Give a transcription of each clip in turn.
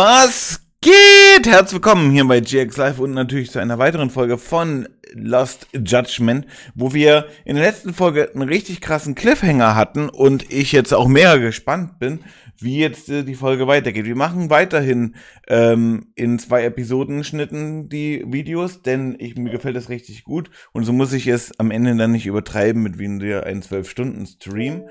Was geht? Herzlich willkommen hier bei GX Live und natürlich zu einer weiteren Folge von Lost Judgment, wo wir in der letzten Folge einen richtig krassen Cliffhanger hatten und ich jetzt auch mega gespannt bin, wie jetzt die Folge weitergeht. Wir machen weiterhin in 2 Episodenschnitten die Videos, denn mir gefällt das richtig gut und so muss ich es am Ende dann nicht übertreiben mit wie einen 12-Stunden-Stream.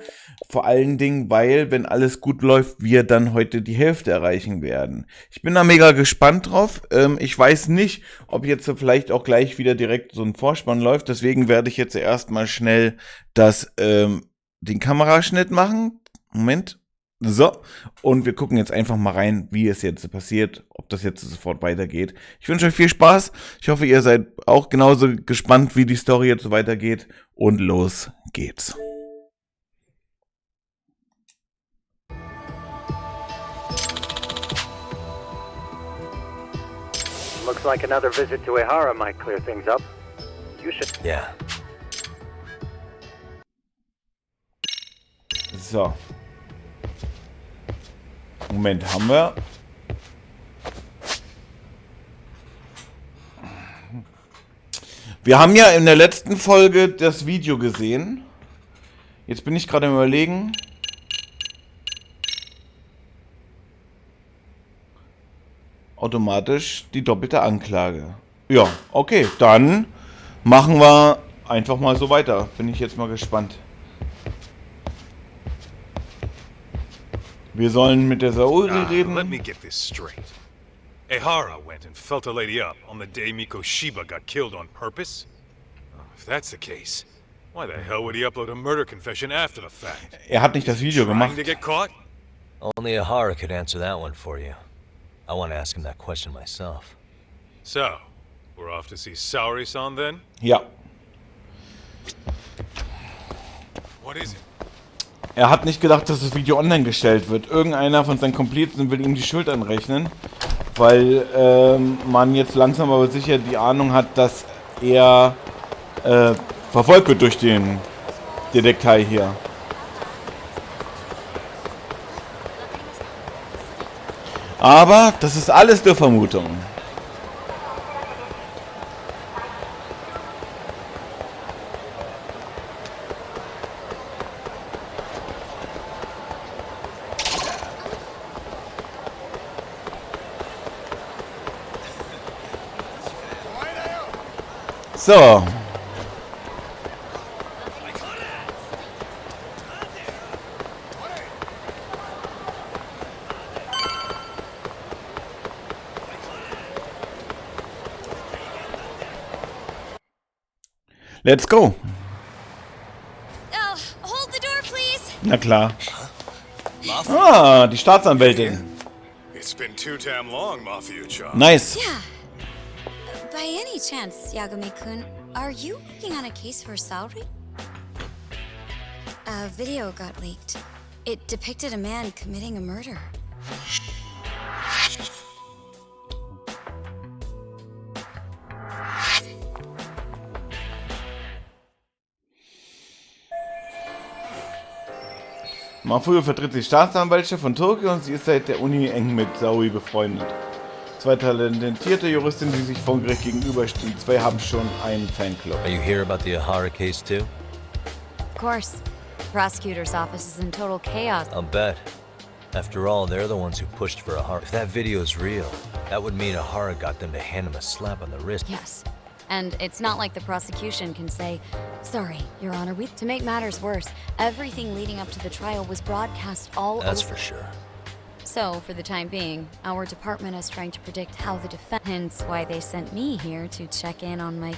Vor allen Dingen, weil, wenn alles gut läuft, wir dann heute die Hälfte erreichen werden. Ich bin da mega gespannt drauf. Ich weiß nicht, ob jetzt vielleicht auch gleich wieder direkt so ein Vorspann läuft. Deswegen werde ich jetzt erstmal schnell den Kameraschnitt machen. Moment. So. Und wir gucken jetzt einfach mal rein, wie es jetzt passiert, ob das jetzt sofort weitergeht. Ich wünsche euch viel Spaß. Ich hoffe, ihr seid auch genauso gespannt, wie die Story jetzt weitergeht. Und los geht's. Looks like another visit to Ehara might clear things up. You should... Yeah. So. Moment, haben wir. Wir haben ja in der letzten Folge das Video gesehen. Jetzt bin ich gerade am Überlegen. Automatisch die doppelte Anklage. Ja, okay, dann machen wir einfach mal so weiter. Bin ich jetzt mal gespannt. Wir sollen mit der Saori reden. Let me get this straight. Ehara went and felt a lady up on the day Mikoshiba got killed on purpose? If that's the case, why the hell would he upload a murder confession after the fact? Er hat nicht das Video Trying gemacht. to get caught? Only Ehara could answer that one for you. I want to ask him that question myself. So, we're off to see Saori-san then? Ja. What is it? Er hat nicht gedacht, dass das Video online gestellt wird. Irgendeiner von seinen Komplizen will ihm die Schuld anrechnen, weil man jetzt langsam aber sicher die Ahnung hat, dass er verfolgt wird durch den Detektei hier. Aber das ist alles nur Vermutung. So. Let's go. Oh, hold the door, please. Na klar. Ah, die Staatsanwältin. It's been too damn long, Mafia-chan. Nice. Yeah. By any chance, Yagami-kun, are you working on a case for Saori? A video got leaked. It depicted a man committing a murder. Mafuyo vertritt die Staatsanwaltschaft von Tokio und sie ist seit der Uni eng mit Saori befreundet. 2 talentierte Juristen, die sich vor Gericht gegenüberstehen. 2 haben schon einen Fanclub. Are you here about the Ehara case too? Of course. The prosecutor's office is in total chaos. I'll bet. After all, they're the ones who pushed for Ehara. If that video is real, that would mean Ehara got them to hand him a slap on the wrist. Yes. And it's not like the prosecution can say, sorry, Your Honor, to make matters worse, everything leading up to the trial was broadcast all That's over. for sure. So, for the time being, our department is trying to predict how the defense... Hence why they sent me here to check in on my...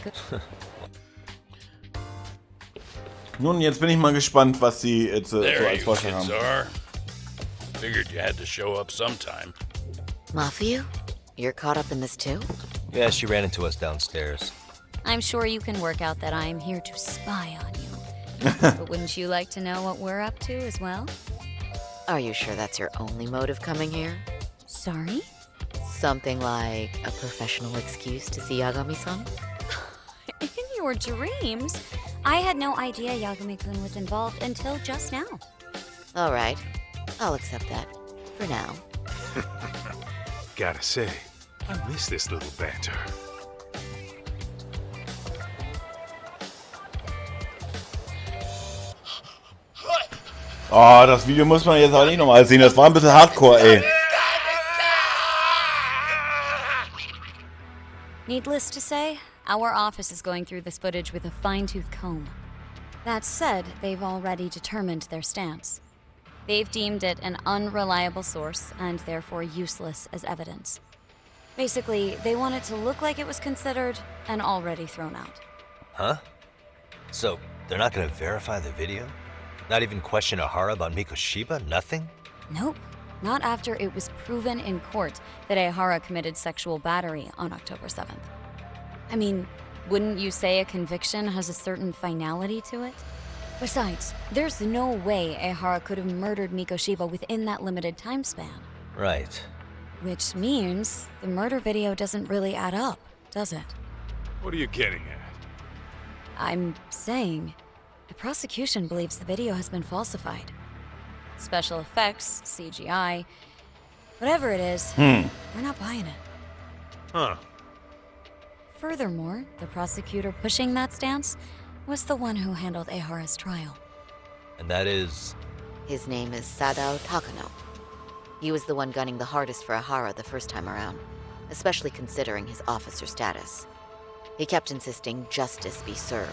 Nun, jetzt bin ich mal gespannt, was sie jetzt so There als you Vorschlag kids haben. are. Figured you had to show up sometime. Mafia? You're caught up in this too? Yeah, she ran into us downstairs. I'm sure you can work out that I'm here to spy on you. But wouldn't you like to know what we're up to as well? Are you sure that's your only motive coming here? Sorry? Something like a professional excuse to see Yagami-san? In your dreams? I had no idea Yagami-kun was involved until just now. All right, I'll accept that. For now. Gotta say, I miss this little banter. Oh, das Video muss man jetzt auch nicht nochmal sehen. Das war ein bisschen hardcore, ey. Needless to say, our office is going through this footage with a fine-tooth comb. That said, they've already determined their stance. They've deemed it an unreliable source and therefore useless as evidence. Basically, they want it to look like it was considered and already thrown out. Huh? So, they're not gonna verify the video? Not even question Ahara about Mikoshiba? Nothing? Nope. Not after it was proven in court that Ehara committed sexual battery on October 7th. I mean, wouldn't you say a conviction has a certain finality to it? Besides, there's no way Ehara could have murdered Mikoshiba within that limited time span. Right. Which means the murder video doesn't really add up, does it? What are you getting at? I'm saying, the prosecution believes the video has been falsified. Special effects, CGI, whatever it is, we're not buying it. Huh. Furthermore, the prosecutor pushing that stance was the one who handled Ehara's trial. And that is... His name is Sadao Takano. He was the one gunning the hardest for Ehara the first time around, especially considering his officer status. He kept insisting justice be served,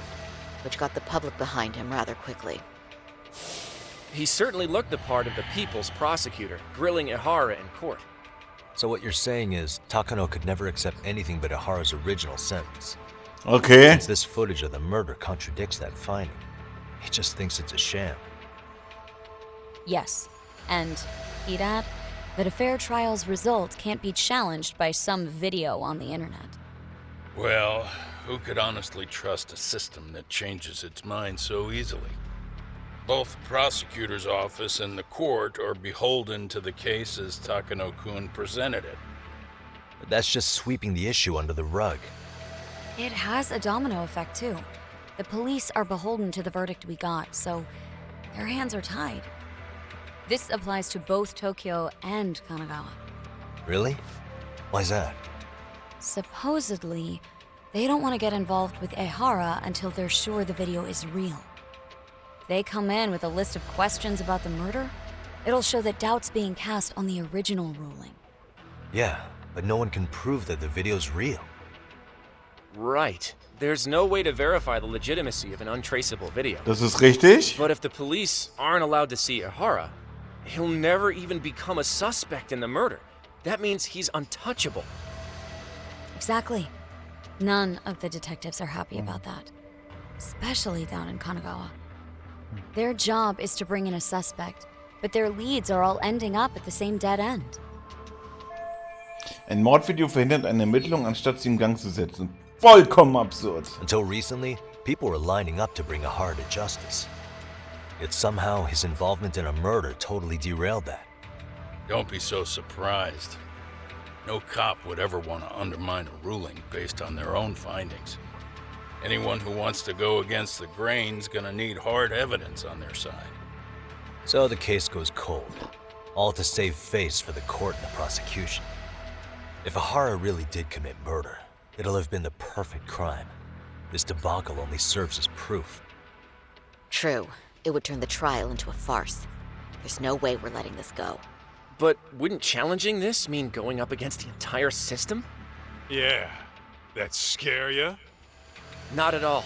which got the public behind him rather quickly. He certainly looked the part of the people's prosecutor, grilling Ehara in court. So what you're saying is, Takano could never accept anything but Ahara's original sentence. Okay. Since this footage of the murder contradicts that finding, he just thinks it's a sham. Yes, and he'd add that a fair trial's result can't be challenged by some video on the internet. Well, who could honestly trust a system that changes its mind so easily? Both the prosecutor's office and the court are beholden to the case as Takano-kun presented it. But that's just sweeping the issue under the rug. It has a domino effect, too. The police are beholden to the verdict we got, so their hands are tied. This applies to both Tokyo and Kanagawa. Really? Why's that? Supposedly, they don't want to get involved with Ehara until they're sure the video is real. If they come in with a list of questions about the murder, it'll show that doubt's being cast on the original ruling. Yeah, but no one can prove that the video's real. Right. There's no way to verify the legitimacy of an untraceable video. Das ist richtig. But if the police aren't allowed to see Ehara, he'll never even become a suspect in the murder. That means he's untouchable. Exactly. None of the detectives are happy about that. Especially down in Kanagawa. Their job is to bring in a suspect, but their leads are all ending up at the same dead end. Ein Mordvideo verhindert eine Ermittlung, anstatt sie in Gang zu setzen. Vollkommen absurd. Until recently, people were lining up to bring Ahara to justice. Yet somehow his involvement in a murder totally derailed that. Don't be so surprised. No cop would ever want to undermine a ruling based on their own findings. Anyone who wants to go against the grain's gonna need hard evidence on their side. So the case goes cold, all to save face for the court and the prosecution. If Ahara really did commit murder, it'll have been the perfect crime. This debacle only serves as proof. True, it would turn the trial into a farce. There's no way we're letting this go. But wouldn't challenging this mean going up against the entire system? Yeah. That scare ya? Not at all.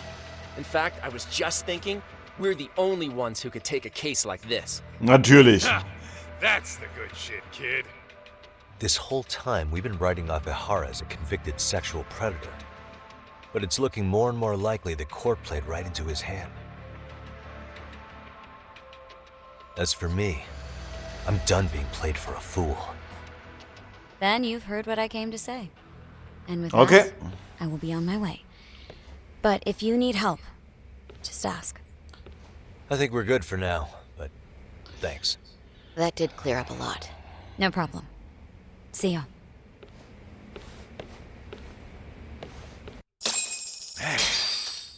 In fact, I was just thinking, we're the only ones who could take a case like this. Natürlich. Ha! That's the good shit, kid. This whole time, we've been writing off Ehara as a convicted sexual predator. But it's looking more and more likely the court played right into his hand. As for me, I'm done being played for a fool. Then you've heard what I came to say. And with Okay. that, I will be on my way. But if you need help, just ask. I think we're good for now, but thanks. That did clear up a lot. No problem. See ya.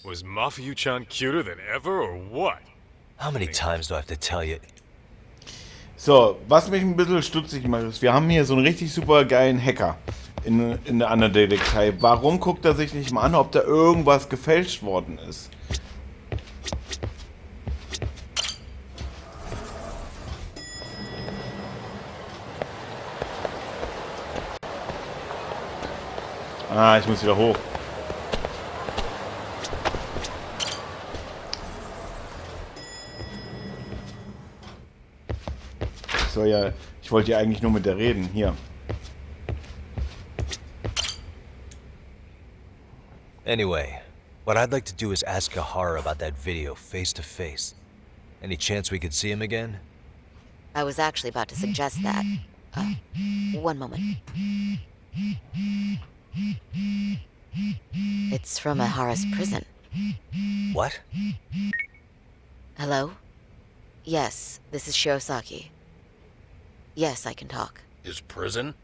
Was Mafuyu-chan cuter than ever, or what? How many times do I have to tell you? So, was mich ein bisschen stutzig macht, ist, wir haben hier so einen richtig super geilen Hacker in der Undertale-Datei. Warum guckt er sich nicht mal an, ob da irgendwas gefälscht worden ist? Ah, ich muss wieder hoch. So, ja, ich wollte ja eigentlich nur mit der reden. Hier. Anyway, what I'd like to do is ask Ahara about that video face to face. Any chance we could see him again? I was actually about to suggest that. One moment. It's from Ahara's prison. What? Hello? Yes, this is Shirosaki. Yes, I can talk. His prison?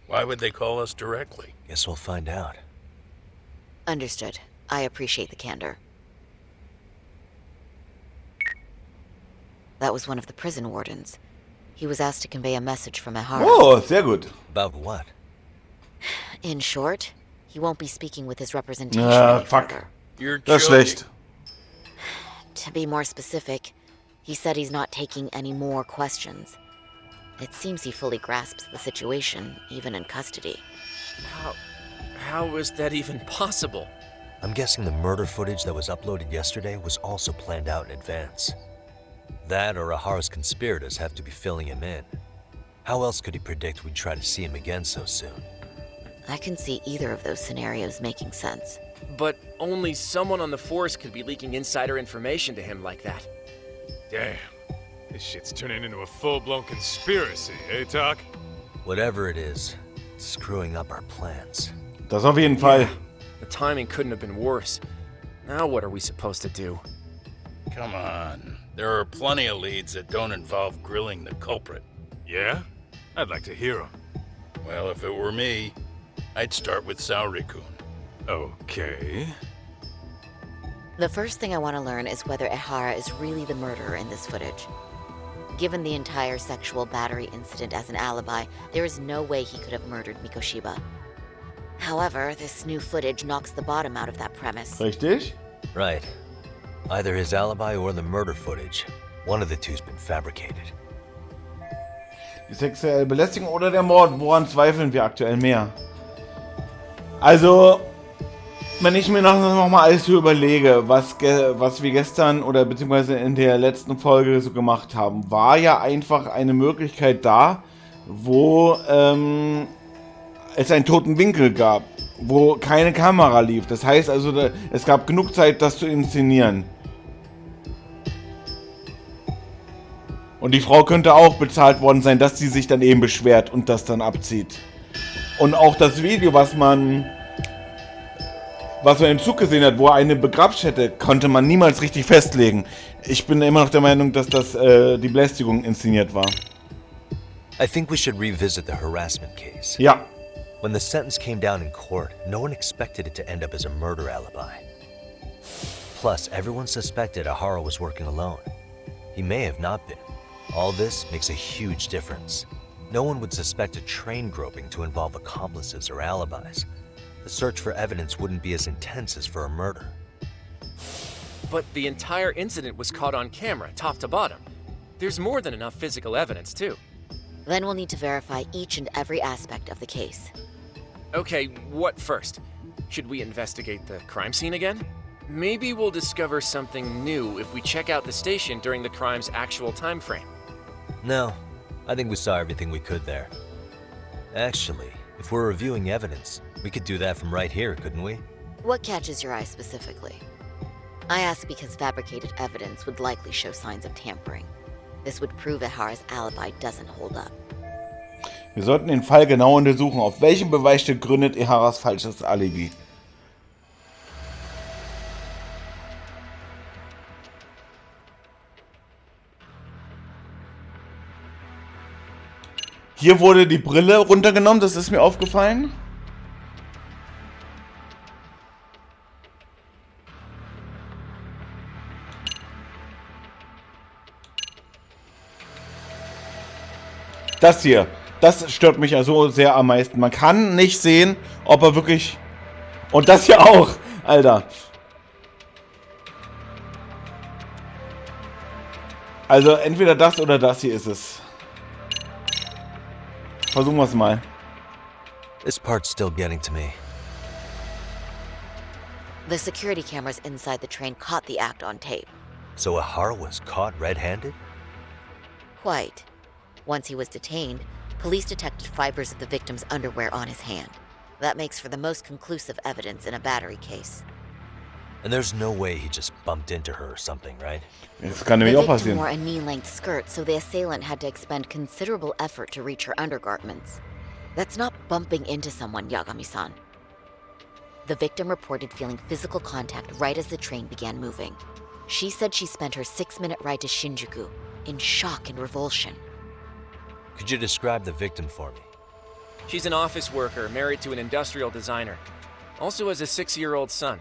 Why would they call us directly? Guess we'll find out. Understood. I appreciate the candor. That was one of the prison wardens. He was asked to convey a message from Ahara. Oh, sehr gut. About what? In short, he won't be speaking with his representation any fuck. further. You're Das ist joking. schlecht. To be more specific, he said he's not taking any more questions. It seems he fully grasps the situation, even in custody. How is that even possible? I'm guessing the murder footage that was uploaded yesterday was also planned out in advance. That or Ahara's conspirators have to be filling him in. How else could he predict we'd try to see him again so soon? I can see either of those scenarios making sense. But only someone on the force could be leaking insider information to him like that. Damn. This shit's turning into a full-blown conspiracy, eh, Talk? Whatever it is, it's screwing up our plans. Das auf jeden Fall. The timing couldn't have been worse. Now what are we supposed to do? Come on. There are plenty of leads that don't involve grilling the culprit. Yeah? I'd like to hear them. Well, if it were me, I'd start with Saori-kun. Okay. The first thing I want to learn is whether Ehara is really the murderer in this footage. Given the entire sexual battery incident as an alibi, there is no way he could have murdered Mikoshiba. However, this new footage knocks the bottom out of that premise. Richtig? Right. Either his alibi or the murder footage. One of the two's been fabricated. Die sexuelle Belästigung oder der Mord? Woran zweifeln wir aktuell mehr? Also, wenn ich mir noch mal alles so überlege, was wir gestern oder beziehungsweise in der letzten Folge so gemacht haben, war ja einfach eine Möglichkeit da, wo es einen toten Winkel gab, wo keine Kamera lief. Das heißt also, es gab genug Zeit, das zu inszenieren. Und die Frau könnte auch bezahlt worden sein, dass sie sich dann eben beschwert und das dann abzieht. Und auch das Video, was man im Zug gesehen hat, wo er eine Begrabstätte, konnte man niemals richtig festlegen. Ich bin immer noch der Meinung, dass das die Belästigung inszeniert war. I think we should revisit the harassment case. Ja. When the sentence came down in court, no one expected it to end up as a murder alibi. Plus, everyone suspected Ahara was working alone. He may have not been. All this makes a huge difference. No one would suspect a train groping to involve accomplices or alibis. The search for evidence wouldn't be as intense as for a murder. But the entire incident was caught on camera, top to bottom. There's more than enough physical evidence, too. Then we'll need to verify each and every aspect of the case. Okay, what first? Should we investigate the crime scene again? Maybe we'll discover something new if we check out the station during the crime's actual time frame. No, I think we saw everything we could there. Actually, if we're reviewing evidence, we could do that from right here, couldn't we? What catches your eye specifically? I ask because fabricated evidence would likely show signs of tampering. This would prove Ehara's alibi doesn't hold up. Wir sollten den Fall genau untersuchen. Auf welchem Beweisstück gründet Eharas falsches Alibi? Hier wurde die Brille runtergenommen, das ist mir aufgefallen. Das hier. Das stört mich ja so sehr am meisten. Man kann nicht sehen, ob er wirklich... Und das hier auch, Alter. Also entweder das oder das hier ist es. Versuchen wir es mal. This part's still getting to me. The security cameras inside the train caught the act on tape. So Ahara was caught red-handed? Quite. Once he was detained, police detected fibers of the victim's underwear on his hand. That makes for the most conclusive evidence in a battery case. And there's no way he just bumped into her or something, right? Das kann The nämlich auch victim passieren. wore a knee-length skirt, so the assailant had to expend considerable effort to reach her undergarments. That's not bumping into someone, Yagami-san. The victim reported feeling physical contact right as the train began moving. She said she spent her 6-minute ride to Shinjuku in shock and revulsion. Could you describe the victim for me? She's an office worker married to an industrial designer. Also has a 6-year-old son.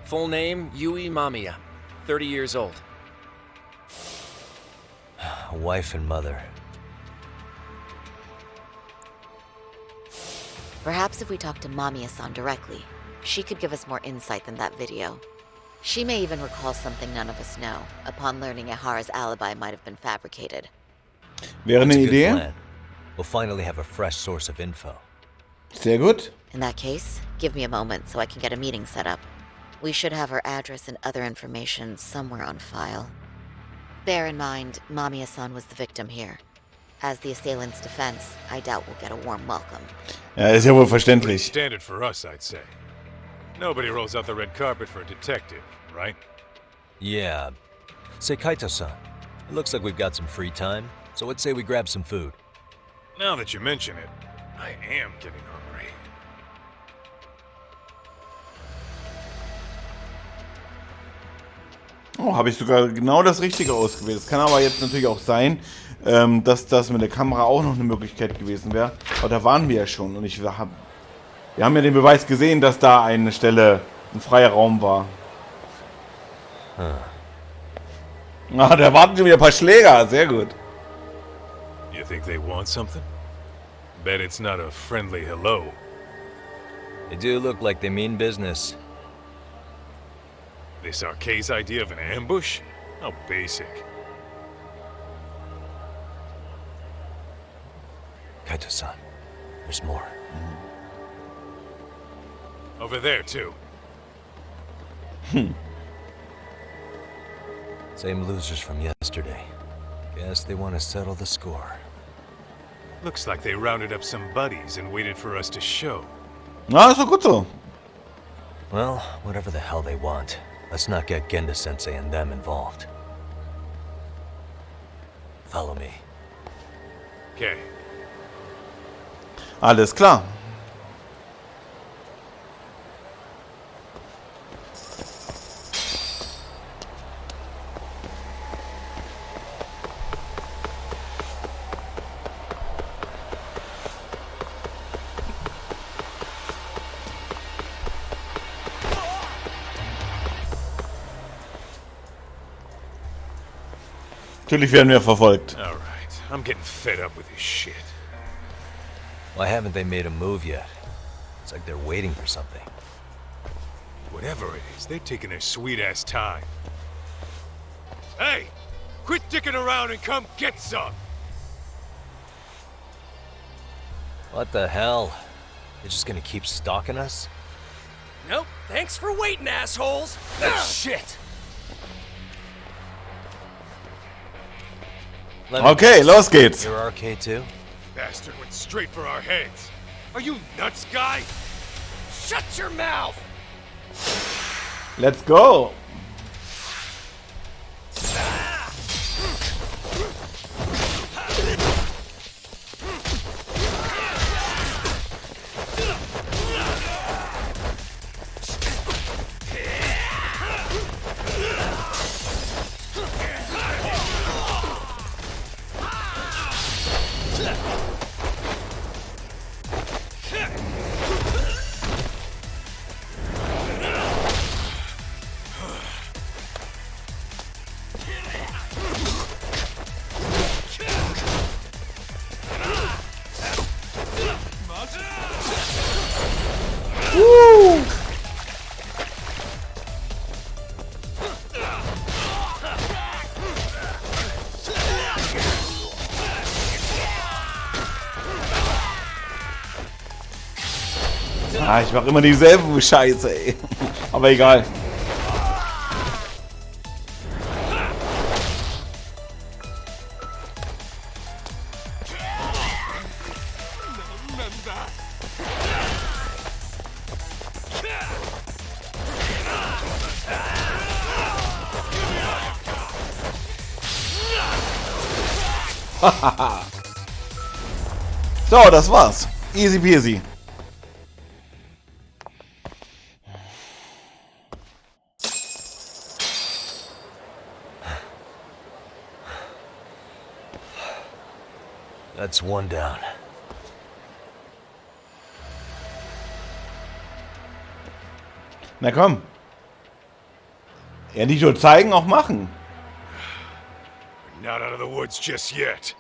Full name, Yui Mamiya. 30 years old. A wife and mother. Perhaps if we talk to Mamiya-san directly, she could give us more insight than that video. She may even recall something none of us know, upon learning Ahara's alibi might have been fabricated. Wäre That's a eine good Idee. plan. We'll finally have a fresh source of info. Sehr gut. In that case, give me a moment so I can get a meeting set up. We should have her address and other information somewhere on file. Bear in mind, Mamiya-san was the victim here. As the assailant's defense, I doubt we'll get a warm welcome. Ja, ist ja wohl Pretty verständlich. standard for us, I'd say. Nobody rolls out the red carpet for a detective, right? Yeah. Say, Kaito-san, it looks like we've got some free time, so let's say we grab some food. Now that you mention it, I am getting hungry. Oh, habe ich sogar genau das Richtige ausgewählt. Es kann aber jetzt natürlich auch sein, dass das mit der Kamera auch noch eine Möglichkeit gewesen wäre. Aber da waren wir ja schon und wir haben ja den Beweis gesehen, dass da eine Stelle ein freier Raum war. Ah, da warten schon wieder ein paar Schläger. Sehr gut. You think they want something? Bet it's not a friendly hello. They do look like they mean business. This Arcade's idea of an ambush? How basic. Kaito-san, there's more. Over there, too. Same losers from yesterday. Guess they want to settle the score. Looks like they rounded up some buddies and waited for us to show. Na, ist doch gut so. Well, whatever the hell they want, let's not get Genda-sensei and them involved. Follow me. Okay. Alles klar. Natürlich werden wir verfolgt. All right. I'm getting fed up with this shit. Why haven't they made a move yet? It's like they're waiting for something. Whatever it is, they're taking their sweet-ass time. Hey! Quit dicking around and come get some! What the hell? They're just gonna keep stalking us? Nope. Thanks for waiting, assholes. Shit! Okay, los geht's. You're Arcade too? Bastard went straight for our heads. Are you nuts, guy? Shut your mouth. Let's go. Ah, ich mache immer dieselbe Scheiße, ey. Aber egal. So, das war's. Easy peasy. That's one down. Na komm. Ja, nicht nur zeigen, auch machen. Not out of the woods just yet.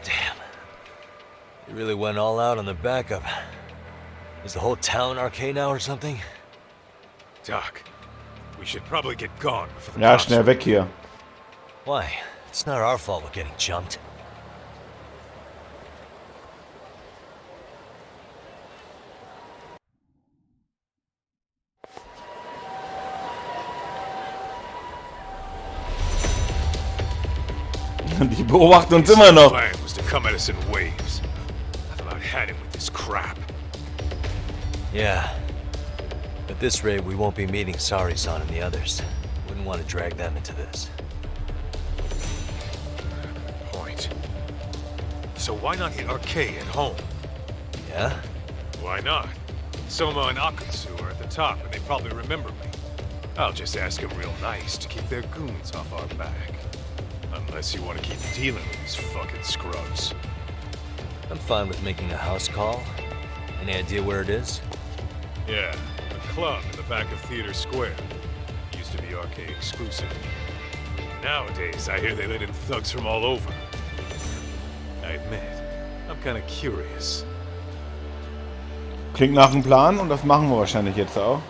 Damn. You really went all out on the backup. Is the whole town arcade now or something? Doc, we should probably get gone before the Ja, cops- schnell weg hier. Why? It's not our fault we're getting jumped. Die beobachten uns His immer noch. plan was to come at us in waves. I've about had it with this crap. Yeah. At this rate, we won't be meeting Sari-san and the others. Wouldn't want to drag them into this. Point. So why not hit Arcade at home? Yeah? Why not? Soma and Akutsu are at the top, and they probably remember me. I'll just ask them real nice to keep their goons off our back. Unless you want to keep dealing with these fucking scrubs. I'm fine with making a house call. Any idea where it is? Yeah, a club in the back of Theater Square. Used to be Arcade exclusive. Nowadays, I hear they let in thugs from all over. I admit, I'm kinda curious. Klingt nach einem Plan und das machen wir wahrscheinlich jetzt auch.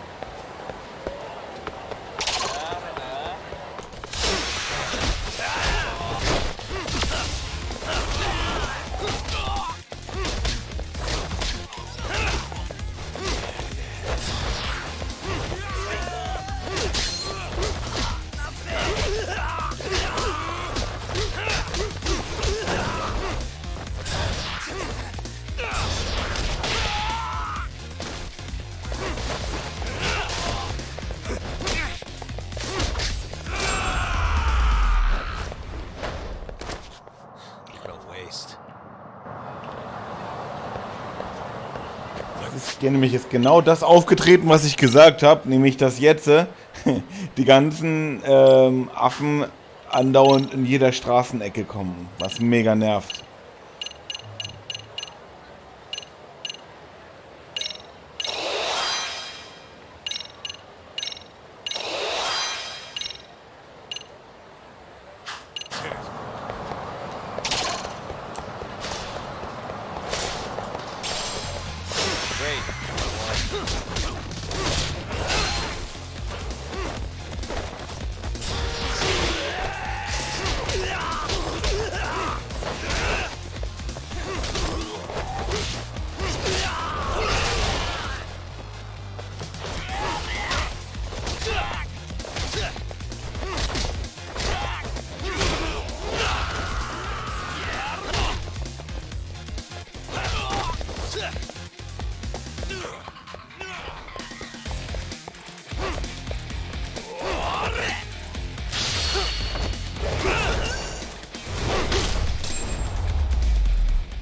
Nämlich ist genau das aufgetreten, was ich gesagt habe, nämlich dass jetzt die ganzen Affen andauernd in jeder Straßenecke kommen, was mega nervt.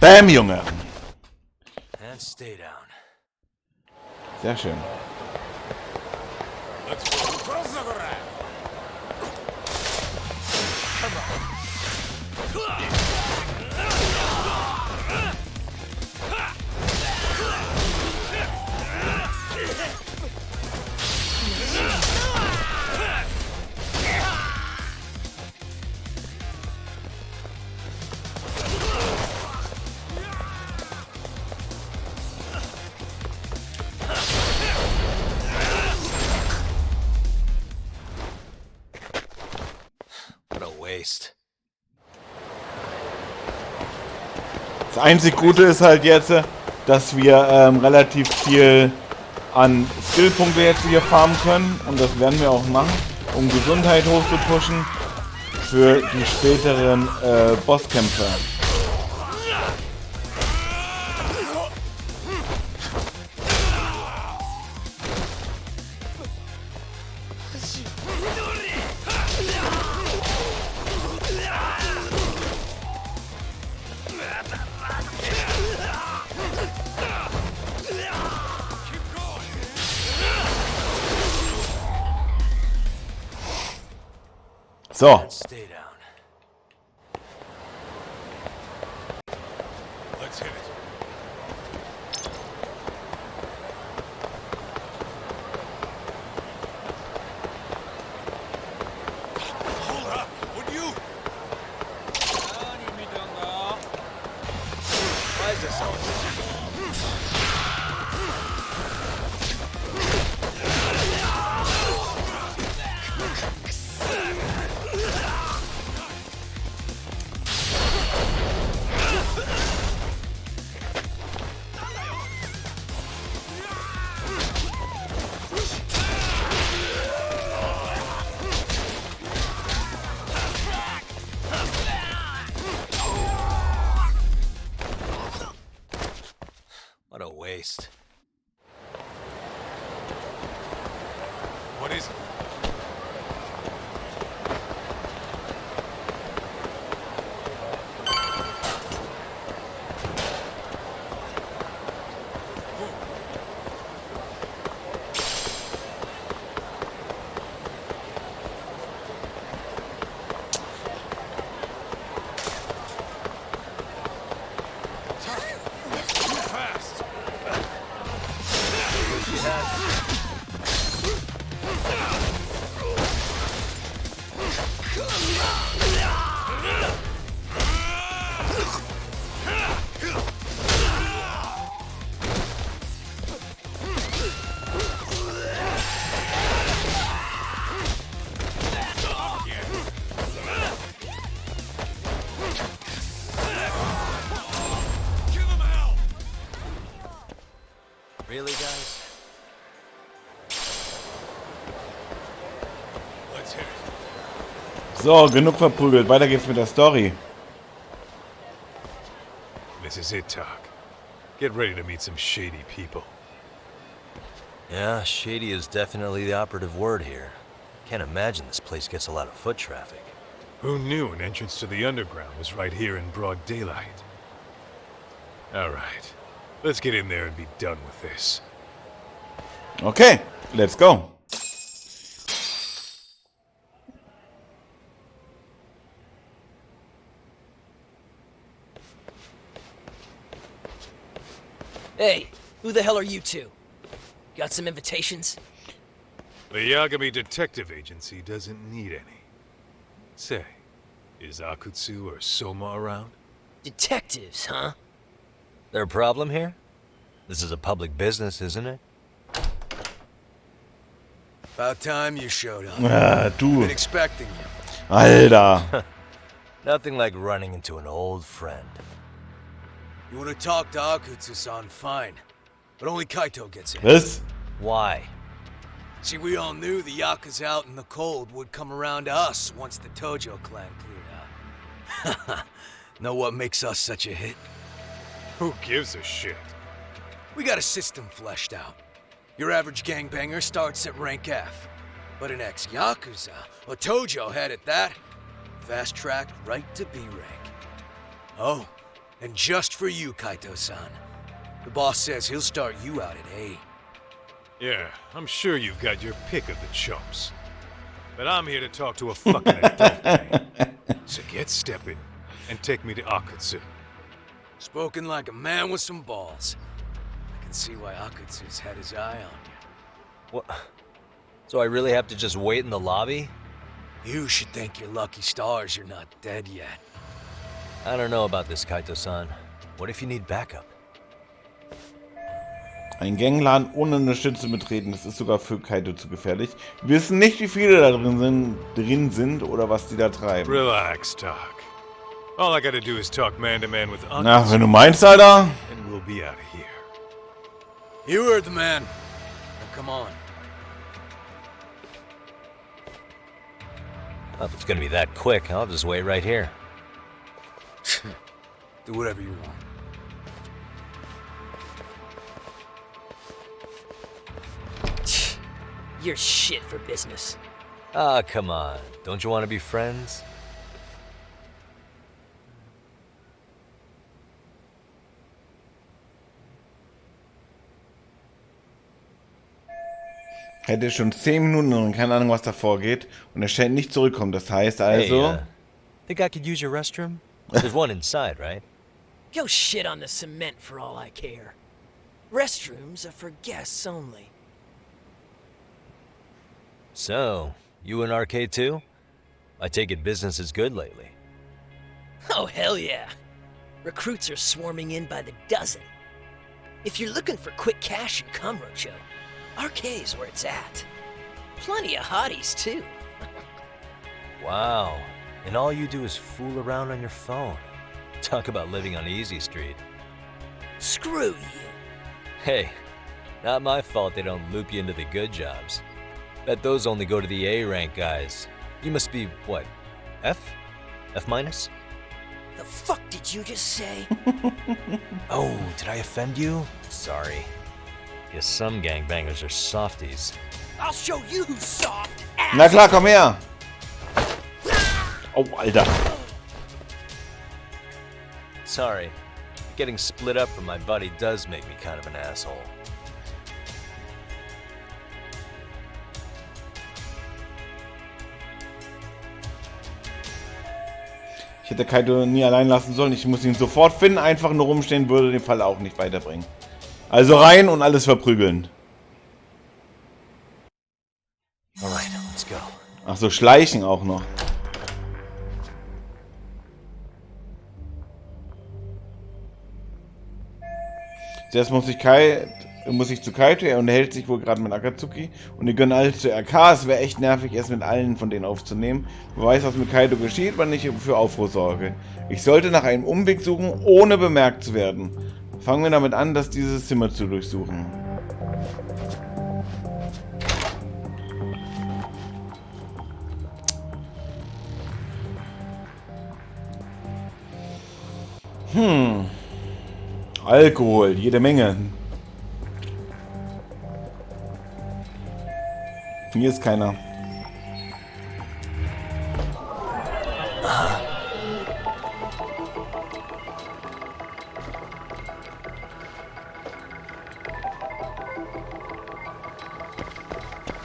Bam, Junge! And stay down. Sehr schön. Das einzig Gute ist halt jetzt, dass wir relativ viel an Skillpunkte jetzt hier farmen können. Und das werden wir auch machen, um Gesundheit hochzupushen für die späteren Bosskämpfe. So. Stay down. Let's hit it. Hold up! Would you? Why is this all? What a waste. What is it? Really, guys? Let's hit it. So, genug verprügelt. Weiter geht's mit der Story. This is it, Talk. Get ready to meet some shady people. Yeah, shady is definitely the operative word here. Can't imagine this place gets a lot of foot traffic. Who knew an entrance to the underground was right here in broad daylight? All right. Let's get in there and be done with this. Okay, let's go. Hey, who the hell are you two? Got some invitations? The Yagami Detective Agency doesn't need any. Say, is Akutsu or Soma around? Detectives, huh? There a problem here? This is a public business, isn't it? About time you showed up. Du. Been expecting you. Alter. Nothing like running into an old friend. You want to talk to Akutsu-san, fine. But only Kaito gets in. Was? Why? See, we all knew the Yakuza out in the cold would come around to us once the Tojo clan cleared out. Know what makes us such a hit? Who gives a shit? We got a system fleshed out. Your average gangbanger starts at rank F. But an ex-Yakuza, a Tojo head at that, fast-tracked right to B rank. Oh, and just for you, Kaito-san. The boss says he'll start you out at A. Yeah, I'm sure you've got your pick of the chumps. But I'm here to talk to a fucking adult man. So get stepping and take me to Akutsu. Spoken like a man with some balls. I can see why Akutsu's had his eye on What? So I really have to just wait in the lobby? you. You should thank your lucky stars you're not dead yet. I don't know about this, Kaito-san. What if you need backup? Ein Gangladen ohne eine Stütze betreten, das ist sogar für Kaito zu gefährlich. Wir wissen nicht, wie viele da drin sind oder was die da treiben. Relax, Doc. All I gotta do is talk man-to-man with Uncle, Na, wenn du meinst, Alter. and we'll be out of here. You heard the man. Now come on. Well, if it's gonna be that quick, I'll just wait right here. Do whatever you want. You're shit for business. Ah, come on. Don't you want to be friends? Hätte schon 10 Minuten und keine Ahnung, was da vorgeht. Und er scheint nicht zurückkommen. Das heißt also... Hey, think I could use your restroom? There's one inside, right? Go shit on the cement for all I care. Restrooms are for guests only. So, you in Arcade too? I take it business is good lately. Oh, hell yeah. Recruits are swarming in by the dozen. If you're looking for quick cash in Kamurocho, Arcade's where it's at. Plenty of hotties, too. Wow. And all you do is fool around on your phone. Talk about living on Easy Street. Screw you. Hey, not my fault they don't loop you into the good jobs. Bet those only go to the A-rank guys. You must be, what, F? F minus? The fuck did you just say? Oh, did I offend you? Sorry. Guess some gangbangers are softies. I'll show you who's soft, ass. Na klar, komm her. Oh, Alter. Sorry. Getting split up from my buddy does make me kind of an asshole. Ich hätte Kaito nie allein lassen sollen. Ich muss ihn sofort finden. Einfach nur rumstehen würde den Fall auch nicht weiterbringen. Also rein und alles verprügeln. Alright, let's go. Ach so, schleichen auch noch. Zuerst muss ich zu Kaito, er unterhält sich wohl gerade mit Akatsuki und die gönnen alle zu RK. Es wäre echt nervig, erst mit allen von denen aufzunehmen. Wer weiß, was mit Kaito geschieht, wenn ich für Aufruhr sorge. Ich sollte nach einem Umweg suchen, ohne bemerkt zu werden. Fangen wir damit an, dass dieses Zimmer zu durchsuchen. Alkohol, jede Menge. Hier ist keiner.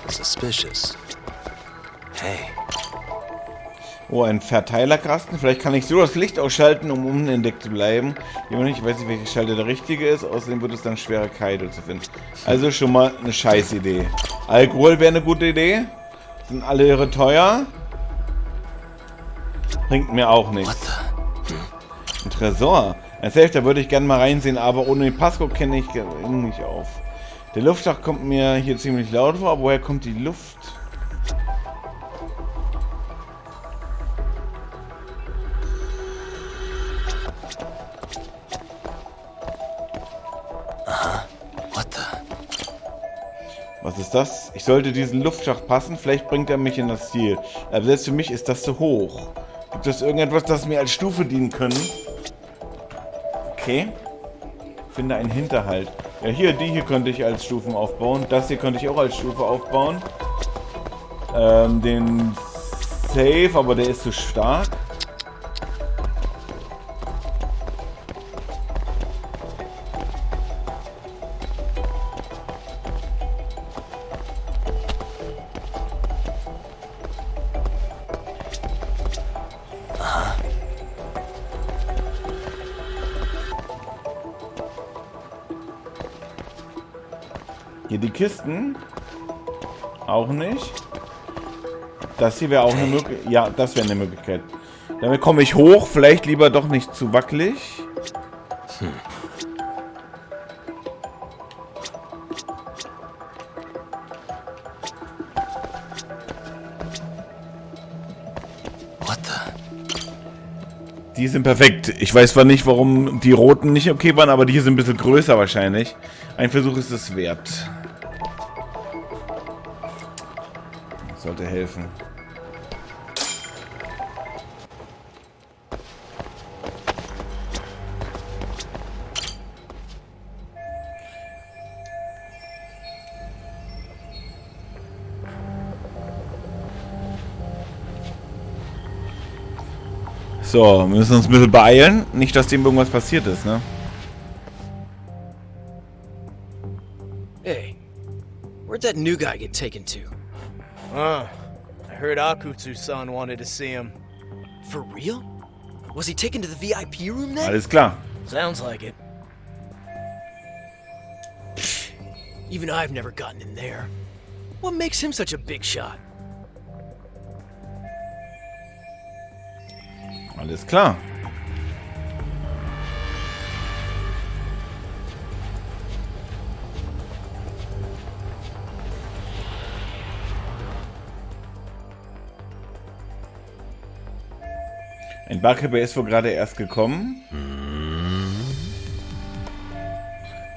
Suspicious. Hey. Oh, ein Verteilerkasten. Vielleicht kann ich so das Licht ausschalten, um unentdeckt zu bleiben. Ich weiß nicht, welcher Schalter der richtige ist. Außerdem wird es dann schwerer, Kaito zu finden. Also schon mal eine scheiß Idee. Alkohol wäre eine gute Idee. Sind alle irre teuer. Bringt mir auch nichts. Ein Tresor. Ein Safe, da würde ich gerne mal reinsehen, aber ohne den Passcode kenne ich ihn nicht auf. Der Luftschacht kommt mir hier ziemlich laut vor, aber woher kommt die Luft? Was ist das? Ich sollte diesen Luftschacht passen, vielleicht bringt er mich in das Ziel. Aber selbst für mich ist das zu hoch. Gibt es irgendetwas, das mir als Stufe dienen können? Okay. Finde einen Hinterhalt. Ja, die hier könnte ich als Stufen aufbauen. Das hier könnte ich auch als Stufe aufbauen. Den Safe, aber der ist zu stark. Hier die Kisten. Auch nicht. Das hier wäre auch eine Möglichkeit. Ja, das wäre eine Möglichkeit. Damit komme ich hoch. Vielleicht lieber doch nicht zu wackelig. Die sind perfekt. Ich weiß zwar nicht, warum die roten nicht okay waren, aber die hier sind ein bisschen größer wahrscheinlich. Ein Versuch ist es wert. Sollte helfen. So, wir müssen uns ein bisschen beeilen. Nicht, dass dem irgendwas passiert ist, ne? Hey, where'd that new guy get taken to? I heard Akutsu-san wanted to see him. For real? Was he taken to the VIP room then? Alles klar. Sounds like it. Even I've never gotten in there. What makes him such a big shot? Alles klar. Ein Barkeeper ist wohl gerade erst gekommen.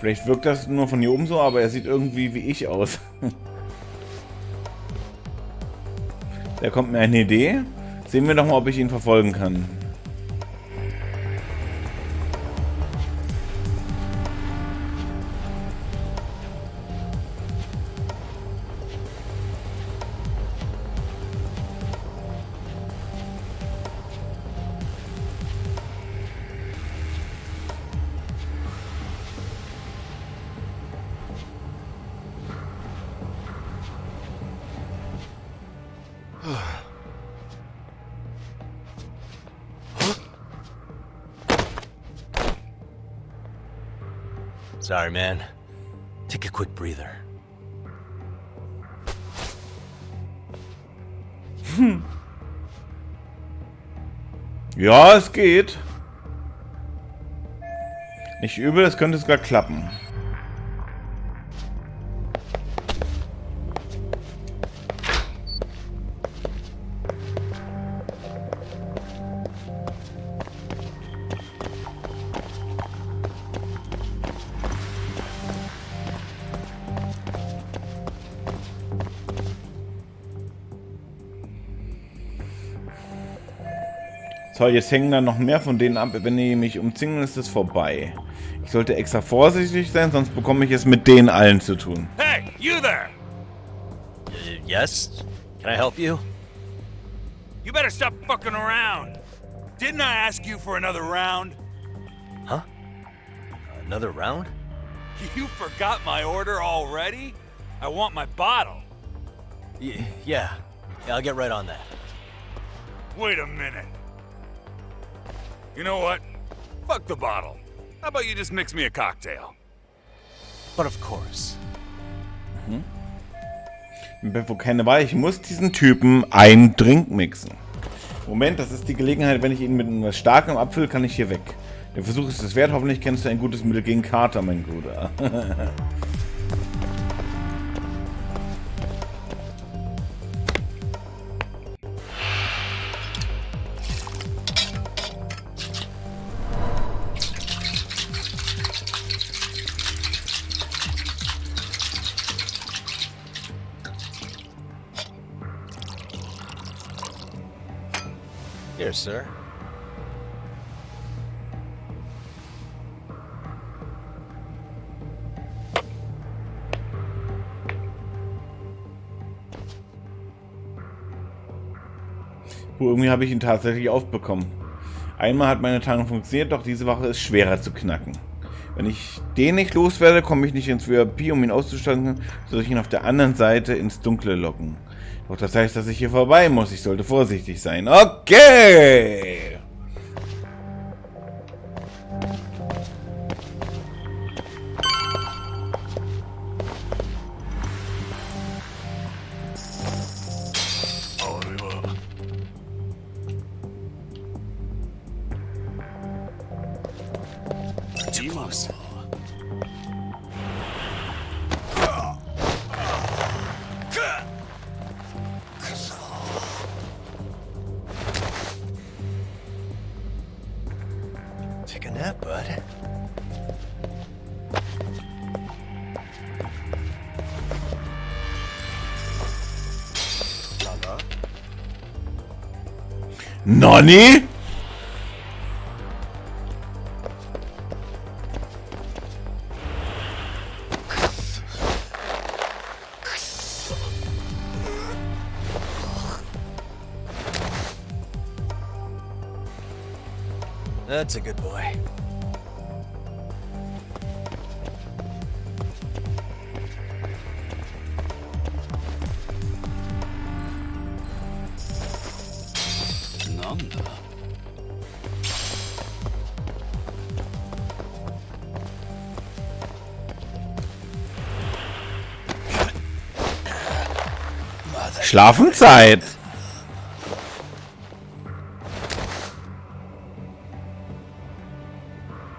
Vielleicht wirkt das nur von hier oben so, aber er sieht irgendwie wie ich aus. Da kommt mir eine Idee. Sehen wir doch mal, ob ich ihn verfolgen kann. Sorry, man. Take a quick breather. Ja, es geht. Nicht übel, es könnte sogar klappen. So, jetzt hängen da noch mehr von denen ab. Wenn die mich umzingeln, ist es vorbei. Ich sollte extra vorsichtig sein, sonst bekomme ich es mit denen allen zu tun. Hey, you there! Yes? Can I help you? You better stop fucking around. Didn't I ask you for another round? Huh? Another round? You forgot my order already? I want my bottle. Yeah, I'll get right on that. Wait a minute. You know what? Fuck the bottle. How about you just mix me a cocktail? But of course. Wo keine Wahl, ich muss diesen Typen einen Drink mixen. Moment, das ist die Gelegenheit, wenn ich ihn mit etwas Starkem abfülle, kann ich hier weg. Der Versuch ist es wert, hoffentlich kennst du ein gutes Mittel gegen Kater, mein Bruder. Here, sir. Irgendwie habe ich ihn tatsächlich aufbekommen. Einmal hat meine Tarnung funktioniert, doch diese Wache ist schwerer zu knacken. Wenn ich den nicht loswerde, komme ich nicht ins VIP, um ihn auszustatten, soll ich ihn auf der anderen Seite ins Dunkle locken. Doch das heißt, dass ich hier vorbei muss. Ich sollte vorsichtig sein. Okay! Too close. Take a nap, bud. Nani? That's a good boy. Schlafenszeit.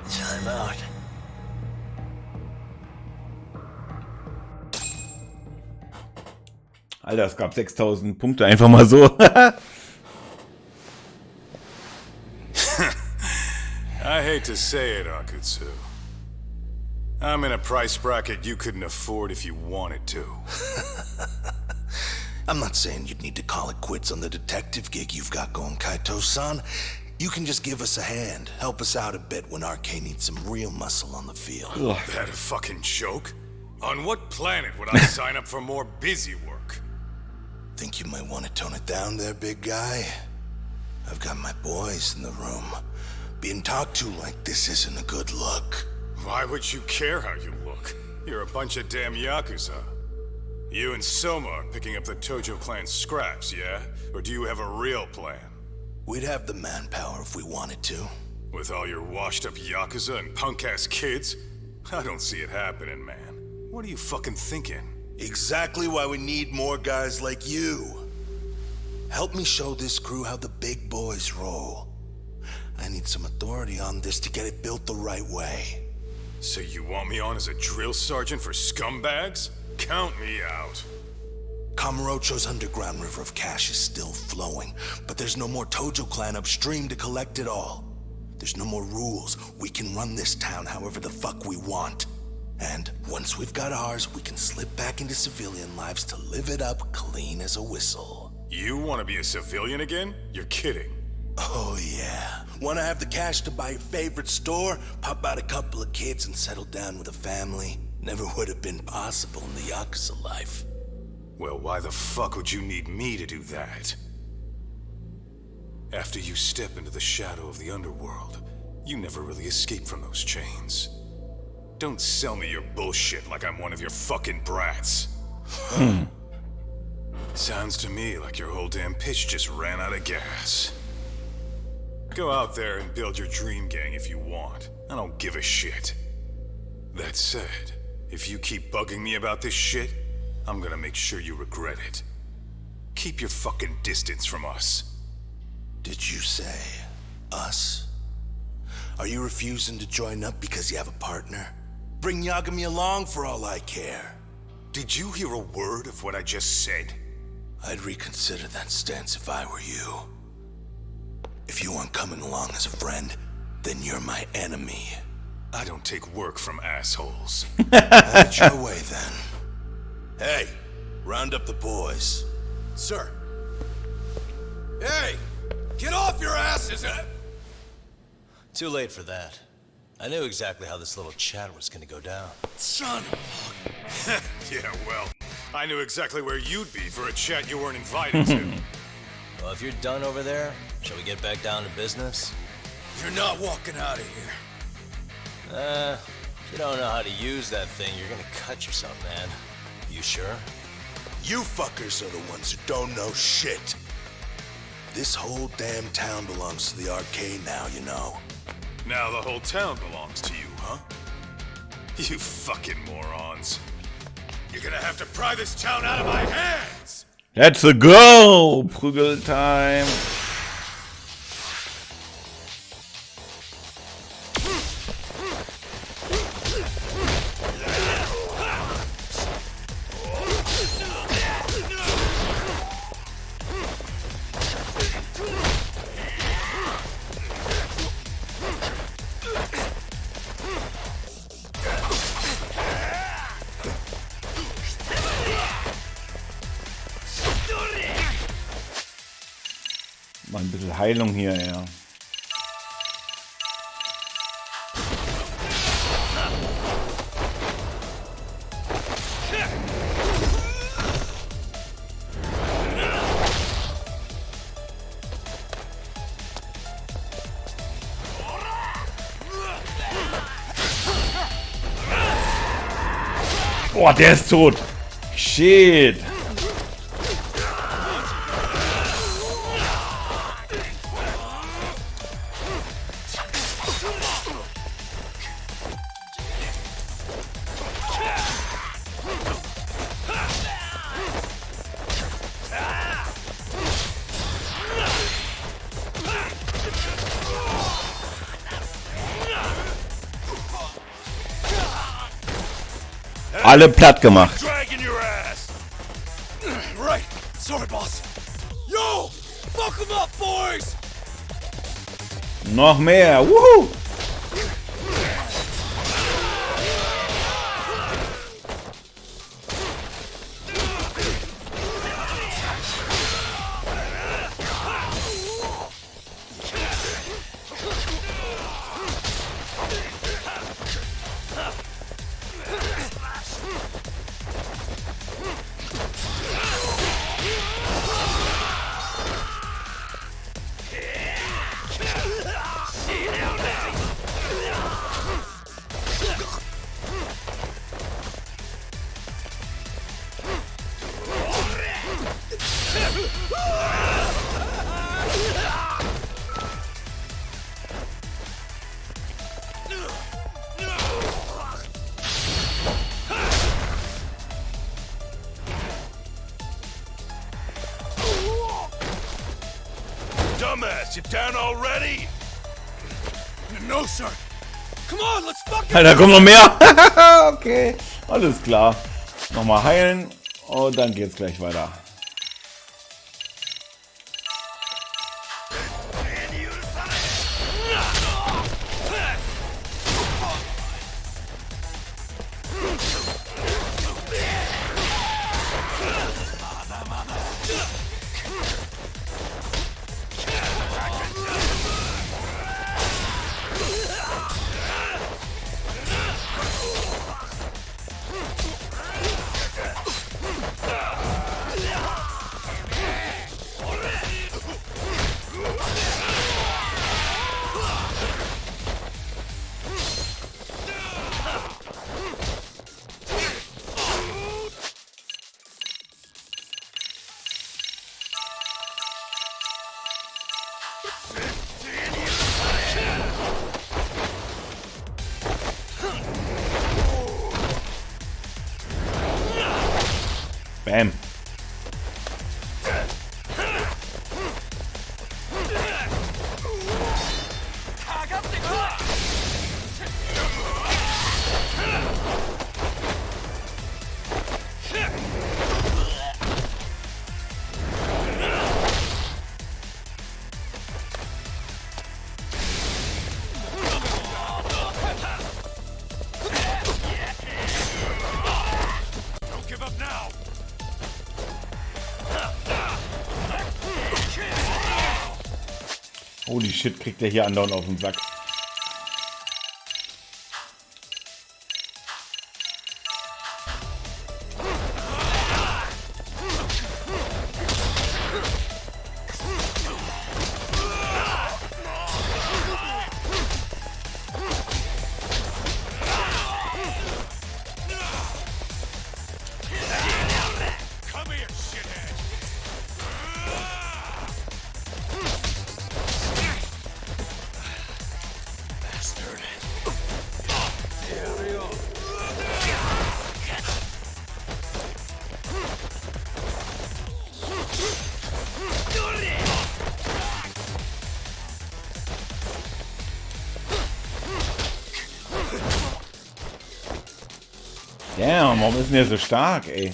Time out. Alter, es gab 6000 Punkte einfach mal so. I hate to say it, Akutsu. I'm in a price bracket you couldn't afford if you wanted to. I'm not saying you'd need to call it quits on the detective gig you've got going, Kaito-san. You can just give us a hand, help us out a bit when RK needs some real muscle on the field. That a fucking joke? On what planet would I sign up for more busy work? Think you might want to tone it down there, big guy? I've got my boys in the room. Being talked to like this isn't a good look. Why would you care how you look? You're a bunch of damn Yakuza. You and Soma are picking up the Tojo clan scraps, yeah? Or do you have a real plan? We'd have the manpower if we wanted to. With all your washed-up Yakuza and punk-ass kids? I don't see it happening, man. What are you fucking thinking? Exactly why we need more guys like you. Help me show this crew how the big boys roll. I need some authority on this to get it built the right way. So you want me on as a drill sergeant for scumbags? Count me out. Kamurocho's underground river of cash is still flowing, but there's no more Tojo clan upstream to collect it all. There's no more rules. We can run this town however the fuck we want. And once we've got ours, we can slip back into civilian lives to live it up clean as a whistle. You want to be a civilian again? You're kidding. Oh yeah. Want to have the cash to buy your favorite store, pop out a couple of kids and settle down with a family? Never would have been possible in the Yakuza life. Well, why the fuck would you need me to do that? After you step into the shadow of the underworld, you never really escape from those chains. Don't sell me your bullshit like I'm one of your fucking brats. Sounds to me like your whole damn pitch just ran out of gas. Go out there and build your dream gang if you want. I don't give a shit. That said, if you keep bugging me about this shit, I'm gonna make sure you regret it. Keep your fucking distance from us. Did you say us? Are you refusing to join up because you have a partner? Bring Yagami along for all I care. Did you hear a word of what I just said? I'd reconsider that stance if I were you. If you aren't coming along as a friend, then you're my enemy. I don't take work from assholes. Have it your way then. Hey, round up the boys. Sir. Hey! Get off your asses! Too late for that. I knew exactly how this little chat was gonna go down. Son of Yeah, well, I knew exactly where you'd be for a chat you weren't invited to. Well, if you're done over there, shall we get back down to business? You're not walking out of here. If you don't know how to use that thing, you're gonna cut yourself, man. You sure? You fuckers are the ones who don't know shit. This whole damn town belongs to the arcade now, you know. Now the whole town belongs to you, huh? You fucking morons. You're gonna have to pry this town out of my hands! Let's go! Prügeltime. bisschen Heilung hier, ja. Boah, der ist tot. Shit. Alle platt gemacht. Right. Sorry, boss. Yo! Fuck 'em up, boys! Noch mehr. Wuhu! Dumbass, you down already? No, sir. Come on, let's fucking. Alter, kommt noch mehr. Okay, alles klar. Nochmal heilen und dann geht's gleich weiter. Bam. Holy shit, kriegt der hier andauernd auf den Sack. Damn, warum ist denn der so stark, ey?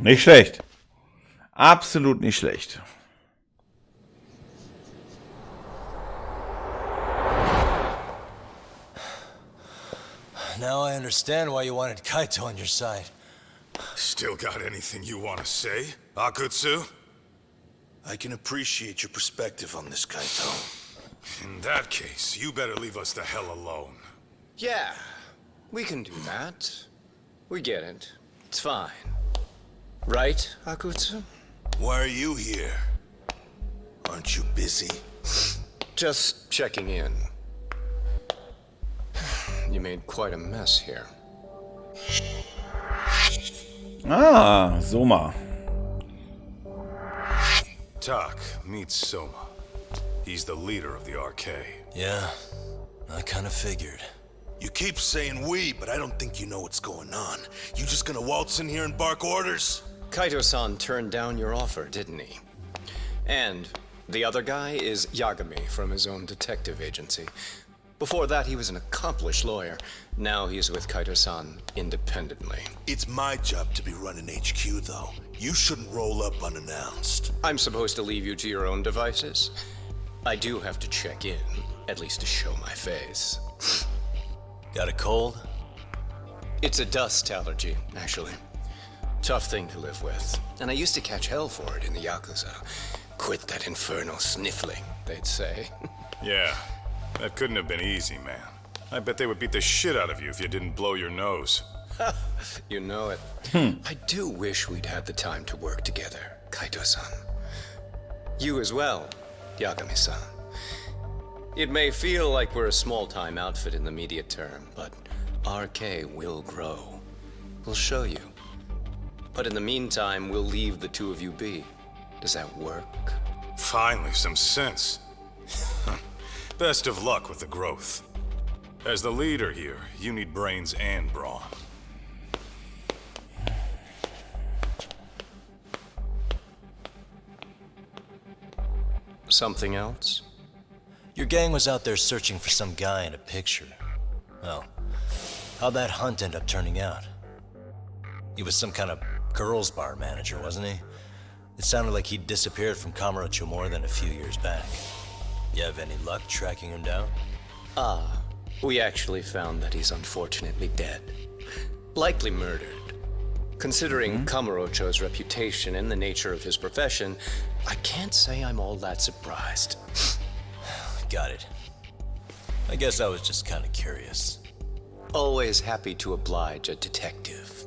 Nicht schlecht. Absolut nicht schlecht. Now I understand why you wanted Kaito on your side. Still got anything you want to say, Akutsu? I can appreciate your perspective on this, Kaito. In that case, you better leave us the hell alone. Yeah, we can do that. We get it. It's fine. Right, Akutsu? Why are you here? Aren't you busy? Just checking in. You made quite a mess here. Ah, Soma. Tak meets Soma. He's the leader of the RK. Yeah, I kind of figured. You keep saying we, but I don't think you know what's going on. You just gonna waltz in here and bark orders? Kaito-san turned down your offer, didn't he? And the other guy is Yagami from his own detective agency. Before that, he was an accomplished lawyer. Now he's with Kaito-san independently. It's my job to be running HQ, though. You shouldn't roll up unannounced. I'm supposed to leave you to your own devices? I do have to check in, at least to show my face. Got a cold? It's a dust allergy, actually. Tough thing to live with. And I used to catch hell for it in the Yakuza. Quit that infernal sniffling, they'd say. Yeah, that couldn't have been easy, man. I bet they would beat the shit out of you if you didn't blow your nose. You know it. I do wish we'd had the time to work together, Kaito-san. You as well, Yagami-san. It may feel like we're a small-time outfit in the immediate term, but RK will grow. We'll show you. But in the meantime, we'll leave the two of you be. Does that work? Finally, some sense. Best of luck with the growth. As the leader here, you need brains and brawn. Something else? Your gang was out there searching for some guy in a picture. Well, how'd that hunt end up turning out? He was some kind of girls' bar manager, wasn't he? It sounded like he'd disappeared from Kamurocho more than a few years back. You have any luck tracking him down? We actually found that he's unfortunately dead. Likely murdered. Considering Kamurocho's reputation and the nature of his profession, I can't say I'm all that surprised. Got it. I guess I was just kind of curious. Always happy to oblige a detective.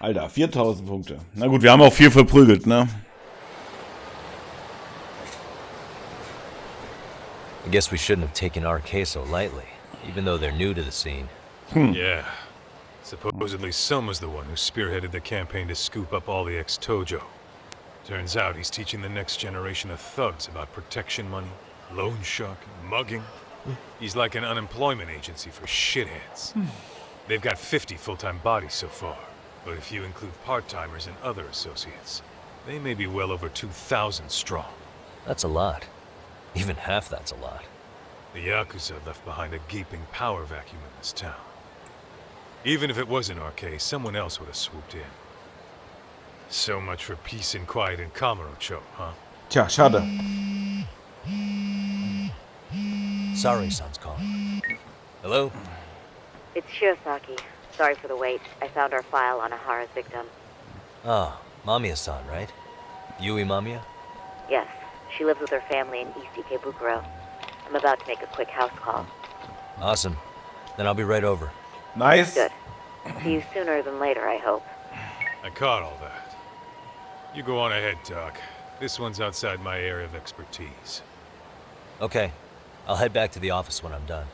Alter, 4000 Punkte. Na gut, wir haben auch viel verprügelt, ne? I guess we shouldn't have taken RK so lightly, even though they're new to the scene. Yeah. Supposedly Soma's the one who spearheaded the campaign to scoop up all the ex-Tojo. Turns out he's teaching the next generation of thugs about protection money, loan sharking, mugging. He's like an unemployment agency for shitheads. They've got 50 full-time bodies so far, but if you include part-timers and other associates, they may be well over 2,000 strong. That's a lot. Even half that's a lot. The Yakuza left behind a gaping power vacuum in this town. Even if it wasn't RK, someone else would have swooped in. So much for peace and quiet in Kamurocho, huh? Tja, schade. Sorry-san's calling. Hello? It's Shirosaki. Sorry for the wait. I found our file on Ahara's victim. Ah, Mamiya-san, right? Yui Mamiya? Yes, she lives with her family in East Ikebukuro. I'm about to make a quick house call. Awesome. Then I'll be right over. Nice. Good. See you sooner than later, I hope. I caught all that. You go on ahead, Doc. This one's outside my area of expertise. Okay. I'll head back to the office when I'm done.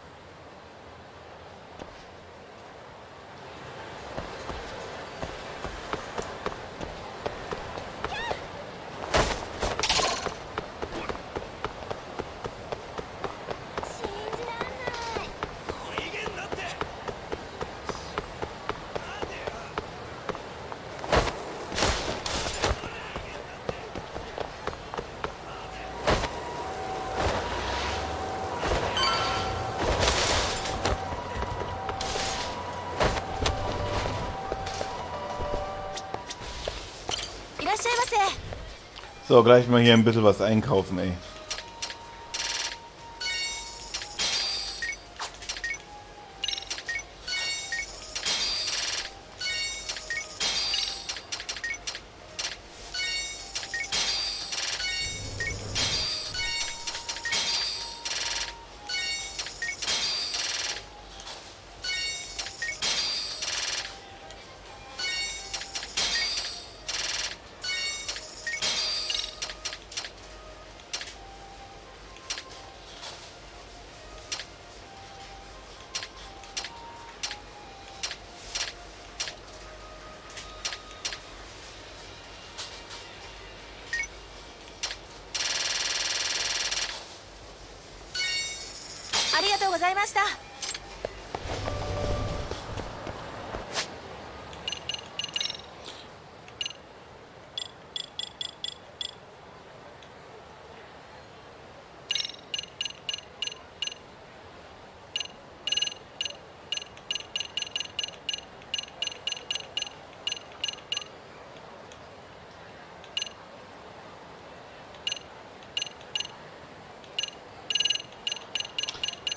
So, gleich mal hier ein bisschen was einkaufen, ey.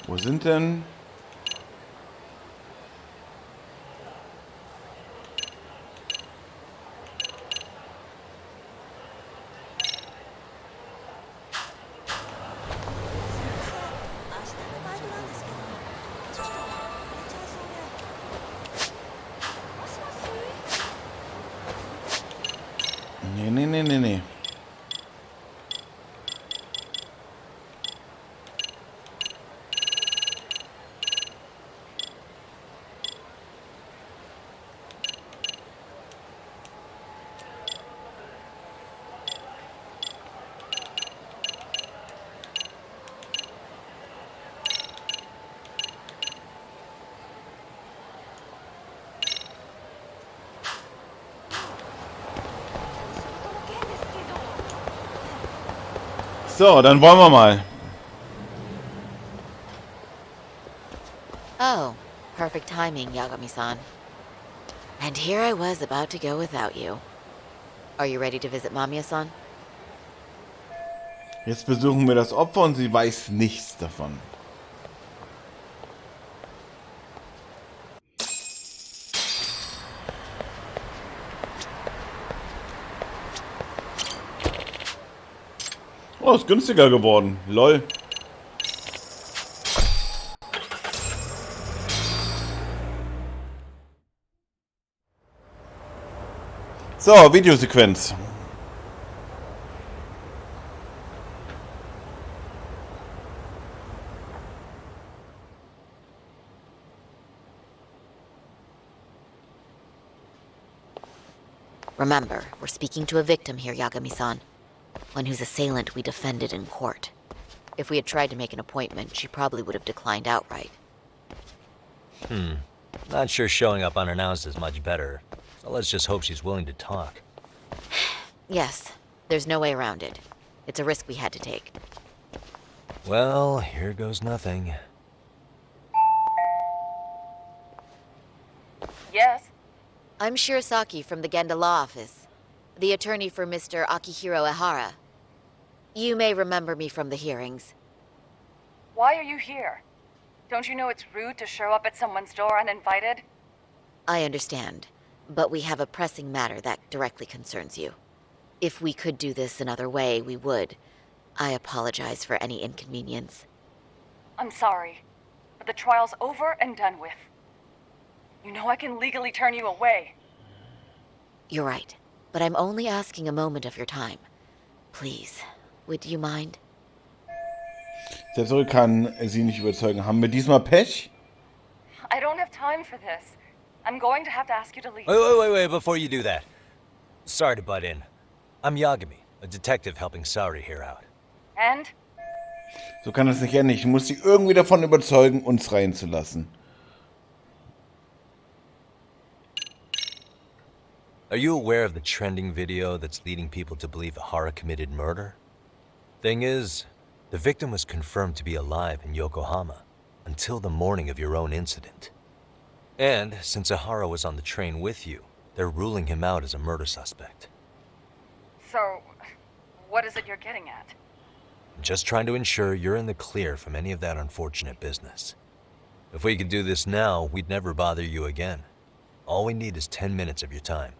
Wo sind denn? Nee. So, dann wollen wir mal. Oh, perfect timing, Yagami-san. And here I was about to go without you. Are you ready to visit Mamiya-san? Jetzt besuchen wir das Opfer und sie weiß nichts davon. Oh, ist günstiger geworden. Lol. So, Videosequenz. Remember, we're speaking to a victim here, Yagami-san. One whose assailant we defended in court. If we had tried to make an appointment, she probably would have declined outright. Not sure showing up unannounced is much better. So let's just hope she's willing to talk. Yes, there's no way around it. It's a risk we had to take. Well, here goes nothing. Yes? I'm Shirasaki from the Genda Law Office, the attorney for Mr. Akihiro Ehara. You may remember me from the hearings. Why are you here? Don't you know it's rude to show up at someone's door uninvited? I understand, but we have a pressing matter that directly concerns you. If we could do this another way, we would. I apologize for any inconvenience. I'm sorry, but the trial's over and done with. You know I can legally turn you away. You're right, but I'm only asking a moment of your time. Please, would you mind? Der Zurück kann sie nicht überzeugen. Haben wir diesmal Pech? I don't have time for this. I'm going to have to ask you to leave. Wait, before you do that. Sorry to butt in. I'm Yagami, a detective helping Saori here out. And? So kann das nicht enden. Ich muss sie irgendwie davon überzeugen, uns reinzulassen. Are you aware of the trending video that's leading people to believe Ehara committed murder? Thing is, the victim was confirmed to be alive in Yokohama until the morning of your own incident. And since Ehara was on the train with you, they're ruling him out as a murder suspect. So, what is it you're getting at? Just trying to ensure you're in the clear from any of that unfortunate business. If we could do this now, we'd never bother you again. All we need is 10 minutes of your time.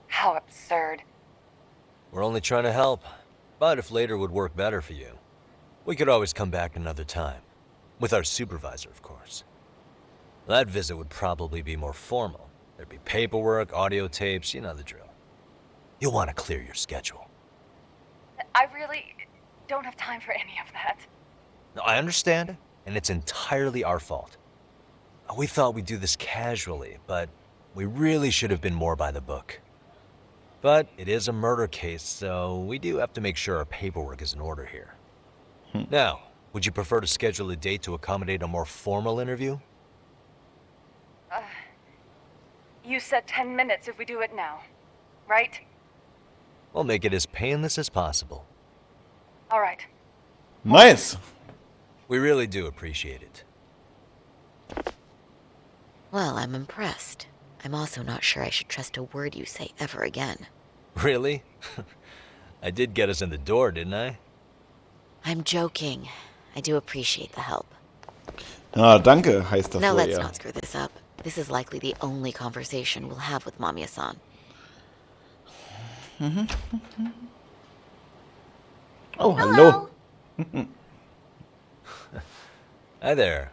How absurd. We're only trying to help, but if later would work better for you, we could always come back another time. With our supervisor, of course. That visit would probably be more formal. There'd be paperwork, audio tapes, you know the drill. You'll want to clear your schedule. I really don't have time for any of that. No, I understand, and it's entirely our fault. We thought we'd do this casually, but we really should have been more by the book. But it is a murder case, so we do have to make sure our paperwork is in order here. Now, would you prefer to schedule a date to accommodate a more formal interview? You said 10 minutes if we do it now, right? We'll make it as painless as possible. All right. Nice. We really do appreciate it. Well, I'm impressed. I'm also not sure I should trust a word you say ever again. Really? I did get us in the door, didn't I? I'm joking. I do appreciate the help. Ah, danke, heißt das Now wohl, let's ja. not screw this up. This is likely the only conversation we'll have with Mamiya-san. Oh, hello. Hi there.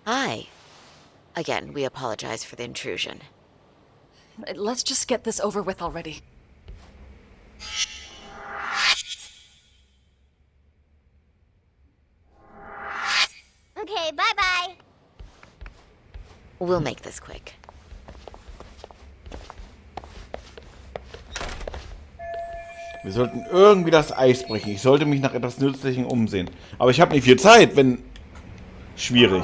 Hi. Again, we apologize for the intrusion. Let's just get this over with already. Okay, bye-bye. We'll make this quick. Wir sollten irgendwie das Eis brechen. Ich sollte mich nach etwas Nützlichem umsehen. Aber ich habe nicht viel Zeit, wenn... Schwierig.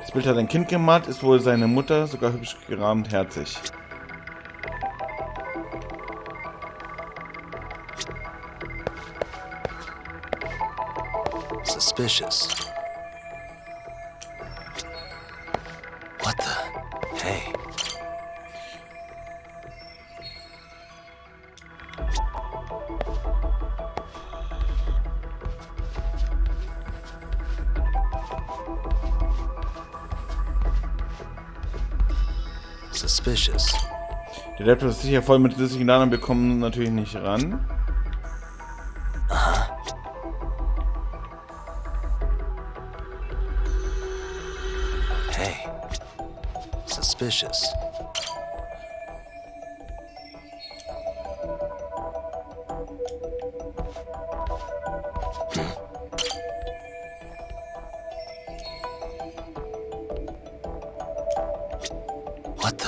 Das Bild hat ein Kind gemalt, ist wohl seine Mutter, sogar hübsch gerahmt, herzig. Suspicious. What the? Hey. Suspicious. Der Laptop ist sicher voll mit Signalen und wir kommen natürlich nicht ran. Hey. Suspicious. What the?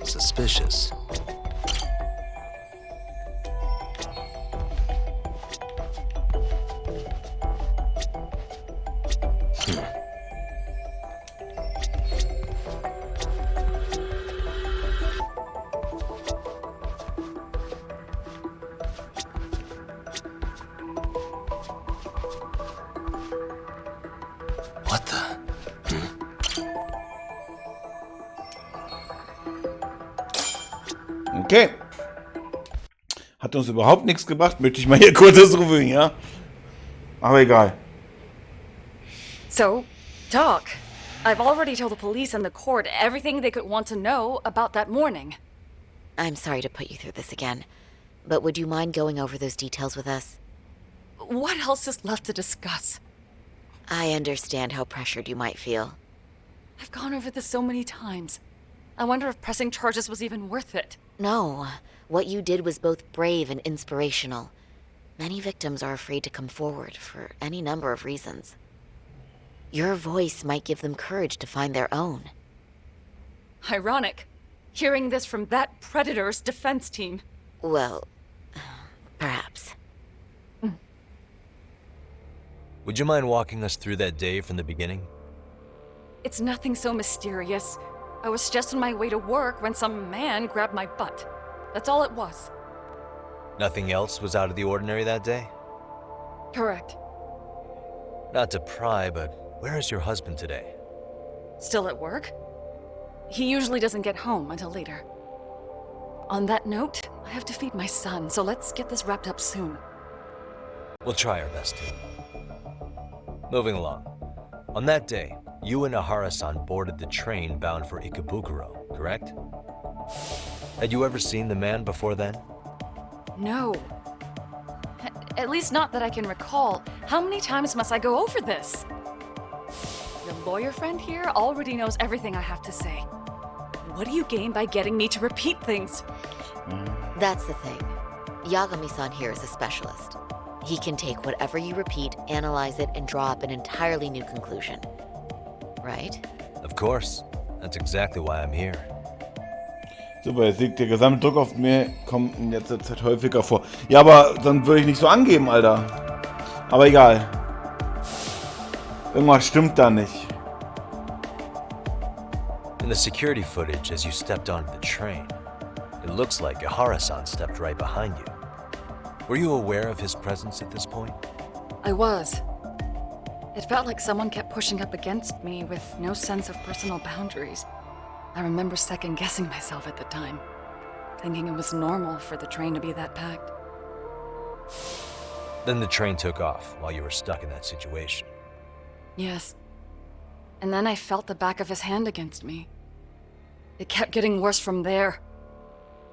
Suspicious. What the? Okay. Hat uns überhaupt nichts gebracht, möchte ich mal hier kurz ausrufen, ja? Aber egal. So, Doc, I've already told the police and the court everything they could want to know about that morning. I'm sorry to put you through this again, but would you mind going over those details with us? What else is left to discuss? I understand how pressured you might feel. I've gone over this so many times. I wonder if pressing charges was even worth it. No, what you did was both brave and inspirational. Many victims are afraid to come forward for any number of reasons. Your voice might give them courage to find their own. Ironic, hearing this from that predator's defense team. Well, perhaps. Would you mind walking us through that day from the beginning? It's nothing so mysterious. I was just on my way to work when some man grabbed my butt. That's all it was. Nothing else was out of the ordinary that day? Correct. Not to pry, but where is your husband today? Still at work? He usually doesn't get home until later. On that note, I have to feed my son, so let's get this wrapped up soon. We'll try our best to. Moving along. On that day, you and Ahara-san boarded the train bound for Ikebukuro, correct? Had you ever seen the man before then? No. At least not that I can recall. How many times must I go over this? Your lawyer friend here already knows everything I have to say. What do you gain by getting me to repeat things? That's the thing. Yagami-san here is a specialist. He can take whatever you repeat, analyze it, and draw up an entirely new conclusion. Right? Of course. That's exactly why I'm here. Super, jetzt liegt der gesamte Druck auf mir, kommt in letzter Zeit häufiger vor. Ja, aber dann würde ich nicht so angeben, Alter. Aber egal. Irgendwas stimmt da nicht. In the security footage as you stepped onto the train, it looks like Ahara-san stepped right behind you. Were you aware of his presence at this point? I was. It felt like someone kept pushing up against me with no sense of personal boundaries. I remember second-guessing myself at the time, thinking it was normal for the train to be that packed. Then the train took off while you were stuck in that situation. Yes. And then I felt the back of his hand against me. It kept getting worse from there,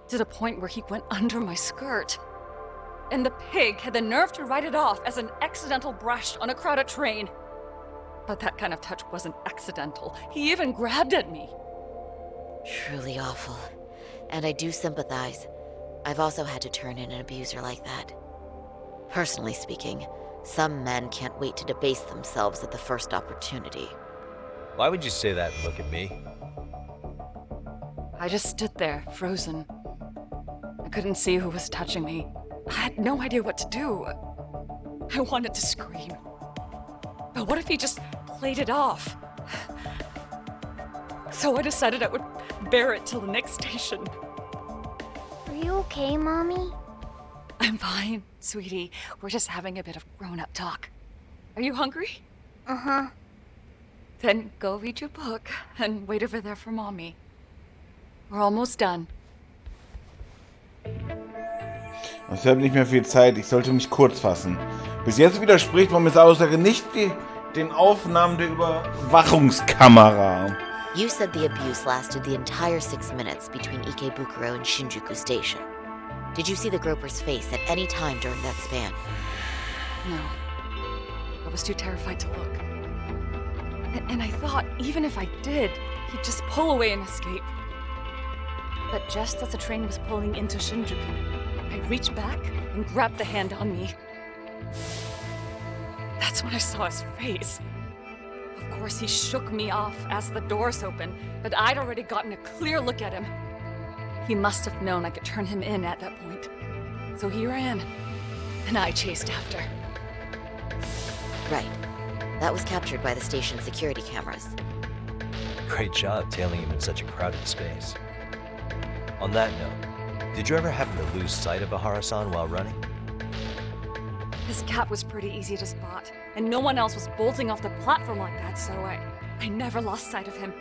to the point where he went under my skirt. And the pig had the nerve to write it off as an accidental brush on a crowded train. But that kind of touch wasn't accidental. He even grabbed at me. Truly awful. And I do sympathize. I've also had to turn in an abuser like that. Personally speaking, some men can't wait to debase themselves at the first opportunity. Why would you say that and look at me? I just stood there, frozen. I couldn't see who was touching me. I had no idea what to do. I wanted to scream. But what if he just played it off? So I decided I would bear it till the next station. Are you okay, Mommy? I'm fine, sweetie. We're just having a bit of grown-up talk. Are you hungry? Uh-huh. Then go read your book and wait over there for Mommy. We're almost done. Ich habe nicht mehr viel Zeit, ich sollte mich kurz fassen. Bis jetzt widerspricht Mommis Aussage nicht den Aufnahmen der Überwachungskamera. You said the abuse lasted the entire 6 minutes between Ikebukuro and Shinjuku Station. Did you see the groper's face at any time during that span? No. I was too terrified to look. And I thought, even if I did, he'd just pull away and escape. But just as the train was pulling into Shinjuku, I reached back and grabbed the hand on me. That's when I saw his face. Of course, he shook me off as the doors opened, but I'd already gotten a clear look at him. He must have known I could turn him in at that point. So he ran, and I chased after. Right. That was captured by the station's security cameras. Great job tailing him in such a crowded space. On that note, did you ever happen to lose sight of Ahara-san while running? His cap was pretty easy to spot, and no one else was bolting off the platform like that, so I never lost sight of him.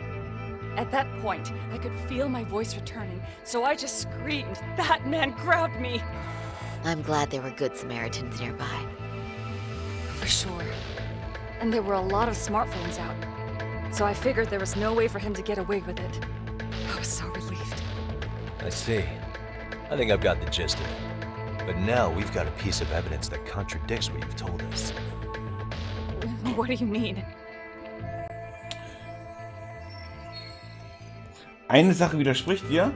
At that point, I could feel my voice returning, so I just screamed, "That man grabbed me!" I'm glad there were good Samaritans nearby. For sure. And there were a lot of smartphones out, so I figured there was no way for him to get away with it. I was so relieved. I see. I think I've got the gist of it. But now we've got a piece of evidence that contradicts what you've told us. What do you mean? Eine Sache widerspricht dir.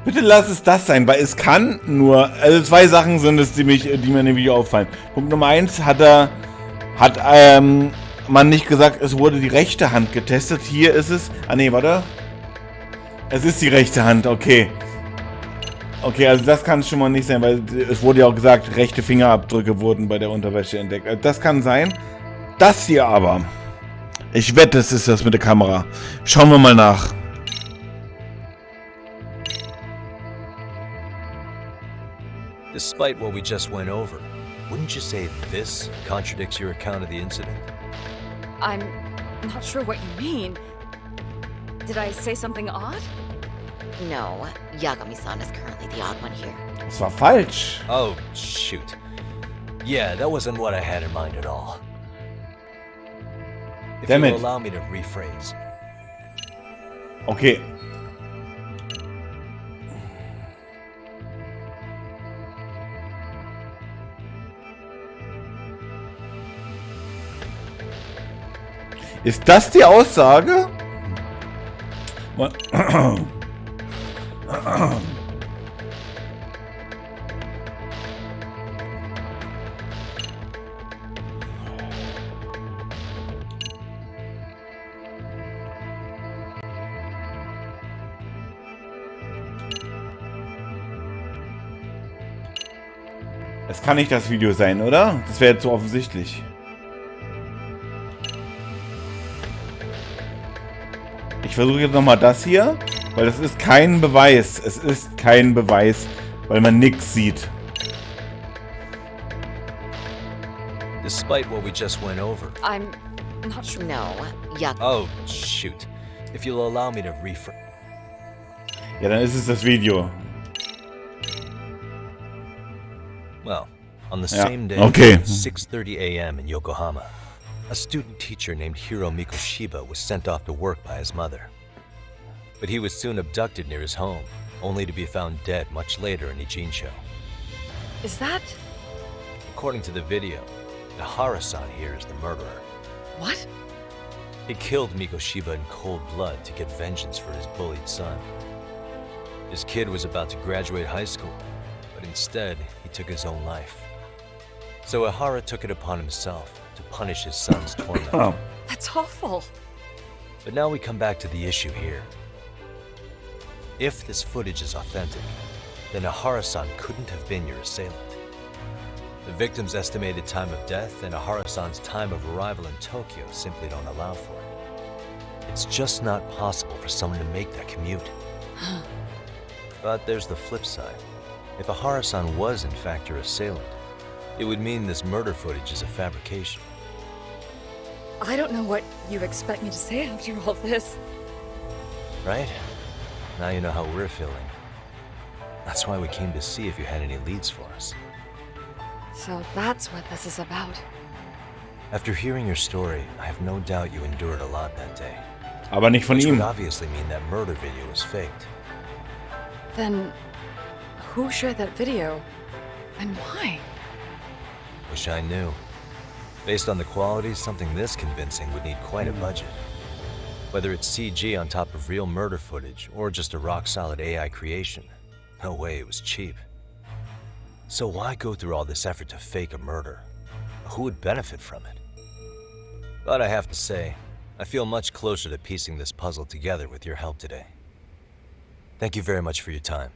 Bitte lass es das sein, weil es kann nur, also zwei Sachen sind es, die mir in dem Video auffallen. Punkt Nummer 1, hat man nicht gesagt, es wurde die rechte Hand getestet. Hier ist es, warte. Es ist die rechte Hand, okay. Okay, also das kann es schon mal nicht sein, weil es wurde ja auch gesagt, rechte Fingerabdrücke wurden bei der Unterwäsche entdeckt. Das kann sein. Das hier aber, ich wette, es ist das mit der Kamera. Schauen wir mal nach. Despite what we just went over, wouldn't you say this contradicts your account of the incident? I'm not sure what you mean. Did I say something odd? No, Yagami-san is currently the odd one here. Das war falsch. Oh, shoot. Yeah, that wasn't what I had in mind at all. If Damn you'll it. allow me to rephrase. Okay. Ist das die Aussage? Das kann nicht das Video sein, oder? Das wäre jetzt so offensichtlich. Ich versuche jetzt nochmal das hier, weil das ist kein Beweis. Es ist kein Beweis, weil man nichts sieht. Despite what we just went over. I'm not sure. No, Yagami. Oh, shoot. If you'll allow me to rephrase. Ja, dann ist es das Video. Well, on the Ja, same day, okay. 6:30 a.m. in Yokohama, a student teacher named Hiro Mikoshiba was sent off to work by his mother. But he was soon abducted near his home, only to be found dead much later in Ijincho. Is that... According to the video, Nahara-san here is the murderer. What? He killed Mikoshiba in cold blood to get vengeance for his bullied son. His kid was about to graduate high school, but instead, he took his own life. So Ihara took it upon himself to punish his son's torment. That's awful. But now we come back to the issue here. If this footage is authentic, then Ihara-san couldn't have been your assailant. The victim's estimated time of death and Ihara-san's time of arrival in Tokyo simply don't allow for it. It's just not possible for someone to make that commute. But there's the flip side. If Ihara-san was in fact your assailant, it would mean this murder footage is a fabrication. I don't know what you expect me to say after all this. Right? Now you know how we're feeling. That's why we came to see if you had any leads for us. So that's what this is about. After hearing your story, I have no doubt you endured a lot that day. Aber nicht von Which ihm. would obviously mean that murder video was faked. Then, who shared that video? And why? Wish I knew. Based on the quality, something this convincing would need quite a budget. Whether it's CG on top of real murder footage, or just a rock-solid AI creation, no way it was cheap. So why go through all this effort to fake a murder? Who would benefit from it? But I have to say, I feel much closer to piecing this puzzle together with your help today. Thank you very much for your time.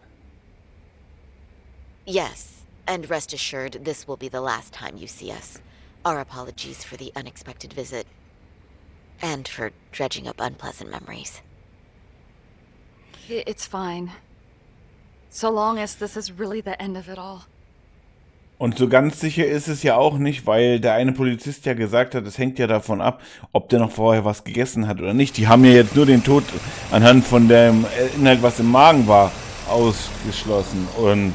Yes, and rest assured, this will be the last time you see us. Our apologies for the unexpected visit. And for dredging up unpleasant memories. It's fine. So long as this is really the end of it all. Und so ganz sicher ist es ja auch nicht, weil der eine Polizist ja gesagt hat, es hängt ja davon ab, ob der noch vorher was gegessen hat oder nicht. Die haben ja jetzt nur den Tod anhand von dem Inhalt, was im Magen war, ausgeschlossen. Und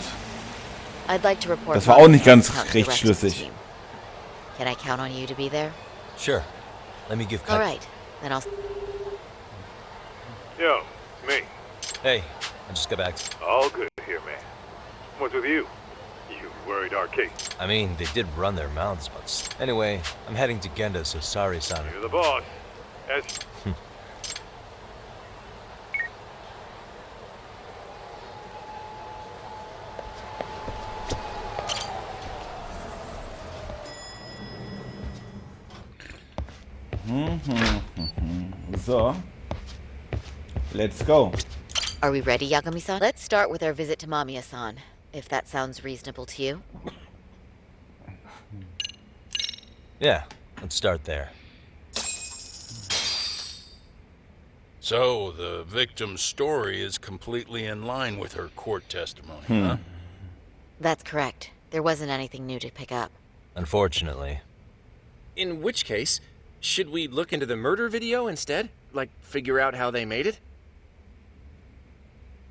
das war auch nicht ganz recht schlüssig. Can I count on you to be there? Sure. Let me give. All right, then I'll. Yo, me. Hey, I just got back. All good here, man. What's with you? You worried Arcade? I mean, they did run their mouths, but anyway, I'm heading to Genda, so sorry, Sana. You're the boss. As So, let's go. Are we ready, Yagami-san? Let's start with our visit to Mamiya-san, if that sounds reasonable to you. Yeah, let's start there. So, the victim's story is completely in line with her court testimony, huh? That's correct. There wasn't anything new to pick up. Unfortunately. In which case, should we look into the murder video instead? Like, figure out how they made it?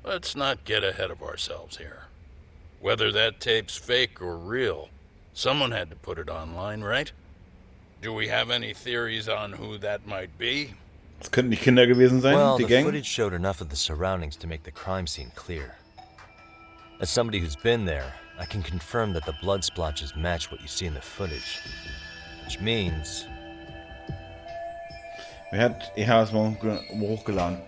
Let's not get ahead of ourselves here. Whether that tape's fake or real, someone had to put it online, right? Do we have any theories on who that might be? Es könnten die Kinder gewesen sein, Well, die the Gang. footage showed enough of the surroundings to make the crime scene clear. As somebody who's been there, I can confirm that the blood splotches match what you see in the footage. Which means... Wer hat EHS mal hochgeladen?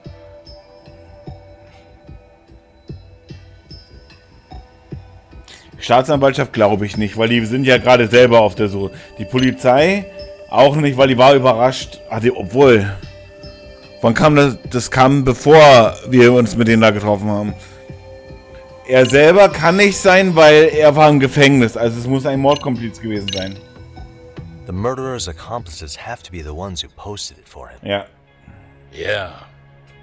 Staatsanwaltschaft glaube ich nicht, weil die sind ja gerade selber auf der Suche. Die Polizei auch nicht, weil die war überrascht. Obwohl... Wann kam das? Das kam bevor wir uns mit denen da getroffen haben. Er selber kann nicht sein, weil er war im Gefängnis. Also es muss ein Mordkompliz gewesen sein. The murderer's accomplices have to be the ones who posted it for him. Ja. Yeah.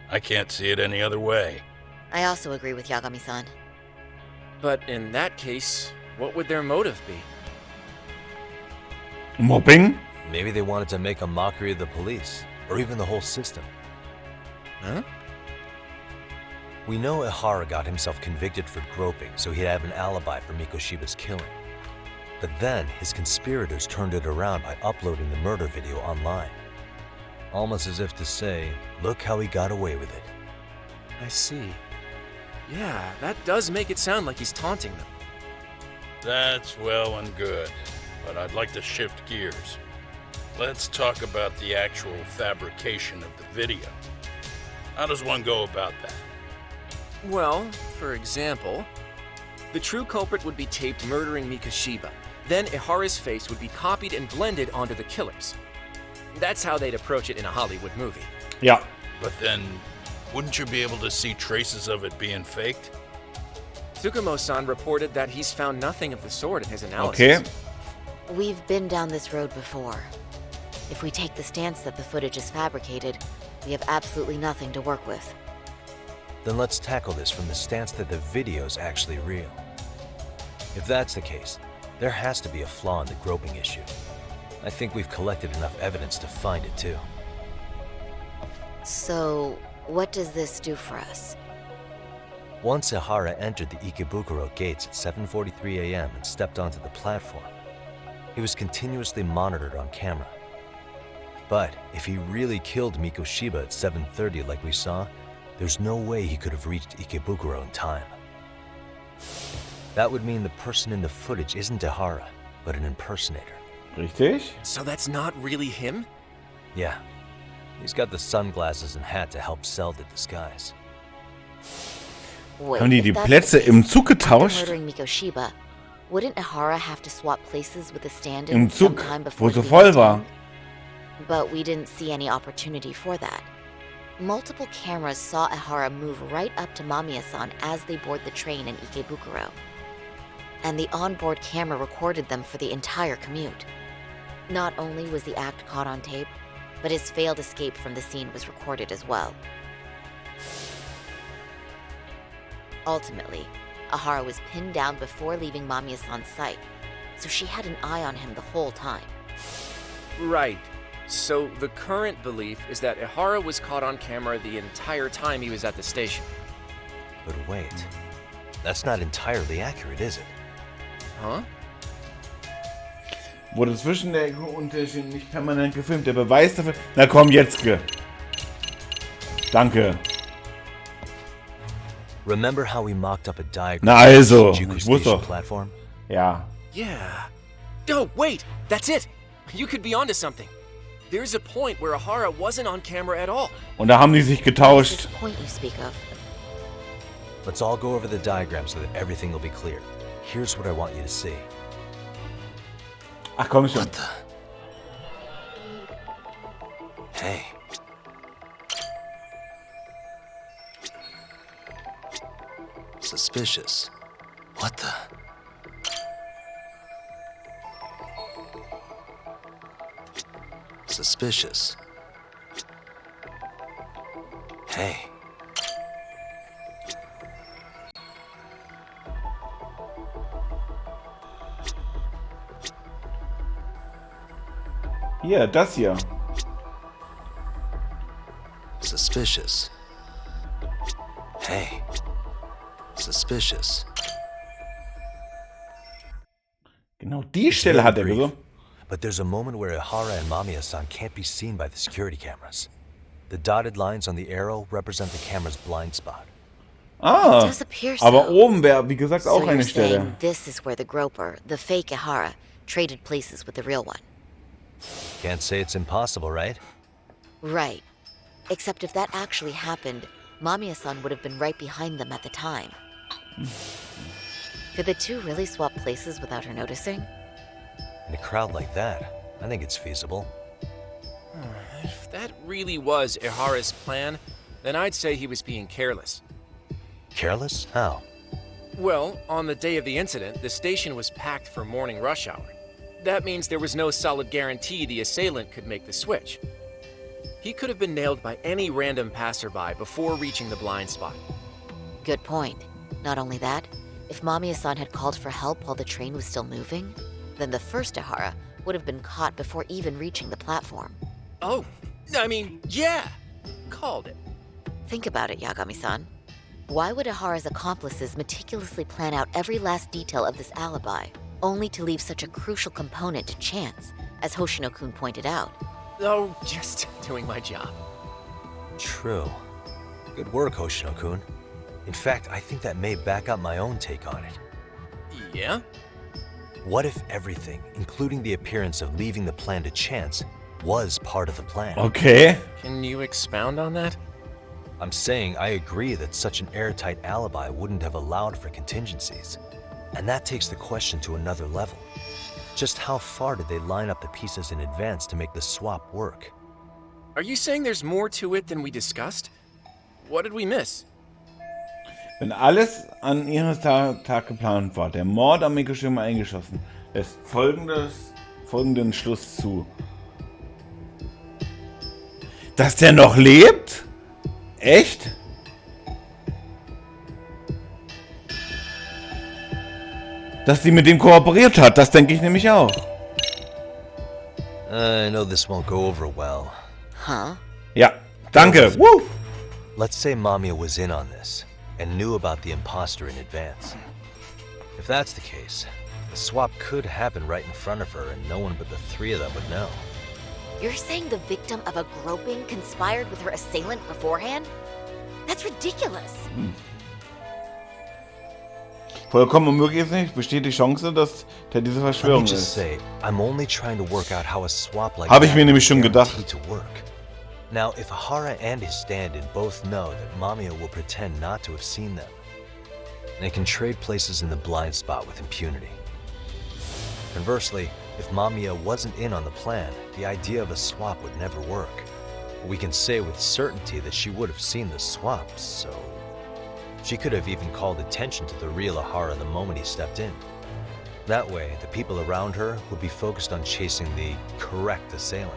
I can't see it any other way. I also agree with Yagami-san. But in that case, what would their motive be? Mobbing? Maybe they wanted to make a mockery of the police, or even the whole system. Huh? We know Ihara got himself convicted for groping, so he'd have an alibi for Mikoshiba's killing. But then, his conspirators turned it around by uploading the murder video online. Almost as if to say, look how he got away with it. I see. Yeah, that does make it sound like he's taunting them. That's well and good, but I'd like to shift gears. Let's talk about the actual fabrication of the video. How does one go about that? Well, for example, the true culprit would be taped murdering Mikoshiba. Then Ihara's face would be copied and blended onto the killers. That's how they'd approach it in a Hollywood movie. Ja. But then, wouldn't you be able to see traces of it being faked? Tsukumo-san reported that he's found nothing of the sort in his analysis. Okay. We've been down this road before. If we take the stance that the footage is fabricated, we have absolutely nothing to work with. Then let's tackle this from the stance that the video's actually real. If that's the case, there has to be a flaw in the groping issue. I think we've collected enough evidence to find it too. So, what does this do for us? Once Ihara entered the Ikebukuro gates at 7:43 a.m. and stepped onto the platform, he was continuously monitored on camera. But if he really killed Mikoshiba at 7:30 like we saw, there's no way he could have reached Ikebukuro in time. That would mean the person in the footage isn't Ihara, but an impersonator. Richtig? So that's not really him? Yeah. He's got the sunglasses and hat to help sell the disguise. Wait, Haben die if die that's Plätze the case, im Zug after getauscht? murdering Mikoshiba, wouldn't Ihara have to swap places with the stand-in Im Zug, sometime wo before so being voll war. detained? But we didn't see any opportunity for that. Multiple cameras saw Ihara move right up to Mamiya-san as they board the train in Ikebukuro. And the onboard camera recorded them for the entire commute. Not only was the act caught on tape, but his failed escape from the scene was recorded as well. Ultimately, Ihara was pinned down before leaving Mamiya-san's sight, so she had an eye on him the whole time. Right. So the current belief is that Ihara was caught on camera the entire time he was at the station. But wait, that's not entirely accurate, is it? Huh? Wurde zwischen der Ecke und der Schiene nicht permanent gefilmt. Der Beweis dafür... Na komm, jetzt. Danke. Remember how we mocked up a diagram Na also, of the Shinjuku ich wusste Station doch. platform? Ja. Yeah. Oh, wait! That's it! You could be onto something. There's a point where Ihara wasn't on camera at all. Und da haben die sich getauscht. Point you speak of. Let's all go over the diagram so that everything will be clear. Here's what I want you to see. Ach komm schon. Hey. Suspicious. What the? Suspicious. Hey. Hier, das hier. Suspicious. Hey. Suspicious. Genau die Stelle hat er gesagt. But there's a moment where Ihara and Mamiya-san can't be seen by the security cameras. The dotted lines on the arrow represent the camera's blind spot. Ah, Does appear so. aber oben wäre, wie gesagt, So auch eine you're Stelle. saying this is where the Groper, the fake Ihara, traded places with the real one. Can't say it's impossible, right? Right. Except if that actually happened, Mamiya-san would have been right behind them at the time. Could the two really swap places without her noticing? In a crowd like that, I think it's feasible. If that really was Ihara's plan, then I'd say he was being careless. Careless? How? Well, on the day of the incident, the station was packed for morning rush hour. That means there was no solid guarantee the assailant could make the switch. He could have been nailed by any random passerby before reaching the blind spot. Good point. Not only that, if Mamiya-san had called for help while the train was still moving, then the first Ihara would have been caught before even reaching the platform. Oh, I mean, yeah! Called it. Think about it, Yagami-san. Why would Ihara's accomplices meticulously plan out every last detail of this alibi, only to leave such a crucial component to chance, as Hoshino-kun pointed out? Oh, just doing my job. True. Good work, Hoshino-kun. In fact, I think that may back up my own take on it. Yeah? What if everything, including the appearance of leaving the plan to chance, was part of the plan? Okay. Can you expound on that? I'm saying I agree that such an airtight alibi wouldn't have allowed for contingencies. And that takes the question to another level. Just how far did they line up the pieces in advance to make the swap work? Are you saying there's more to it than we discussed? What did we miss? Wenn alles an ihrem Tag geplant war, der Mord am Mikoshima eingeschossen, lässt folgenden Schluss zu. Dass der noch lebt? Echt? Dass sie mit dem kooperiert hat, das denke ich nämlich auch. I know this won't go over well. Huh? Ja, danke. Woo! Let's say Mamiya was in on this and knew about the imposter in advance. If that's the case, the swap could happen right in front of her and no one but the three of them would know. You're saying the victim of a groping conspired with her assailant beforehand? That's ridiculous. Vollkommen unmöglich ist nicht. Besteht die Chance, dass da diese Verschwörung Let me just ist. say, I'm only trying to work out how a swap like Habe ich mir that nämlich is schon gedacht. guaranteed to work. Now, if Ihara and his stand-in both know that Mamiya will pretend not to have seen them, they can trade places in the blind spot with impunity. Conversely, if Mamiya wasn't in on the plan, the idea of a swap would never work. We can say with certainty that she would have seen the swap, so she could have even called attention to the real Ihara the moment he stepped in. That way, the people around her would be focused on chasing the correct assailant.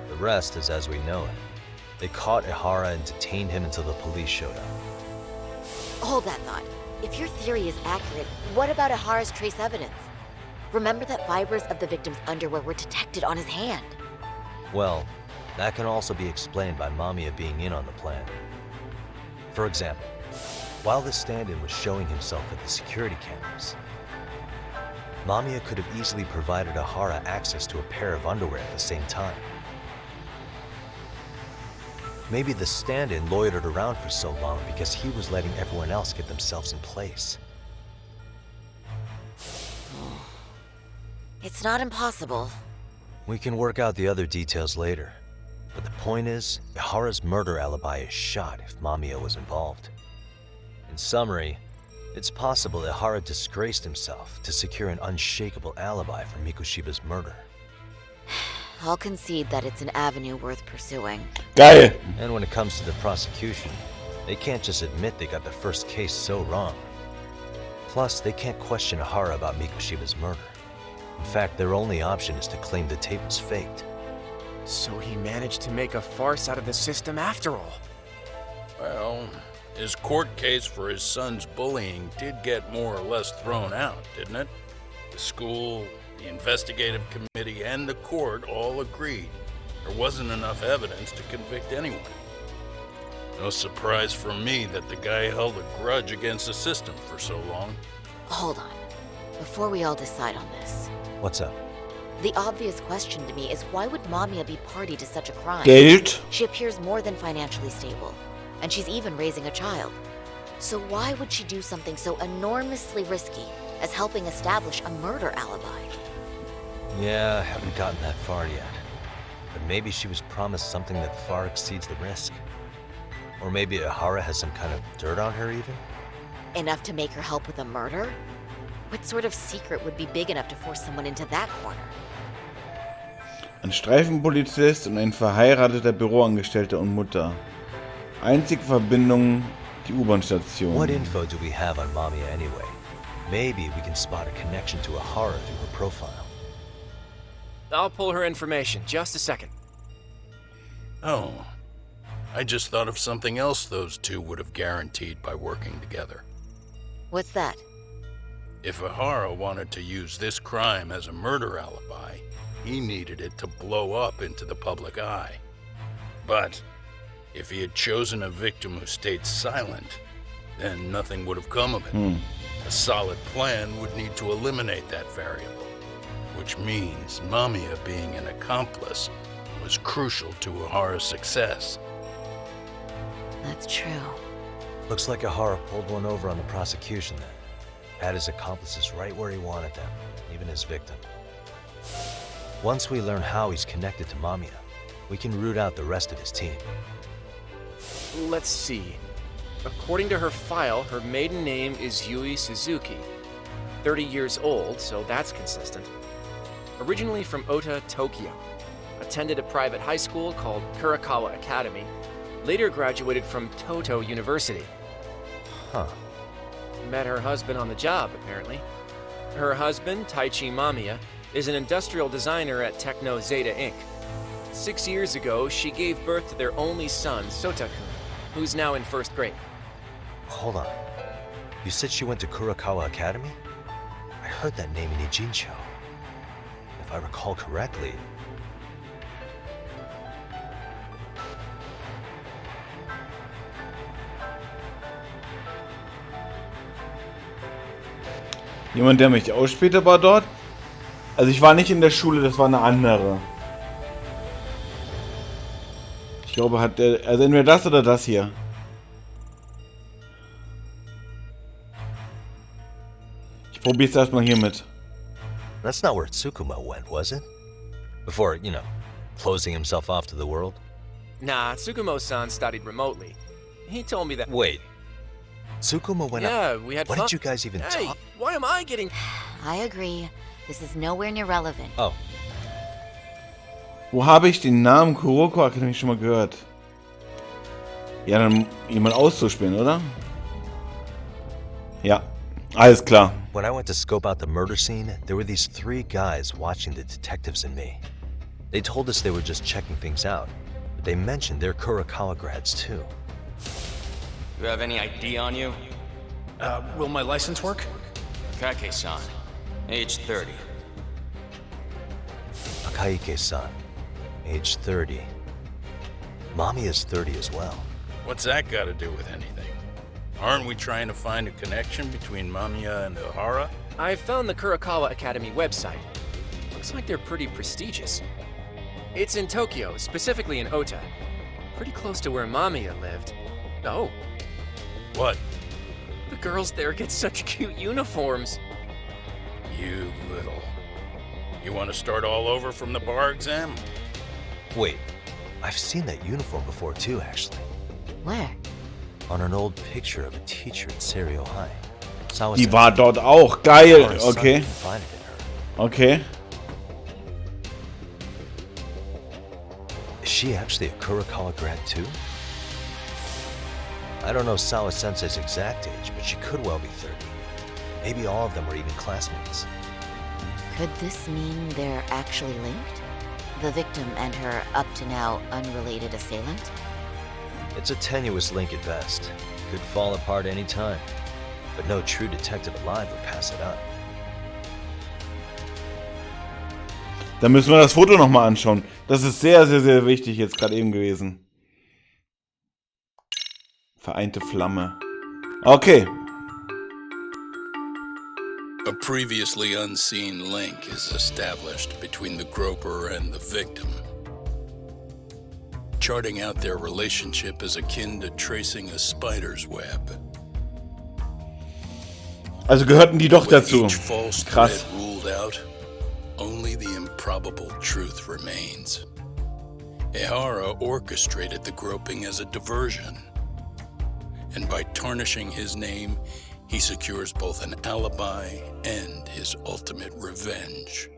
The rest is as we know it. They caught Ihara and detained him until the police showed up. Hold that thought. If your theory is accurate, what about Ihara's trace evidence? Remember that fibers of the victim's underwear were detected on his hand. Well, that can also be explained by Mamiya being in on the plan. For example, while the stand-in was showing himself at the security cameras, Mamiya could have easily provided Ihara access to a pair of underwear at the same time. Maybe the stand-in loitered around for so long because he was letting everyone else get themselves in place. It's not impossible. We can work out the other details later. But the point is, Ihara's murder alibi is shot if Mamiya was involved. In summary, it's possible Ihara disgraced himself to secure an unshakable alibi for Mikoshiba's murder. I'll concede that it's an avenue worth pursuing. Geil. And when it comes to the prosecution, they can't just admit they got the first case so wrong. Plus, they can't question Ihara about Mikoshiba's murder. In fact, their only option is to claim the tape was faked. So he managed to make a farce out of the system after all. Well, his court case for his son's bullying did get more or less thrown out, didn't it? The school, The investigative committee and the court all agreed there wasn't enough evidence to convict anyone. No surprise for me that the guy held a grudge against the system for so long. Hold on. Before we all decide on this, What's up? the obvious question to me is why would Mamiya be party to such a crime? Geld. She appears more than financially stable, and she's even raising a child. So why would she do something so enormously risky as helping establish a murder alibi? Yeah, I haven't gotten that far yet. But maybe she was promised something that far exceeds the risk. Or maybe Ihara has some kind of dirt on her even? Enough to make her help with a murder? What sort of secret would be big enough to force someone into that corner? Ein Streifenpolizist und ein verheirateter Büroangestellter und Mutter. Einzige Verbindung, die U-Bahn-Station. What info do we have on Mamiya anyway? Maybe we can spot a connection to Ihara through her profile. I'll pull her information. Just a second. Oh, I just thought of something else those two would have guaranteed by working together. What's that? If Ihara wanted to use this crime as a murder alibi, he needed it to blow up into the public eye. But if he had chosen a victim who stayed silent, then nothing would have come of it. A solid plan would need to eliminate that variable, which means Mamiya being an accomplice was crucial to Ihara's success. That's true. Looks like Ihara pulled one over on the prosecution then. Had his accomplices right where he wanted them, even his victim. Once we learn how he's connected to Mamiya, we can root out the rest of his team. Let's see. According to her file, her maiden name is Yui Suzuki. 30 years old, so that's consistent. Originally from Ota, Tokyo. Attended a private high school called Kurakawa Academy. Later graduated from Toto University. Huh. Met her husband on the job, apparently. Her husband, Taichi Mamiya, is an industrial designer at Techno Zeta Inc. 6 years ago, she gave birth to their only son, Sota-kun, who's now in first grade. Hold on. You said she went to Kurakawa Academy? I heard that name in Ijincho. If I recall correctly... Jemand, der mich auch später war dort? Also ich war nicht in der Schule, das war eine andere. Ich glaube, hat der... Also entweder das oder das hier. Ich probiere es erstmal hier mit. That's not where Tsukumo went, was it? Before, you know, closing himself off to the world? Nah, Tsukumo-san studied remotely. He told me that... Wait. Tsukumo went Yeah, up. we had What fun. did you guys even Hey, talk? why am I getting... I agree. This is nowhere near relevant. Oh. Wo habe ich den Namen Kuroko Akademie schon mal gehört? Ja, dann jemand auszuspielen, oder? Ja, alles klar. When I went to scope out the murder scene, there were these 3 guys watching the detectives and me. They told us they were just checking things out, but they mentioned they're Kurakawa grads too. You have any ID on you? Will my license work? Kake-san, age 30. Akaike-san, age 30. Mami is 30 as well. What's that got to do with anything? Aren't we trying to find a connection between Mamiya and Ihara? I found the Kurakawa Academy website. Looks like they're pretty prestigious. It's in Tokyo, specifically in Ota. Pretty close to where Mamiya lived. Oh. What? The girls there get such cute uniforms. You little... You want to start all over from the bar exam? Wait, I've seen that uniform before too, actually. Where? On an old picture of a teacher at Serio High. Die war dort auch. Geil. Okay. Okay. Is she actually a Kurakawa grad too? I don't know Sawa Sensei's exact age, but she could well be 30. Maybe all of them were even classmates. Could this mean they're actually linked? The victim and her up-to-now unrelated assailant? It's a tenuous link at best. Could fall apart any time. But no true detective alive would pass it up. Da müssen wir das Foto nochmal anschauen. Das ist sehr, sehr, sehr wichtig jetzt gerade eben gewesen. Vereinte Flamme. Okay. A previously unseen link is established between the groper and the victim. Charting out their relationship is akin to tracing a spider's web. Also gehörten die doch dazu. Each false Krass. thread ruled out, only the improbable truth remains. Ehara orchestrated the groping as a diversion. And by tarnishing his name, he secures both an alibi and his ultimate revenge.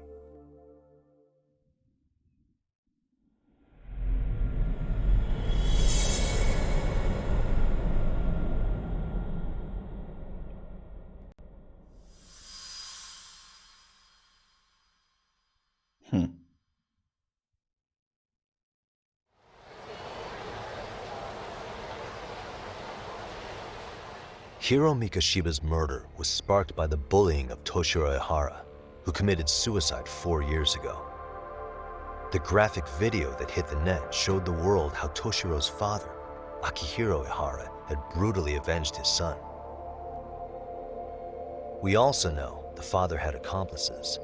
Hiro Mikoshiba's murder was sparked by the bullying of Toshiro Ehara, who committed suicide 4 years ago. The graphic video that hit the net showed the world how Toshiro's father, Akihiro Ehara, had brutally avenged his son. We also know the father had accomplices.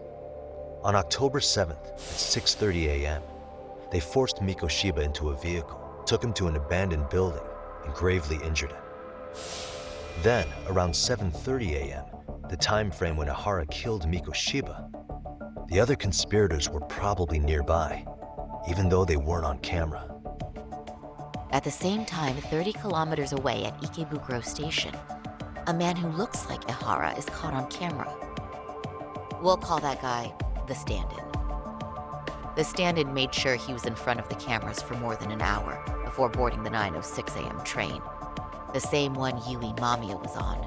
On October 7th at 6:30 a.m., they forced Mikoshiba into a vehicle, took him to an abandoned building, and gravely injured him. Then, around 7:30 a.m., the time frame when Ehara killed Mikoshiba, the other conspirators were probably nearby, even though they weren't on camera. At the same time, 30 kilometers away at Ikebukuro Station, a man who looks like Ehara is caught on camera. We'll call that guy the stand-in. The stand-in made sure he was in front of the cameras for more than an hour before boarding the 9:06 a.m. train, the same one Yui Mamiya was on.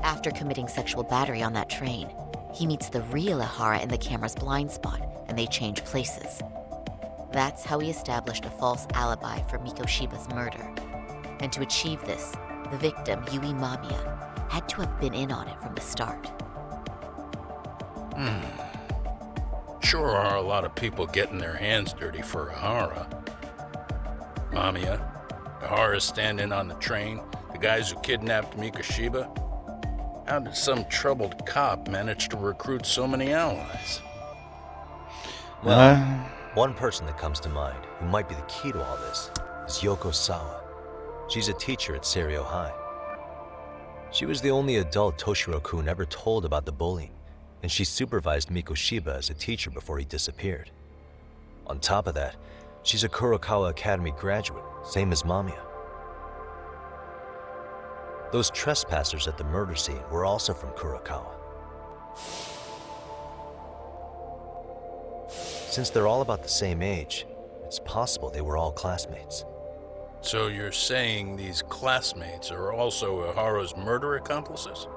After committing sexual battery on that train, he meets the real Ehara in the camera's blind spot, and they change places. That's how he established a false alibi for Mikoshiba's murder. And to achieve this, the victim, Yui Mamiya, had to have been in on it from the start. Sure are a lot of people getting their hands dirty for Ehara. Mamiya, Ehara's stand-in on the train, the guys who kidnapped Mikoshiba. How did some troubled cop manage to recruit so many allies? Well, one person that comes to mind who might be the key to all this is Yoko Sawa. She's a teacher at Seiryo High. She was the only adult Toshiro-kun ever told about the bullying, and she supervised Mikoshiba as a teacher before he disappeared. On top of that, she's a Kurokawa Academy graduate, same as Mamiya. Those trespassers at the murder scene were also from Kurokawa. Since they're all about the same age, it's possible they were all classmates. So you're saying these classmates are also Ehara's murder accomplices?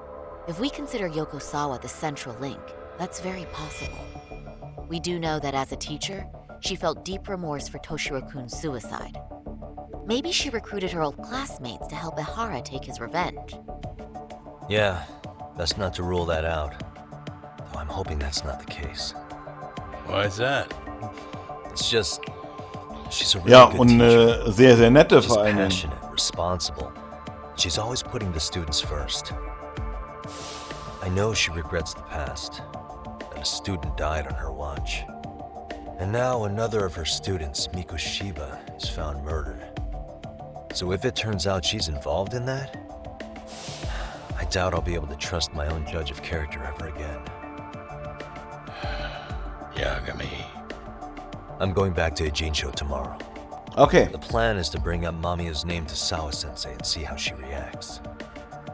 If we consider Yoko Sawa the central link, that's very possible. We do know that as a teacher, she felt deep remorse for Toshiro-kun's suicide. Maybe she recruited her old classmates to help Ehara take his revenge. Yeah, best not to rule that out. Though I'm hoping that's not the case. Why is that? It's just... she's a really good teacher. Sehr, sehr nette She's vor allen Dingen. passionate, responsible. She's always putting the students first. I know she regrets the past, that a student died on her watch. And now another of her students, Mikoshiba, is found murdered. So if it turns out she's involved in that, I doubt I'll be able to trust my own judge of character ever again. Yagami. I'm going back to Ijincho tomorrow. Okay. The plan is to bring up Mamiya's name to Sawa-sensei and see how she reacts.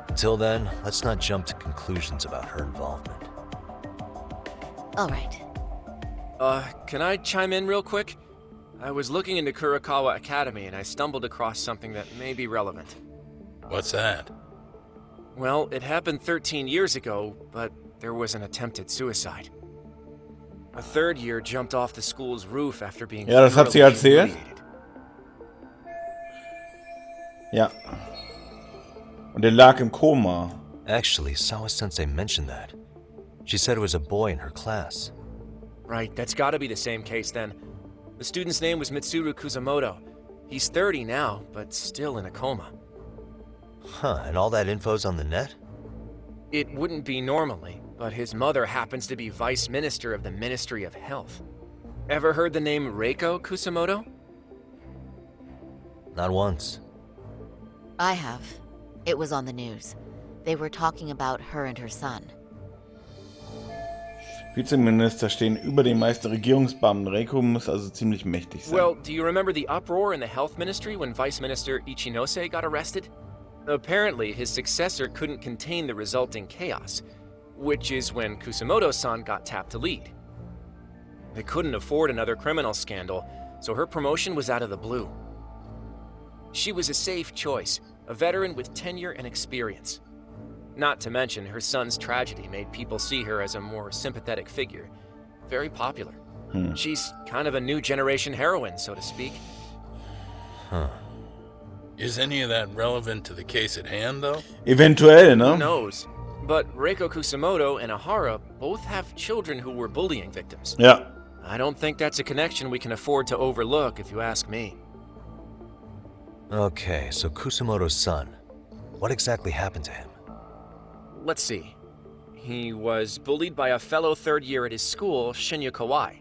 Until then, let's not jump to conclusions about her involvement. All right. Can I chime in real quick? I was looking into Kurokawa Academy and I stumbled across something that may be relevant. What's that? Well, it happened 13 years ago, but there was an attempted suicide. A third year jumped off the school's roof after being Ja, das hat sie thoroughly erzählt. humiliated. Ja. Und er lag im Koma. Actually, Sawa-sensei mentioned that. She said it was a boy in her class. Right, that's gotta be the same case then. The student's name was Mitsuru Kusamoto. He's 30 now, but still in a coma. Huh, and all that info's on the net? It wouldn't be normally, but his mother happens to be Vice Minister of the Ministry of Health. Ever heard the name Reiko Kusamoto? Not once. I have. It was on the news. They were talking about her and her son. Vizeminister stehen über den meisten Regierungsbeamten. Reiko muss also ziemlich mächtig sein. Well, do you remember the uproar in the health ministry when Vice Minister Ichinose got arrested? Apparently, his successor couldn't contain the resulting chaos, which is when Kusamoto-san got tapped to lead. They couldn't afford another criminal scandal, so her promotion was out of the blue. She was a safe choice, a veteran with tenure and experience. Not to mention, her son's tragedy made people see her as a more sympathetic figure. Very popular. She's kind of a new generation heroine, so to speak. Huh. Is any of that relevant to the case at hand, though? Eventuell, ne? Who knows? But Reiko Kusamoto and Ahara both have children who were bullying victims. Ja. I don't think that's a connection we can afford to overlook, if you ask me. Okay, so Kusamoto's son. What exactly happened to him? Let's see. He was bullied by a fellow third year at his school, Shinya Kawai.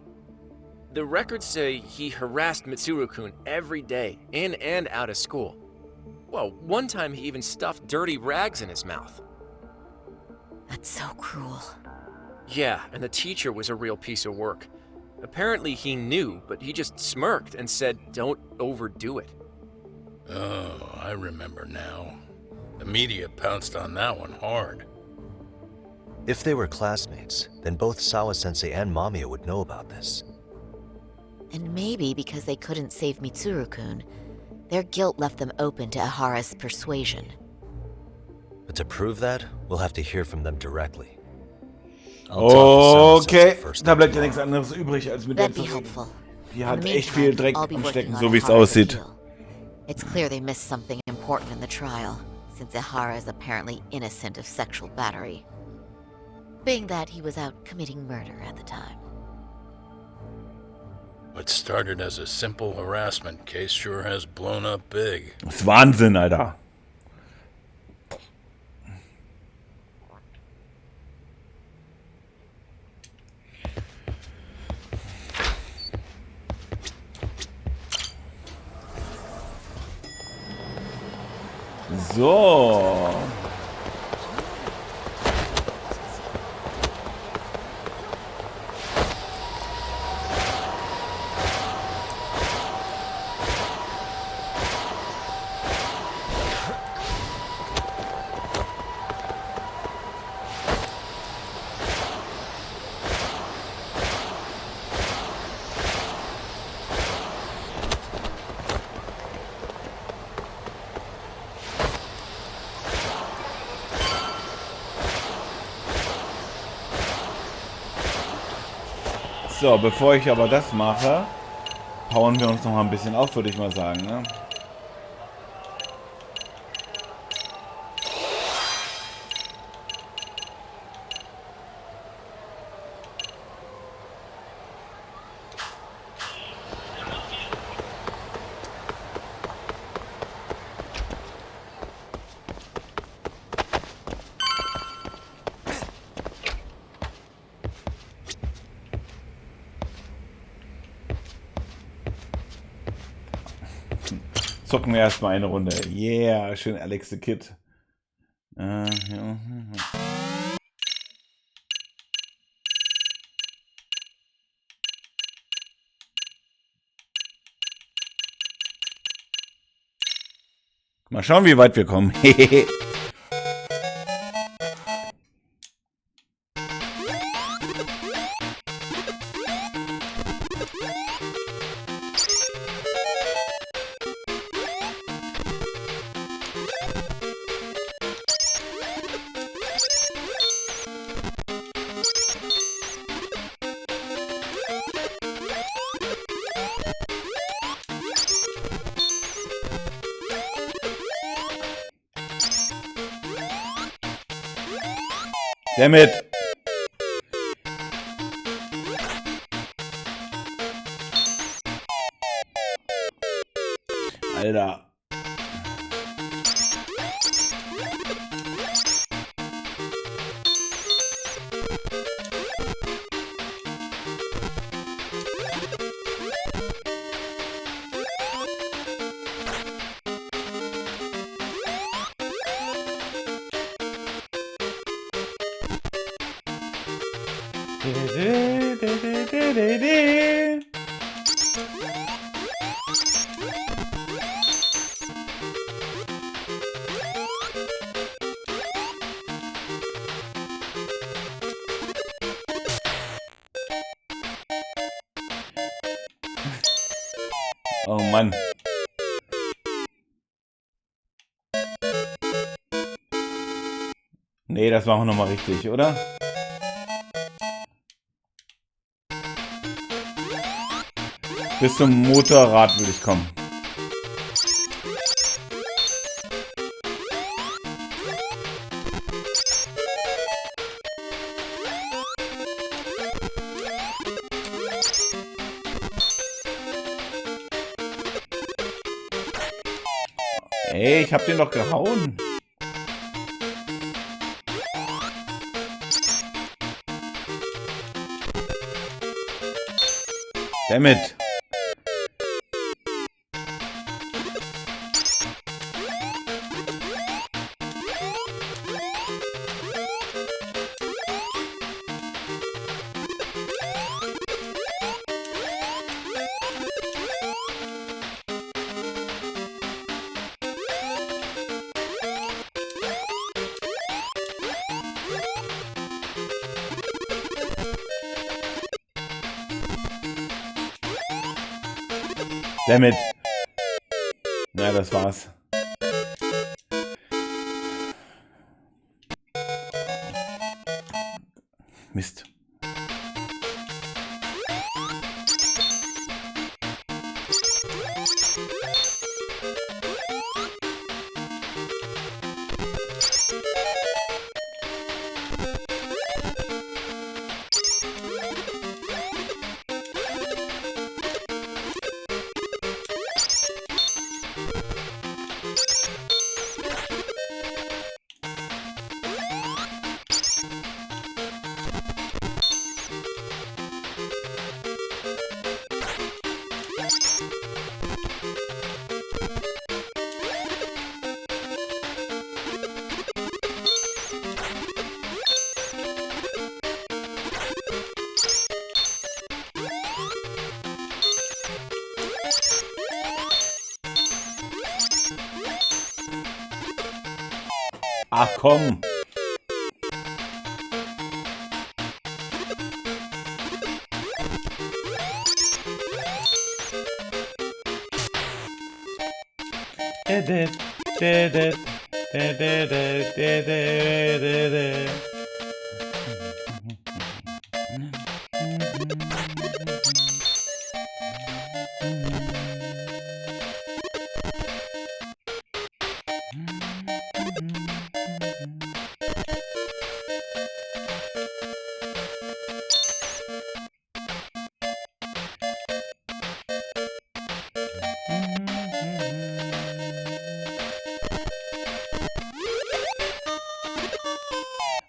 The records say he harassed Mitsuru-kun every day, in and out of school. Well, one time he even stuffed dirty rags in his mouth. That's so cruel. Yeah, and the teacher was a real piece of work. Apparently he knew, but he just smirked and said, "Don't overdo it." Oh, I remember now. The media pounced on that one hard. If they were classmates, then both Sawa-sensei and Mamiya would know about this. And maybe because they couldn't save Mitsuru-kun, their guilt left them open to Ahara's persuasion. But to prove that, we'll have to hear from them directly. Okay, da bleibt ja nichts anderes übrig, als mit That'd dem be zu reden. helpful. Die hat In the echt viel meantime, Dreck I'll be am working Stecken, on so wie es Ahara's aussieht. appeal. It's clear they missed something important in the trial, since Ahara is apparently innocent of sexual battery. Being that he was out committing murder at the time. What started as a simple harassment case sure has blown up big. Das ist Wahnsinn, Alter. So. So, bevor ich aber das mache, powern wir uns noch mal ein bisschen auf, würde ich mal sagen, ne? Zocken wir erstmal eine Runde. Yeah, schön Alex the Kid. Ja. Mal schauen, wie weit wir kommen. Damn it. Oh Mann. Nee, das machen wir nochmal richtig, oder? Bis zum Motorrad will ich kommen. Ey, ich hab den doch gehauen. Dammit. Dammit. Na, das war's. Mist. Ach komm.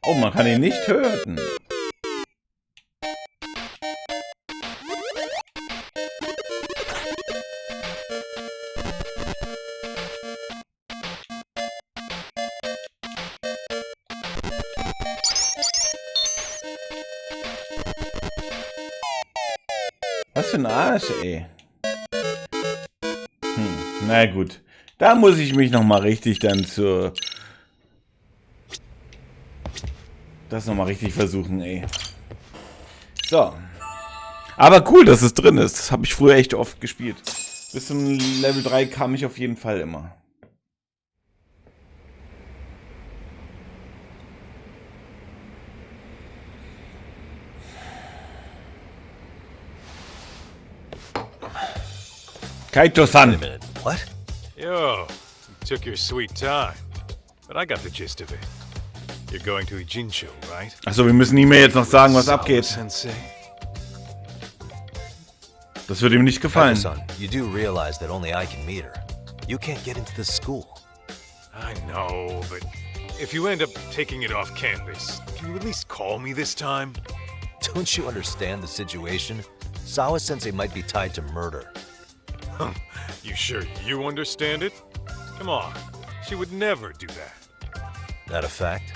Oh, man kann ihn nicht töten. Was für ein Arsch, ey. Na gut. Da muss ich mich nochmal richtig dann zur... Das nochmal richtig versuchen, ey. So. Aber cool, dass es drin ist. Das habe ich früher echt oft gespielt. Bis zum Level 3 kam ich auf jeden Fall immer. Kaito-san. What? Yo, you took your sweet time. But I got the gist of it. You're going to Ijincho, right? Achso, wir müssen ihm jetzt noch sagen, was abgeht. Das wird ihm nicht gefallen. Kaito-san, you do realize that only I can meet her. You can't get into the school. I know, but if you end up taking it off campus, can you at least call me this time? Don't you understand the situation? Sawa-sensei might be tied to murder. You sure you understand it? Come on, she would never do that. That a fact?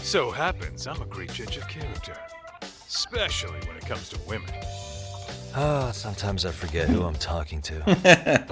So happens I'm a great judge of character. especially when it comes to women. Sometimes I forget who I'm talking to.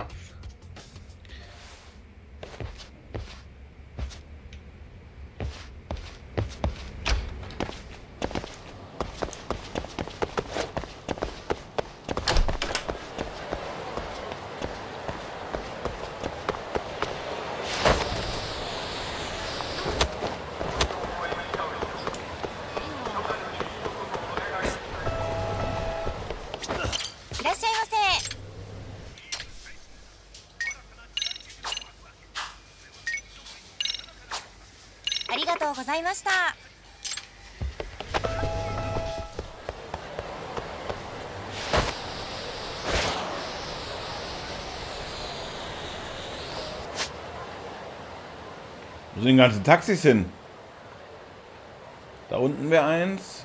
Wo sind die ganzen Taxis hin? Da unten wäre eins.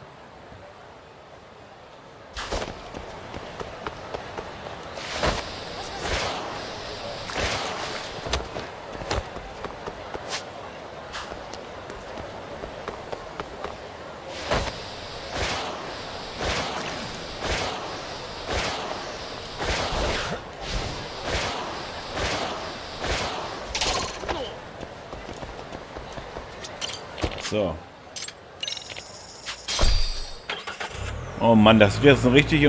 So. Oh Mann, das wird jetzt eine richtig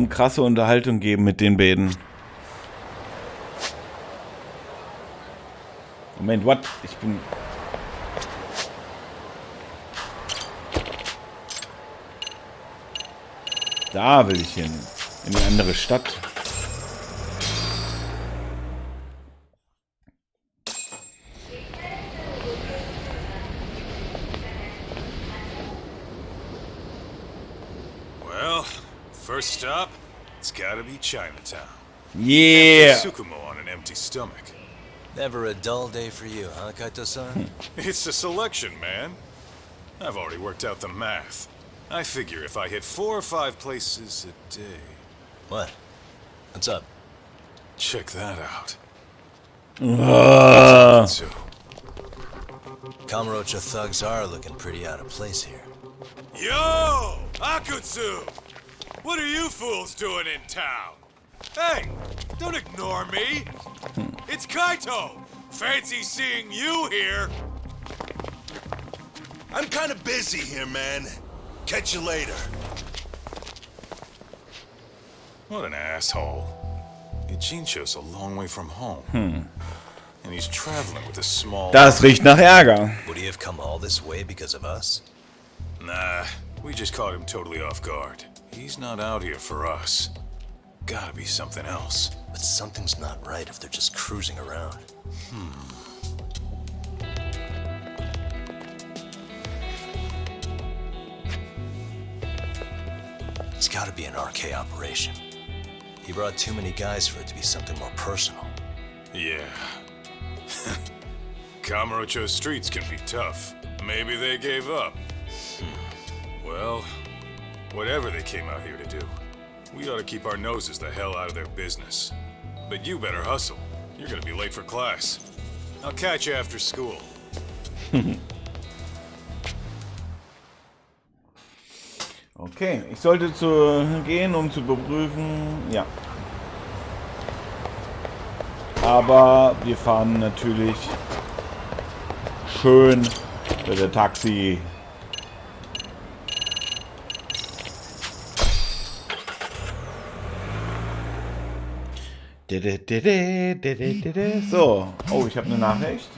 krasse Unterhaltung geben mit den beiden. Moment, what? Ich bin... Da will ich hin. In die andere Stadt. First stop, it's gotta be Chinatown. Yeah! Tsukumo on an empty stomach. Never a dull day for you, huh, Kaito-san? It's a selection, man. I've already worked out the math. I figure if I hit 4 or 5 places a day... What? What's up? Check that out. Kamurocho thugs are looking pretty out of place here. Yo! Akutsu! What are you fools doing in town? Hey, don't ignore me. It's Kaito. Fancy seeing you here. I'm kind of busy here, man. Catch you later. What an asshole. Ichincho's a long way from home. And he's traveling with a small... Das riecht nach Ärger. Would he have come all this way because of us? Nah, we just caught him totally off guard. He's not out here for us. Gotta be something else. But something's not right if they're just cruising around. It's gotta be an RK operation. He brought too many guys for it to be something more personal. Yeah. Kamurocho streets can be tough. Maybe they gave up. Well, whatever they came out here to do, we ought to keep our noses the hell out of their business. But you better hustle. You're gonna be late for class. I'll catch you after school. Okay, ich sollte gehen, um zu überprüfen. Ja. Aber wir fahren natürlich schön mit der Taxi. So, oh, ich habe eine Nachricht.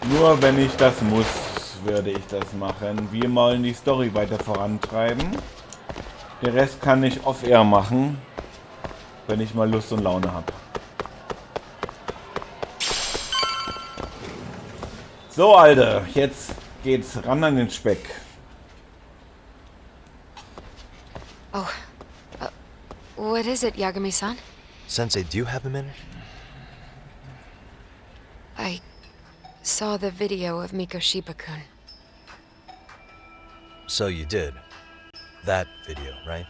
Nur wenn ich das muss, würde ich das machen. Wir wollen die Story weiter vorantreiben. Den Rest kann ich off-air machen, wenn ich mal Lust und Laune habe. So, Alter, jetzt geht's ran an den Speck. Oh, what is it, Yagami-san? Sensei, do you have a minute? saw the video of Mikoshiba-kun. So you did. That video, right?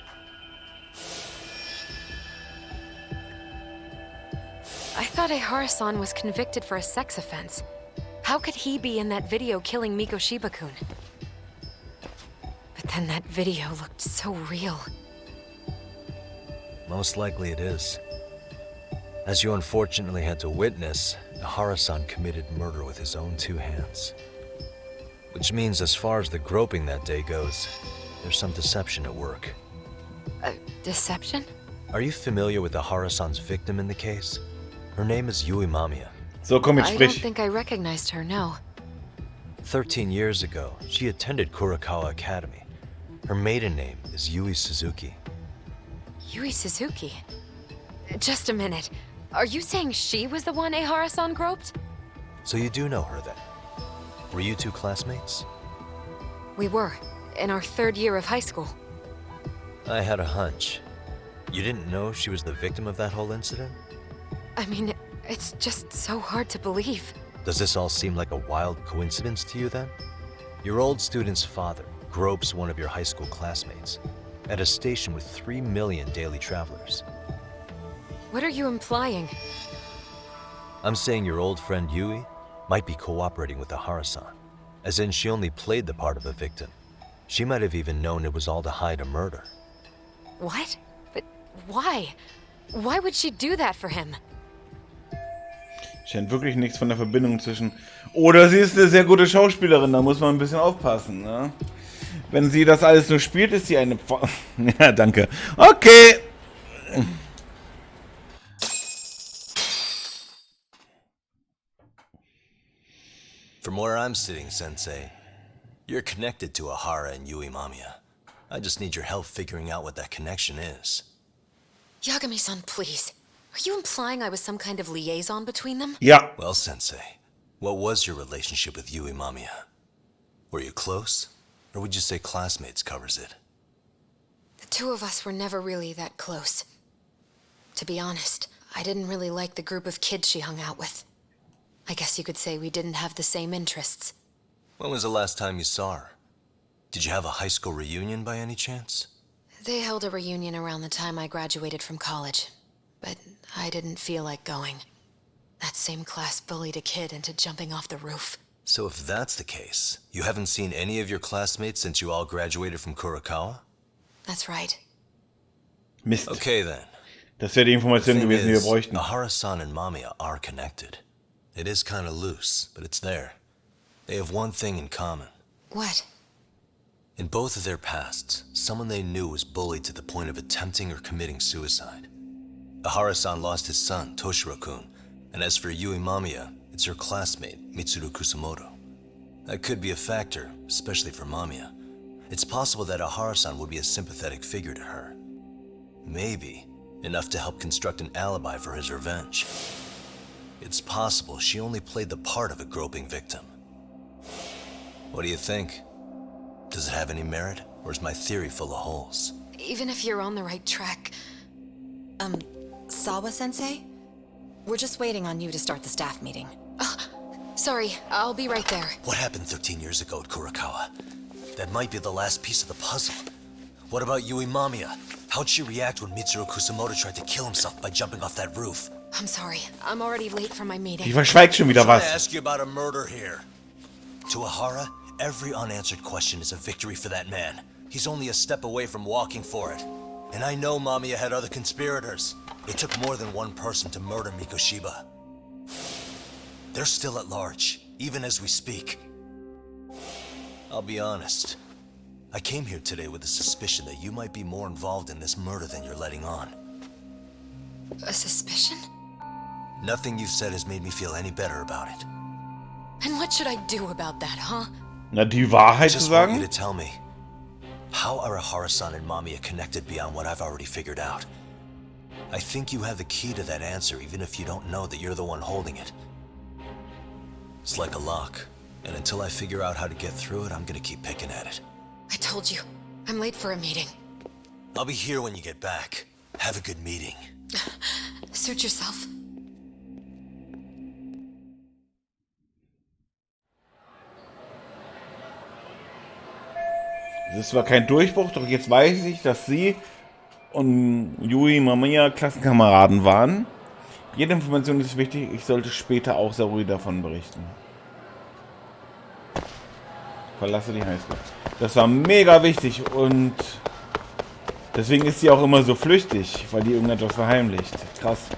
I thought Ehara-san was convicted for a sex offense. How could he be in that video killing Mikoshiba-kun? But then that video looked so real. Most likely it is. As you unfortunately had to witness, Ehara-san committed murder with his own 2 hands. Which means as far as the groping that day goes, there's some deception at work. Deception? Are you familiar with Ehara-san's victim in the case? Her name is Yui Mamiya. So, komm, jetzt I don't sprich. think I recognized her, no. 13 years ago, she attended Kurakawa Academy. Her maiden name is Yui Suzuki. Yui Suzuki? Just a minute. Are you saying she was the one Ehara-san groped? So you do know her then? Were you 2 classmates? We were, in our 3rd year of high school. I had a hunch. You didn't know she was the victim of that whole incident? I mean, it's just so hard to believe. Does this all seem like a wild coincidence to you then? Your old student's father gropes one of your high school classmates at a station with 3 million daily travelers. What are you implying? I'm saying your old friend Yui might be cooperating with Ehara-san, as in she only played the part of a victim. She might have even known it was all to hide a murder. What? But why? Why would she do that for him? Scheint wirklich nichts von der Verbindung zwischen... Oder sie ist eine sehr gute Schauspielerin, da muss man ein bisschen aufpassen, ne? Wenn sie das alles nur spielt, ist sie eine... Ja, danke. Okay. From where I'm sitting, Sensei, you're connected to Ehara and Yui Mamiya. I just need your help figuring out what that connection is. Yagami-san, please. Are you implying I was some kind of liaison between them? Yeah. Well, Sensei, what was your relationship with Yui Mamiya? Were you close? Or would you say classmates covers it? The 2 of us were never really that close. To be honest, I didn't really like the group of kids she hung out with. I guess you could say we didn't have the same interests. When was the last time you saw her? Did you have a high school reunion by any chance? They held a reunion around the time I graduated from college, but I didn't feel like going. That same class bullied a kid into jumping off the roof. So if that's the case, you haven't seen any of your classmates since you all graduated from Kurakawa? That's right. Mist. Okay then. Das wäre die Information gewesen, die wir bräuchten. Ehara-san and Mamiya are connected. It is kind of loose, but it's there. They have one thing in common. What? In both of their pasts, someone they knew was bullied to the point of attempting or committing suicide. Ehara-san lost his son, Toshiro-kun, and as for Yui Mamiya, it's her classmate, Mitsuru Kusamoto. That could be a factor, especially for Mamiya. It's possible that Ehara-san would be a sympathetic figure to her. Maybe enough to help construct an alibi for his revenge. It's possible she only played the part of a groping victim. What do you think? Does it have any merit, or is my theory full of holes? Even if you're on the right track... Sawa-sensei? We're just waiting on you to start the staff meeting. Sorry, I'll be right there. What happened 13 years ago at Kurakawa? That might be the last piece of the puzzle. What about Yui Mamiya? How'd she react when Mitsuru Kusamoto tried to kill himself by jumping off that roof? I'm sorry, I'm already late for my meeting. Die verschweigt schon wieder I was. ask you about a murder here. To Ehara, every unanswered question is a victory for that man. He's only a step away from walking for it. And I know Mamiya had other conspirators. It took more than one person to murder Mikoshiba. They're still at large, even as we speak. I'll be honest. I came here today with a suspicion that you might be more involved in this murder than you're letting on. A suspicion? Nothing you've said has made me feel any better about it. And what should I do about that, huh? Na, die Wahrheit zu Just want you sagen? to tell me, how are Ehara-san and Mamiya connected beyond what I've already figured out? I think you have the key to that answer, even if you don't know that you're the one holding it. It's like a lock, and until I figure out how to get through it, I'm gonna keep picking at it. I told you, I'm late for a meeting. I'll be here when you get back. Have a good meeting. Suit yourself. Das ist zwar kein Durchbruch, doch jetzt weiß ich, dass sie und Yui Mamiya Klassenkameraden waren. Jede Information ist wichtig, ich sollte später auch Sarui davon berichten. Verlasse die Highschool. Das war mega wichtig und deswegen ist sie auch immer so flüchtig, weil die irgendetwas verheimlicht. Krass.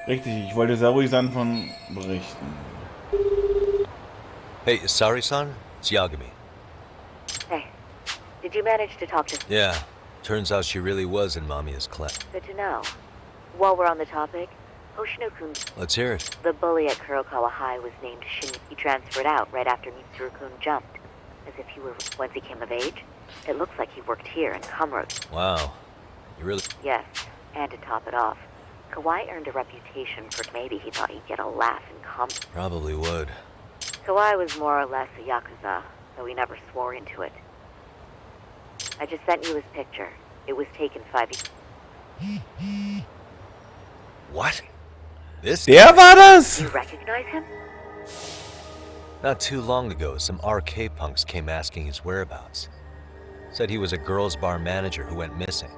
Richtig, ich wollte Sarui-san von berichten. Hey, Sari-san? It's Yagami. Hey, did you manage to talk to... Yeah, turns out she really was in Mamiya's clan. Good to know. While we're on the topic, Hoshino-kun... Let's hear it. The bully at Kurokawa High was named Shin. He transferred out right after Mitsuru-kun jumped. As if he were... Once he came of age, it looks like he worked here in Kamurocho. Wow. You really... Yes, and to top it off, Kawai earned a reputation for maybe he thought he'd get a laugh in Kamurocho. Probably would. Kawai was more or less a Yakuza, though he never swore into it. I just sent you his picture. It was taken 5 years... What? This? Der war das? You recognize him? Not too long ago, some RK punks came asking his whereabouts. Said he was a girls' bar manager who went missing.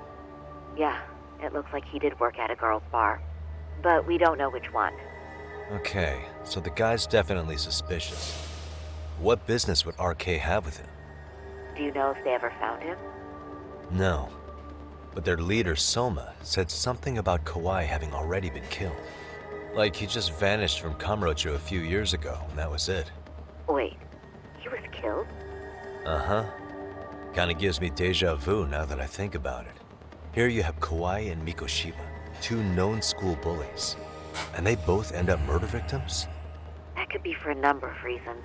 Yeah, it looks like he did work at a girls' bar. But we don't know which one. Okay, so the guy's definitely suspicious. What business would RK have with him? Do you know if they ever found him? No. But their leader, Soma, said something about Kawai having already been killed. Like he just vanished from Kamurocho a few years ago, and that was it. Wait, he was killed? Uh-huh. Kinda gives me deja vu now that I think about it. Here you have Kawai and Mikoshiba, two known school bullies. And they both end up murder victims? That could be for a number of reasons.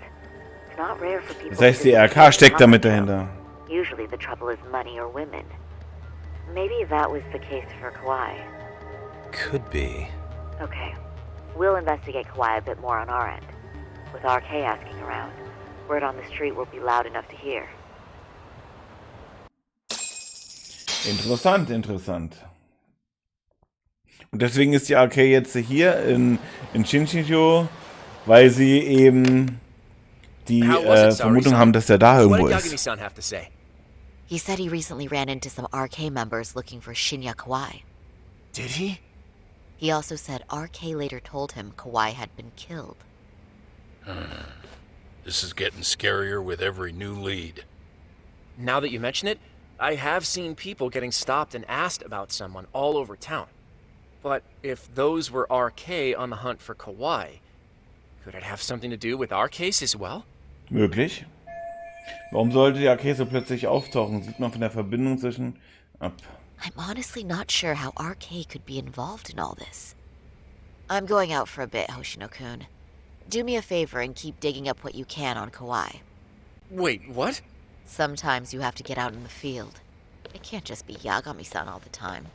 It's not rare for people... Das heißt, die RK steckt damit dahinter. Usually the trouble is money or women. Maybe that was the case for Kawai. Could be. Okay. We'll investigate Kawai a bit more on our end. With RK asking around, word on the street will be loud enough to hear. Interessant, interessant. Und deswegen ist die RK jetzt hier in Shinjuku, weil sie eben die Vermutung haben, dass er da irgendwo ist. He said he recently ran into some RK members looking for Shinya Kawai. Did he? He also said RK later told him Kawai had been killed. This is getting scarier with every new lead. Now that you mention it, I have seen people getting stopped and asked about someone all over town. But if those were RK on the hunt for Kawai, could it have something to do with our case as well? Möglich. Warum sollte die RK so plötzlich auftauchen? Sieht man von der Verbindung zwischen ab. I'm honestly not sure how RK could be involved in all this. I'm going out for a bit, Hoshino-kun. Do me a favor and keep digging up what you can on Kawai. Wait, what? Sometimes you have to get out in the field. It can't just be Yagami-san all the time.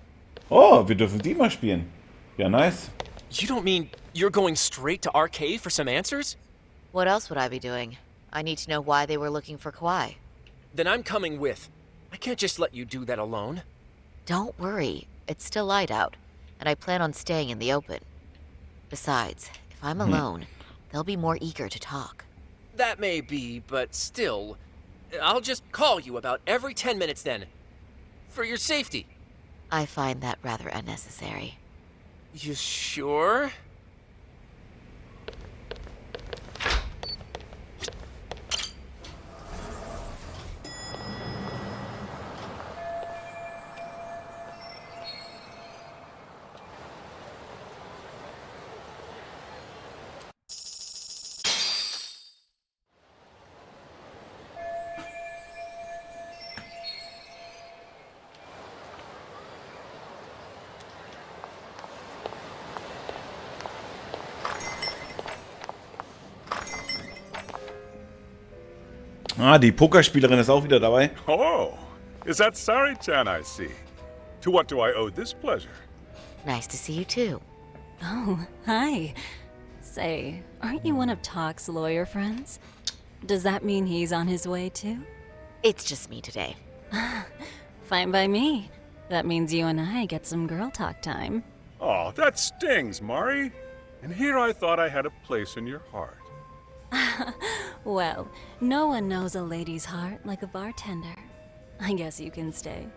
Oh, wir dürfen die mal spielen. Ja, nice. You don't mean you're going straight to RK for some answers? What else would I be doing? I need to know why they were looking for Kawai. Then I'm coming with. I can't just let you do that alone. Don't worry. It's still light out, and I plan on staying in the open. Besides, if I'm alone, they'll be more eager to talk. That may be, but still, I'll just call you about every 10 minutes then. For your safety. I find that rather unnecessary. You sure? Ah, die Pokerspielerin ist auch wieder dabei. Oh, is that Sari-chan I see? To what do I owe this pleasure? Nice to see you too. Oh, hi. Say, aren't you one of Talk's lawyer friends? Does that mean he's on his way too? It's just me today. Fine by me. That means you and I get some girl talk time. Oh, that stings, Mari. And here I thought I had a place in your heart. Well, no one knows a lady's heart like a bartender. I guess you can stay.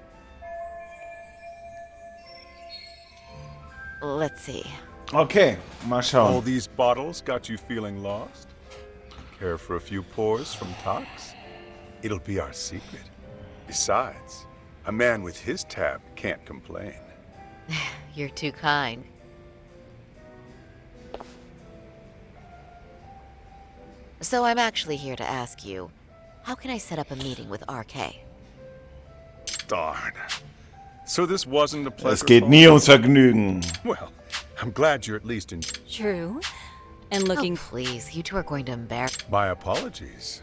Let's see. Okay, mal schauen. All these bottles got you feeling lost? Care for a few pours from Tox? It'll be our secret. Besides, a man with his tab can't complain. You're too kind. So I'm actually here to ask you, how can I set up a meeting with RK? Darn. So this wasn't a pleasure. Es geht nie ums Vergnügen. Well, I'm glad you're at least in. True. And looking. Oh, please, you two are going to embarrass. My apologies.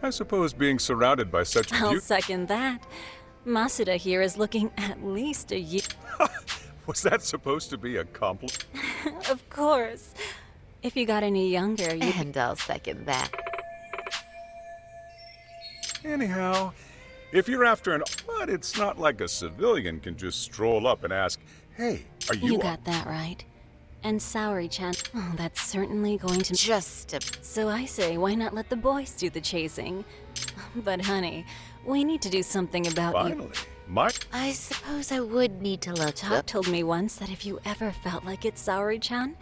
I suppose being surrounded by such I'll second that. Masuda here is looking at least a year. Was that supposed to be a compliment? Of course. If you got any younger, you. And I'll second that. Anyhow, if you're after an. But it's not like a civilian can just stroll up and ask, hey, are you. You got that right. And Saori-chan. Oh, that's certainly going to. Just a. So I say, why not let the boys do the chasing? But honey, we need to do something about Finally, my. I suppose I would need to look Talk told me once that if you ever felt like it, Saori-chan,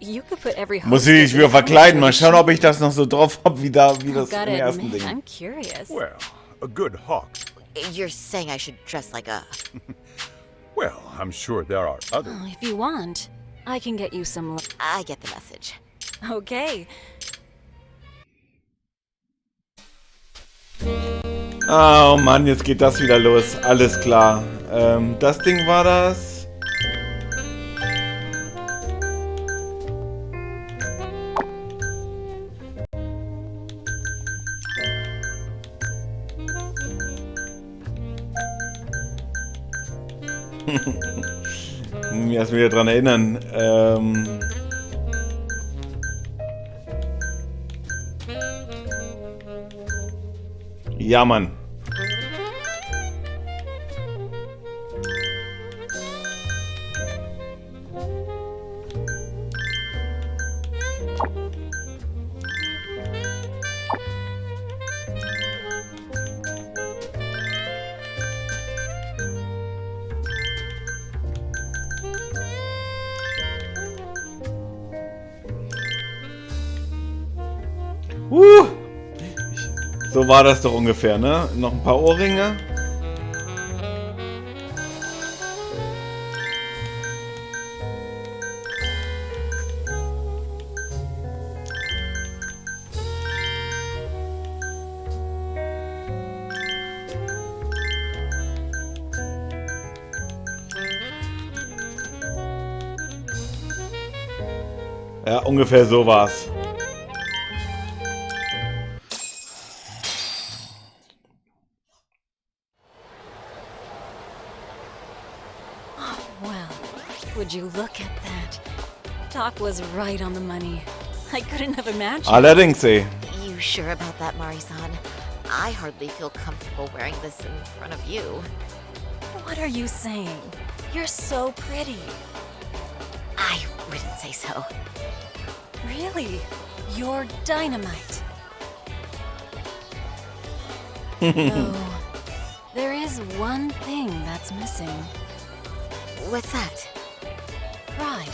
you could put every. Muss ich mich wieder verkleiden. Mal schauen, ob ich das noch so drauf habe, wie das im Gotta ersten admit, Ding. I'm curious. Well, a good hawk. You're saying I should dress like a. Well, I'm sure there are other. Oh, if you want, I can get you some. I get the message. Okay. Oh Mann, jetzt geht das wieder los. Alles klar. Das Ding war das. Erst wieder dran erinnern. Ja, Mann. So war das doch ungefähr, ne? Noch ein paar Ohrringe. Ja, ungefähr so war's. Would you look at that? Doc was right on the money. I couldn't have imagined. Allerdings, ey. You sure about that, Mari-san? I hardly feel comfortable wearing this in front of you. What are you saying? You're so pretty. I wouldn't say so. Really? You're dynamite. Oh, there is one thing that's missing. What's that? Pride.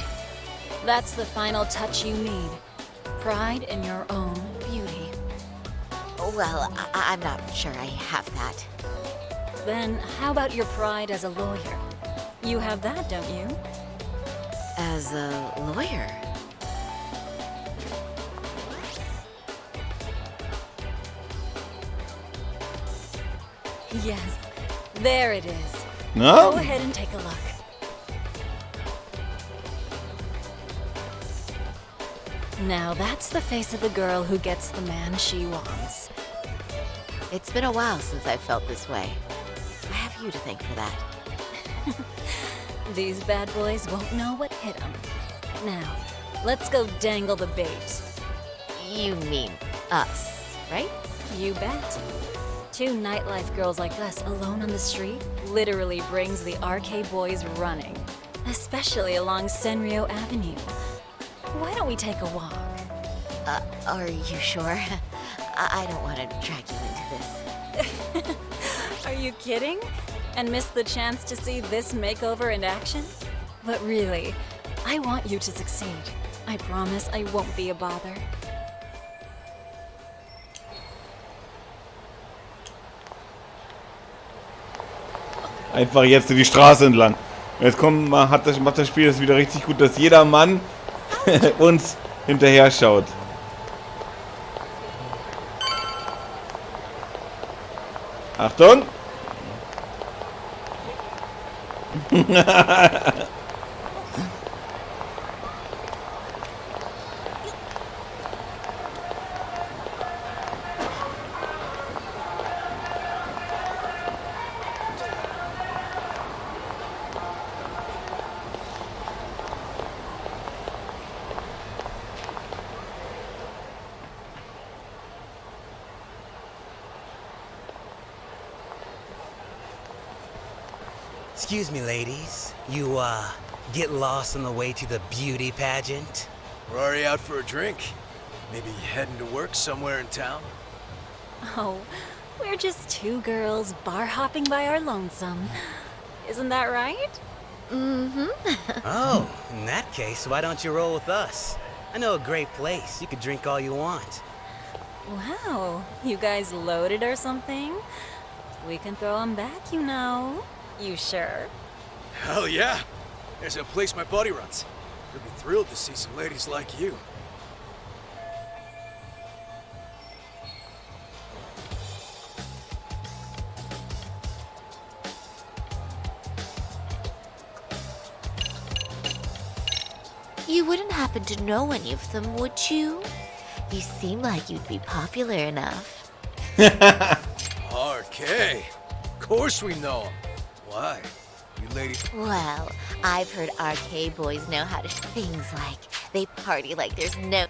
That's the final touch you need. Pride in your own beauty. Well, I'm not sure I have that. Then how about your pride as a lawyer? You have that, don't you? As a lawyer? Yes, there it is. No? Go ahead and take a look. Now that's the face of the girl who gets the man she wants. It's been a while since I felt this way. I have you to thank for that. These bad boys won't know what hit them. Now, let's go dangle the bait. You mean us, right? You bet. Two nightlife girls like us alone on the street literally brings the RK boys running. Especially along Senryo Avenue. Why don't we take a walk? Are you sure? I don't want to drag you into this. Are you kidding? And miss the chance to see this makeover in action? But really, I want you to succeed. I promise I won't be a bother. Einfach jetzt die Straße entlang. Jetzt macht das Spiel das wieder richtig gut, dass jeder Mann uns hinterher schaut. Achtung! Excuse me, ladies. You, get lost on the way to the beauty pageant? We're already out for a drink. Maybe heading to work somewhere in town? Oh, we're just two girls bar hopping by our lonesome. Isn't that right? Mm-hmm. Oh, in that case, why don't you roll with us? I know a great place. You could drink all you want. Wow, you guys loaded or something? We can throw them back, you know. You sure? Hell yeah! There's a place my buddy runs. He'd be thrilled to see some ladies like you. You wouldn't happen to know any of them, would you? You seem like you'd be popular enough. RK! Of course we know him. Why? You ladies... Well, I've heard RK boys know how to... Things like, they party like there's no...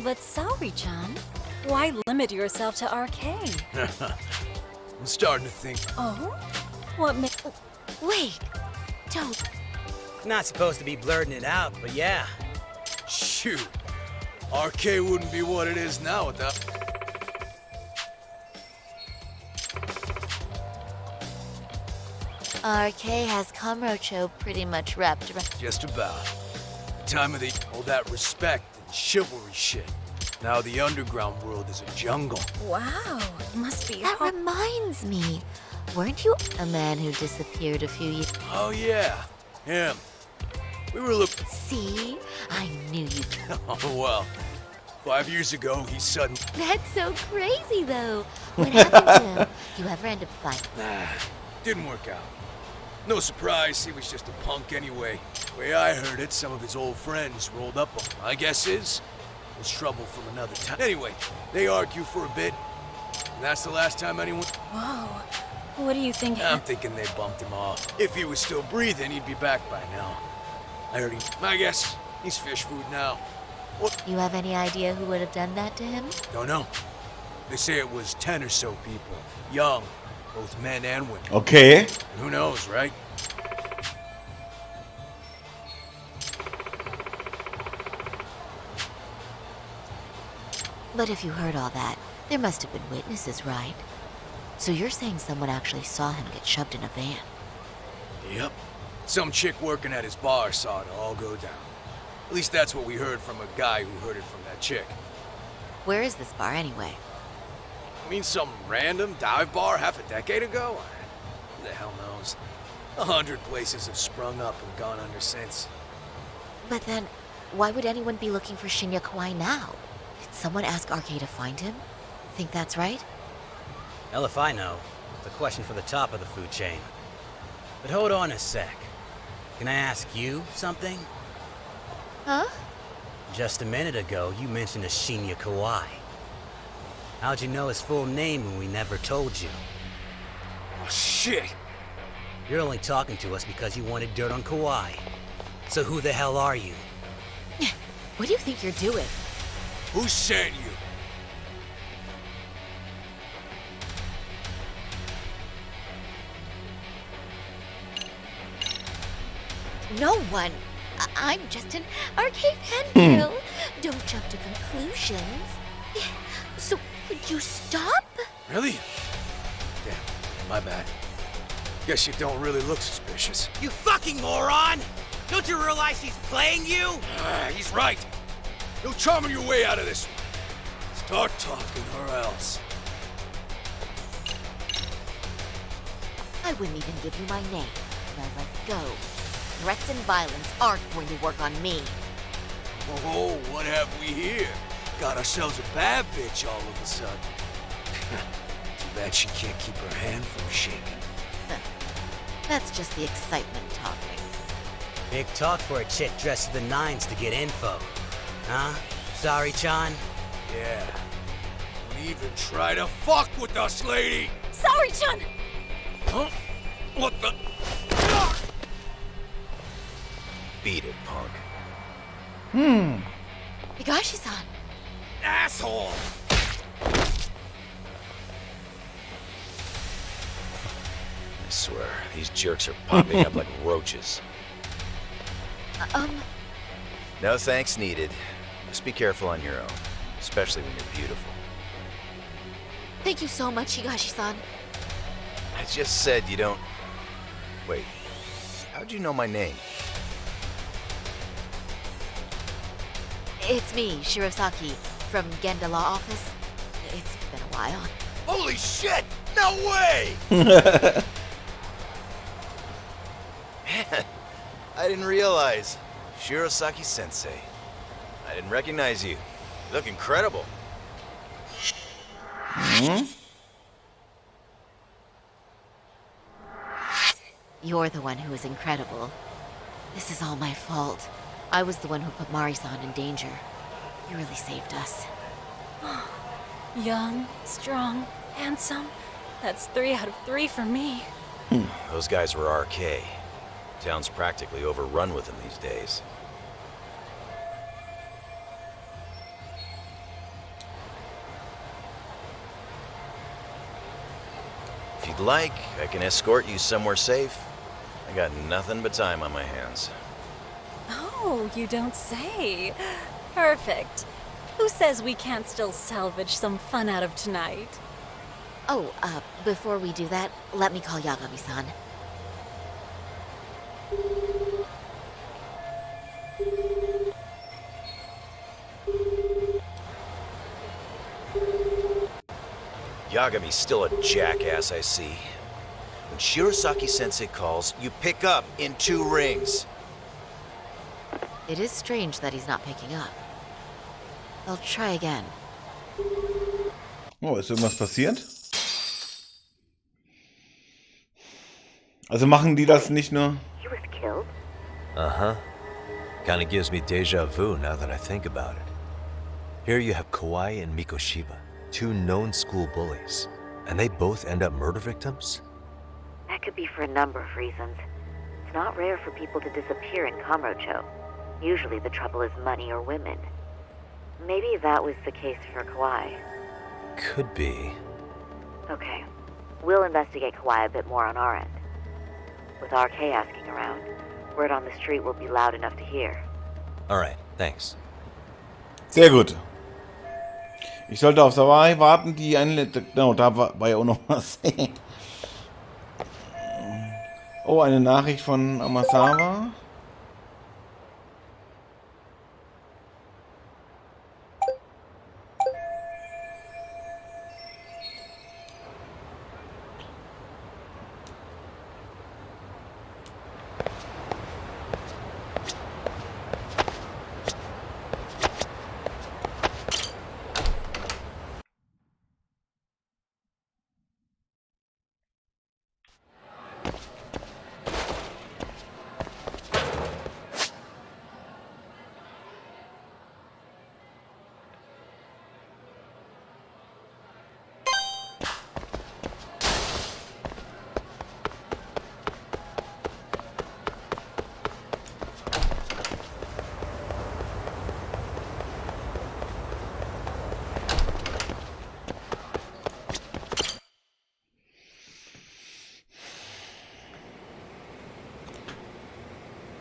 But Saori-chan, why limit yourself to RK? I'm starting to think... Oh? What ma... Wait! Don't... Not supposed to be blurting it out, but yeah. Shoot. RK wouldn't be what it is now without... RK has Kamurocho pretty much wrapped around... Just about. The time of the... all that respect and chivalry shit. Now the underground world is a jungle. Wow, must be That reminds me. Weren't you a man who disappeared a few years... Oh yeah, him. We were looking... See? I knew you... Oh well. 5 years ago, he suddenly... That's so crazy, though. What happened to him? You ever end up fighting? Nah, didn't work out. No surprise, he was just a punk anyway. Way I heard it, some of his old friends rolled up on him. My guess is, it was trouble from another time. Anyway, they argue for a bit, and that's the last time anyone... Whoa. What do you think? I'm thinking they bumped him off. If he was still breathing, he'd be back by now. I heard my guess, he's fish food now. What? You have any idea who would have done that to him? Don't know. They say it was 10 or so people. Young. Both men and women. Okay. And who knows, right? But if you heard all that, there must have been witnesses, right? So you're saying someone actually saw him get shoved in a van? Yep. Some chick working at his bar saw it all go down. At least that's what we heard from a guy who heard it from that chick. Where is this bar anyway? I mean, some random dive bar half a decade ago? Who the hell knows? 100 places have sprung up and gone under since. But then, why would anyone be looking for Shinya Kawai now? Did someone ask RK to find him? Think that's right? Hell if I know. It's a question for the top of the food chain. But hold on a sec. Can I ask you something? Huh? Just a minute ago, you mentioned a Shinya Kawai. How'd you know his full name when we never told you? Oh, shit! You're only talking to us because you wanted dirt on Kawhi. So who the hell are you? What do you think you're doing? Who sent you? No one. I'm just an arcade fan girl. Don't jump to conclusions. So, would you stop? Really? Damn, my bad. Guess you don't really look suspicious. You fucking moron! Don't you realize he's playing you? He's right. No charming your way out of this one. Start talking or else. I wouldn't even give you my name. Now let go. Threats and violence aren't going to work on me. Oh, what have we here? Got ourselves a bad bitch all of a sudden. Too bad she can't keep her hand from shaking. That's just the excitement talking. Big talk for a chick dressed to the nines to get info. Huh? Sorry, Chan? Yeah. Don't even try to fuck with us, lady! Sorry, Chan! Huh? What the? Beat it, punk. Higashi-san! Asshole! I swear, these jerks are popping up like roaches. No thanks needed. Just be careful on your own, especially when you're beautiful. Thank you so much, Higashi-san. I just said you don't... Wait, how'd you know my name? It's me, Shirosaki, from Genda Law Office. It's been a while. Holy shit! No way! Man, I didn't realize. Shirosaki Sensei. I didn't recognize you. You look incredible. You're the one who is incredible. This is all my fault. I was the one who put Mari-san in danger. You really saved us. Young, strong, handsome. That's 3 out of 3 for me. Those guys were RK. Town's practically overrun with them these days. If you'd like, I can escort you somewhere safe. I got nothing but time on my hands. Oh, you don't say. Perfect. Who says we can't still salvage some fun out of tonight? Oh, before we do that, let me call Yagami-san. Yagami's still a jackass, I see. When Shirosaki-sensei calls, you pick up in 2 rings. It is strange that he's not picking up. I'll try again. Oh, ist irgendwas passiert? Also machen die das nicht nur? He was killed? Uh-huh. Kinda gives me deja vu now that I think about it. Here you have Kawhi and Mikoshiba, 2 known school bullies, and they both end up murder victims? That could be for a number of reasons. It's not rare for people to disappear in Kamurocho. Usually the trouble is money or women. Maybe that was the case for Kawhi. Could be. Okay. We'll investigate Kawhi a bit more on our end. With RK asking around, word on the street will be loud enough to hear. Alright, thanks. Sehr gut. Ich sollte auf Sawai warten, die einletzte... Genau, da war ja auch noch was. Oh, eine Nachricht von Amasawa.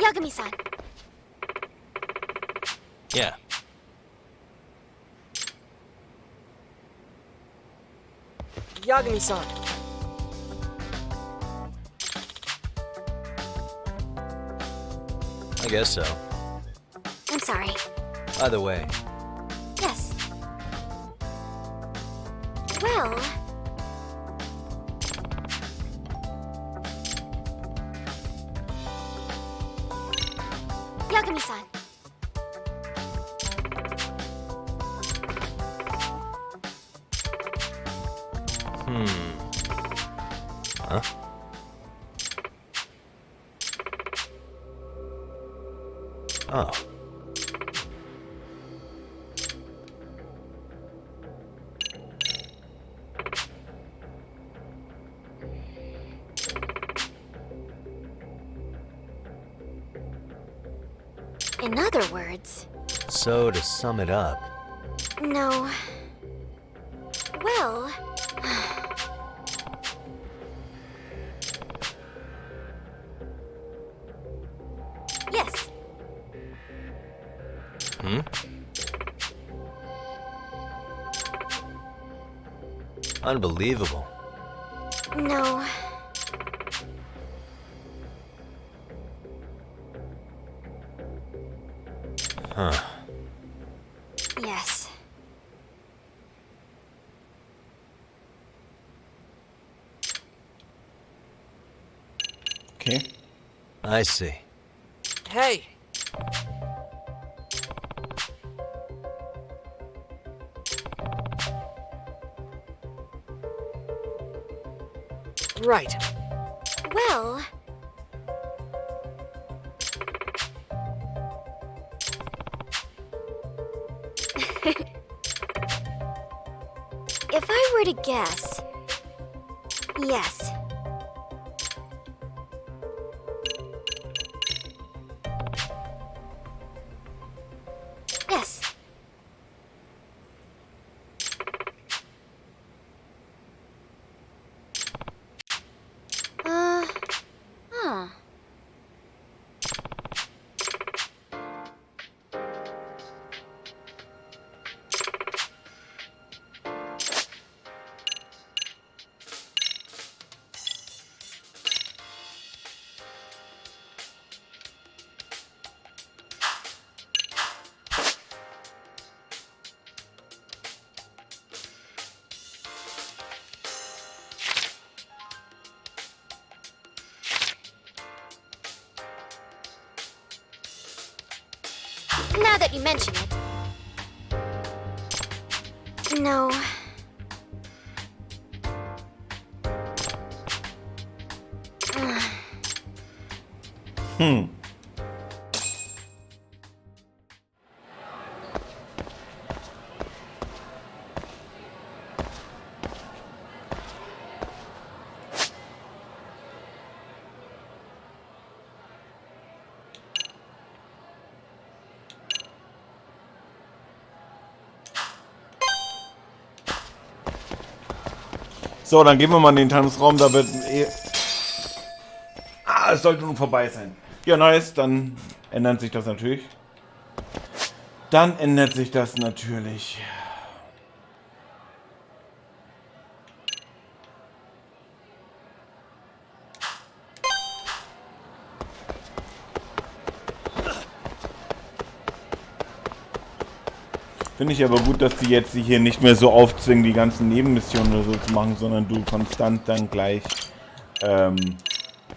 Yagami-san. Yeah. Yagami-san. I guess so. I'm sorry. Either way, Yes. Well... Yagami-san. Huh? Oh. In other words... So, to sum it up, No. Well... Yes. hmm? Unbelievable. No. Huh. Yes. Okay. I see. Hey! Right. Well... If I were to guess... Yes. Yes. Huh. Now that you mention it. No. So, dann gehen wir mal in den Tanzraum, da wird es sollte nun vorbei sein. Ja, nice, dann ändert sich das natürlich. Finde ich aber gut, dass die jetzt sich hier nicht mehr so aufzwingen, die ganzen Nebenmissionen oder so zu machen, sondern du konstant dann gleich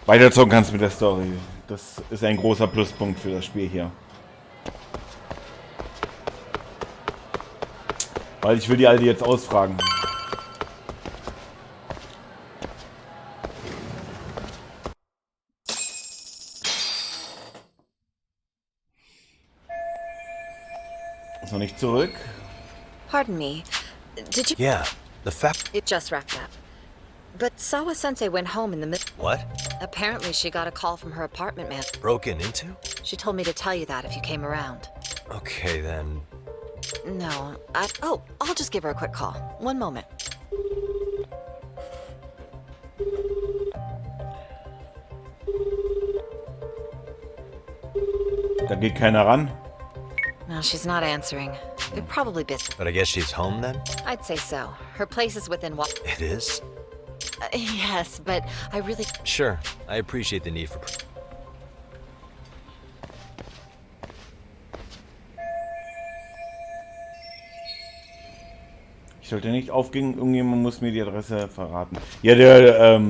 weiterzocken kannst mit der Story. Das ist ein großer Pluspunkt für das Spiel hier. Weil ich will die alle jetzt ausfragen. Ist noch nicht zurück. Pardon me. Did you... Yeah, the fact... It just wrapped up. But Sawa-sensei went home in the middle... What? Apparently she got a call from her apartment man. Broken into? She told me to tell you that if you came around. Okay, then... No, I'll just give her a quick call. One moment. geht keiner ran. No, she's not answering. They're probably busy. But I guess she's home then? I'd say so. Her place is within walk. It is? Yes, but I really... Sure, I appreciate the need for... Ich sollte nicht aufgehen, irgendjemand muss mir die Adresse verraten. Ja, der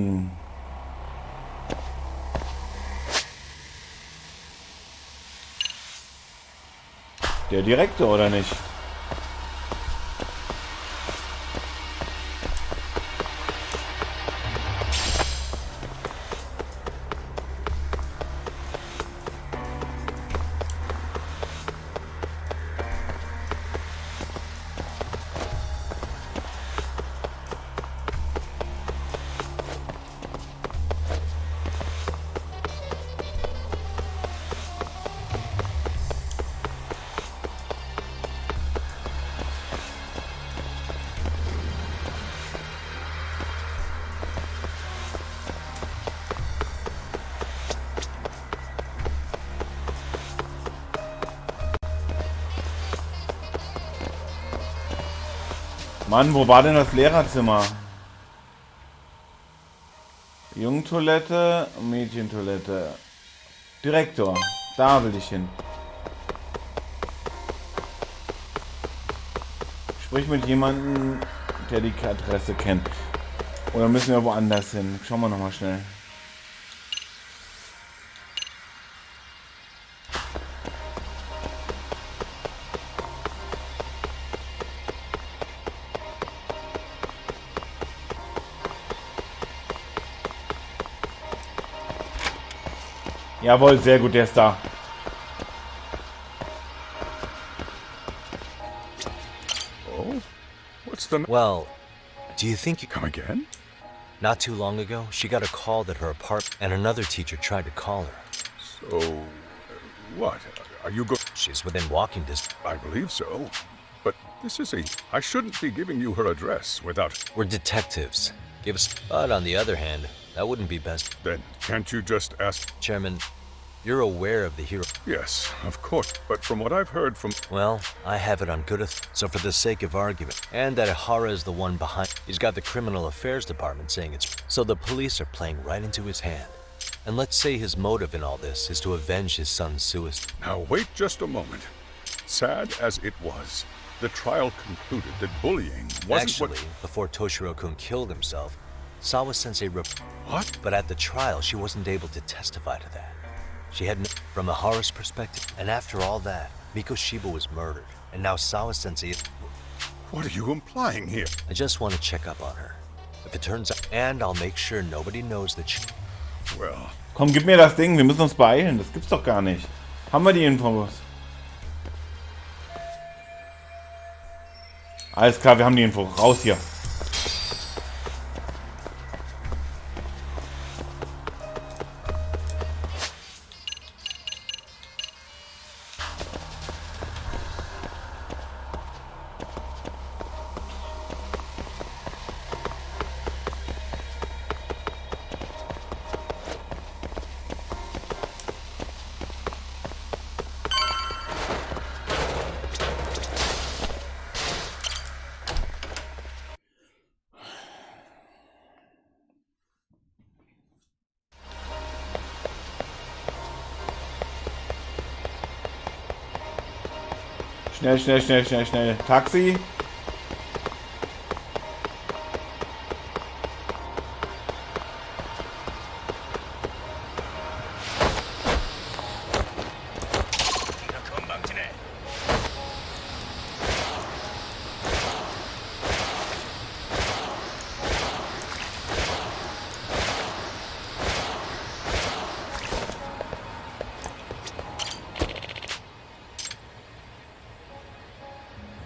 Direktor, oder nicht? Mann, wo war denn das Lehrerzimmer? Jungtoilette, Mädchentoilette. Direktor, da will ich hin. Sprich mit jemandem, der die Adresse kennt. Oder müssen wir woanders hin? Schauen wir nochmal schnell. Jawohl, sehr gut, der ist da. Oh, what's the... Well, do you think you... Come again? Not too long ago, she got a call that her apartment and another teacher tried to call her. So, what? Are you go... She's within walking distance. I believe so. But this is a... I shouldn't be giving you her address without... We're detectives. Give us... But on the other hand, that wouldn't be best. Then, can't you just ask... Chairman, you're aware of the hero... Yes, of course. But from what I've heard from... Well, I have it on good so for the sake of argument, and that Ihara is the one behind... He's got the criminal affairs department saying it's... So the police are playing right into his hand. And let's say his motive in all this is to avenge his son's suicide. Now wait just a moment. Sad as it was, the trial concluded that bullying wasn't Actually, before Toshiro-kun killed himself, Sawa-sensei... What? But at the trial, she wasn't able to testify to that. She had no... From Ihara's perspective, and after all that, Mikoshiba was murdered, and now Sawa-sensei is... What are you implying here? I just want to check up on her. If it turns out... And I'll make sure nobody knows that she... Well... Komm, gib mir das Ding, wir müssen uns beeilen, das gibt's doch gar nicht. Haben wir die Infos? Alles klar, wir haben die Info. Raus hier. Schnell, schnell, schnell, schnell, schnell. Taxi.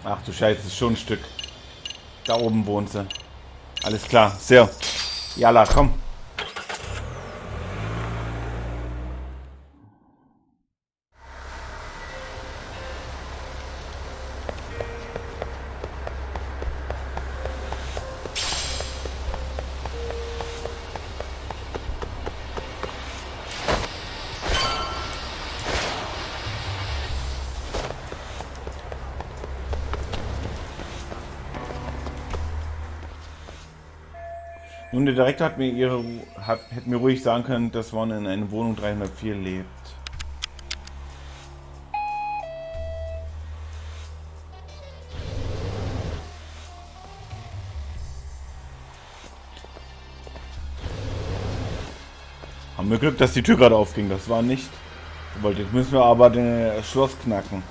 Ach du Scheiße, ist schon ein Stück. Da oben wohnt sie. Alles klar, sehr. Jalla, komm. Nun, der Direktor hat hätte mir ruhig sagen können, dass man in einer Wohnung 304 lebt. Haben wir Glück, dass die Tür gerade aufging. Das war nicht. Jetzt müssen wir aber das Schloss knacken.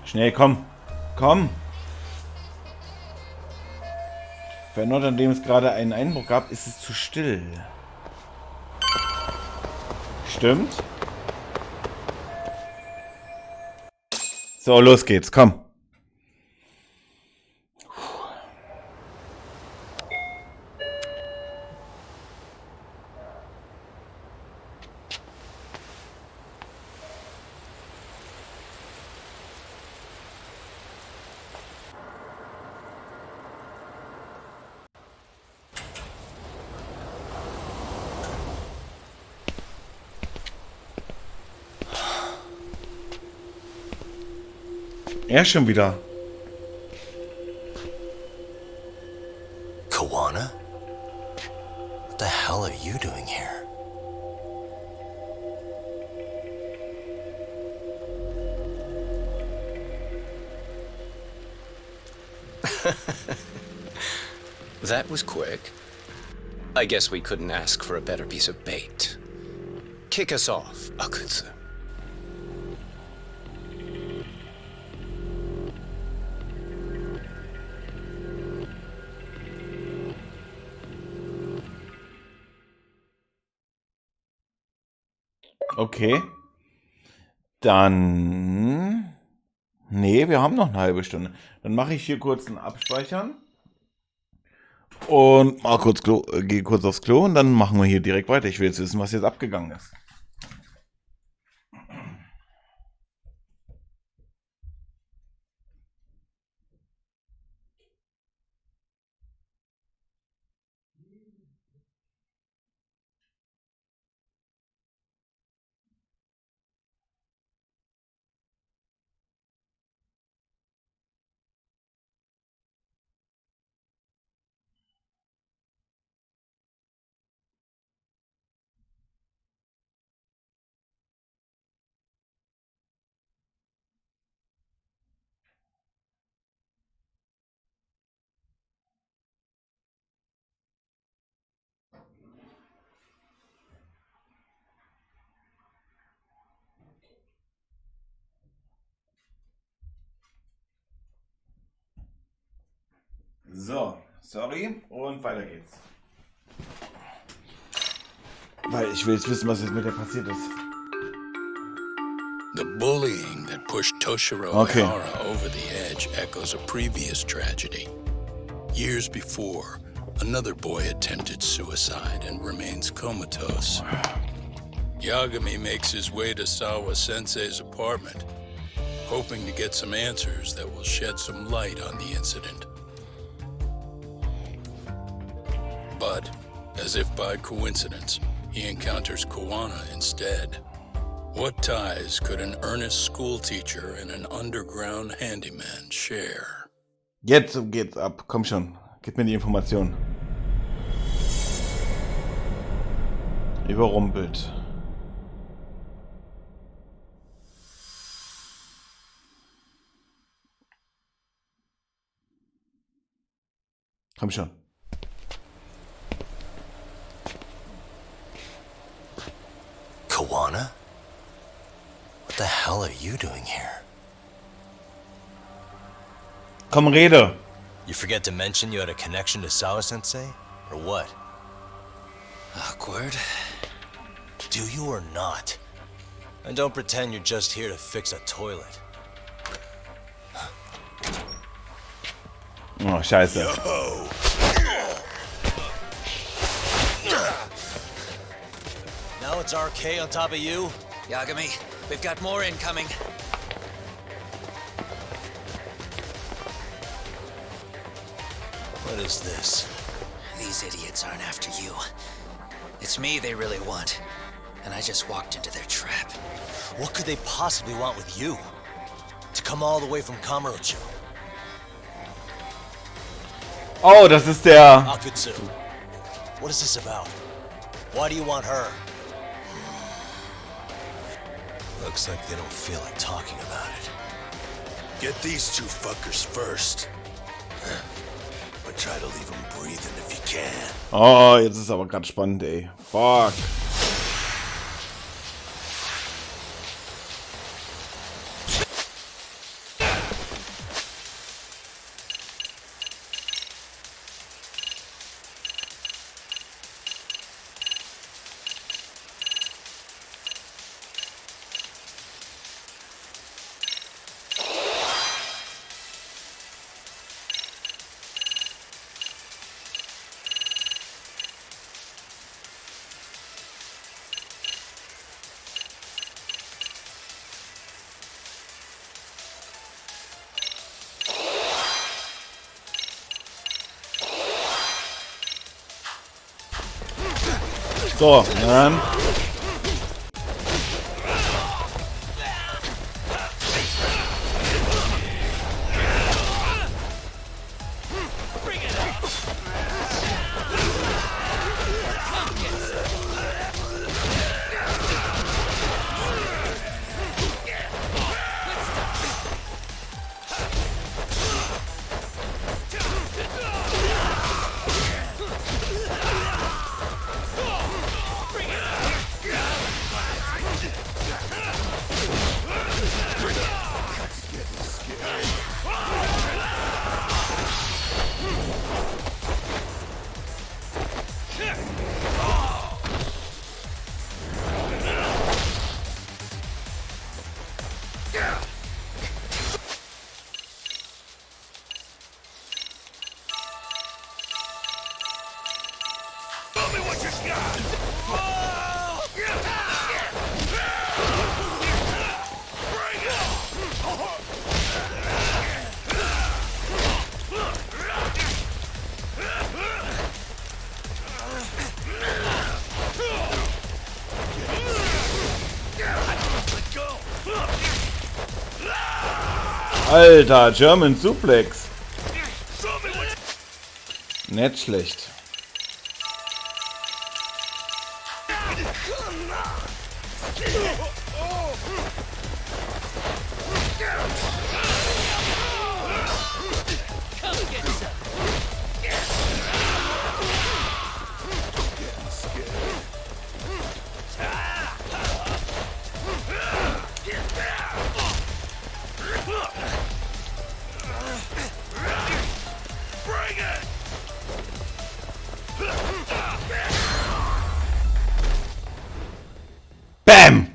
Schnell, komm. Komm. Für einen Ort, an dem es gerade einen Einbruch gab, ist es zu still. Stimmt. So, los geht's. Komm. Er schon wieder. Kawana? What the hell are you doing here? That was quick. I guess we couldn't ask for a better piece of bait. Kick us off, Akutsu. Okay. Dann... Nee, wir haben noch eine halbe Stunde. Dann mache ich hier kurz ein Abspeichern. Und mal kurz gehe kurz aufs Klo und dann machen wir hier direkt weiter. Ich will jetzt wissen, was jetzt abgegangen ist. So, sorry und weiter geht's. Weil ich will jetzt wissen, was jetzt mit der passiert ist. The bullying that pushed Toshiro Ehara over the edge echoes a previous tragedy. Years before, another boy attempted suicide and remains comatose. Yagami makes his way to Sawa-sensei's apartment, hoping to get some answers that will shed some light on the incident. But, as if by coincidence, he encounters Kawana instead. What ties could an earnest schoolteacher and an underground handyman share? Jetzt geht's ab. Komm schon. Gib mir die Information. Überrumpelt. Komm schon. Kawana? What the hell are you doing here? Komm, rede. You forget to mention you had a connection to Sawa-sensei? Or what? Awkward. Do you or not? And don't pretend you're just here to fix a toilet. Oh, scheiße. Now it's RK on top of you? Yagami, we've got more incoming. What is this? These idiots aren't after you. It's me they really want. And I just walked into their trap. What could they possibly want with you? To come all the way from Kamurocho? Oh, das ist der... Akutsu, what is this about? Why do you want her? Looks like they don't feel like talking about it. Get these two fuckers first. But try to leave them breathing if you can. Oh, jetzt ist aber gerade spannend, ey. Fuck. So, dann. Alter, German Suplex. Nicht schlecht. Bam!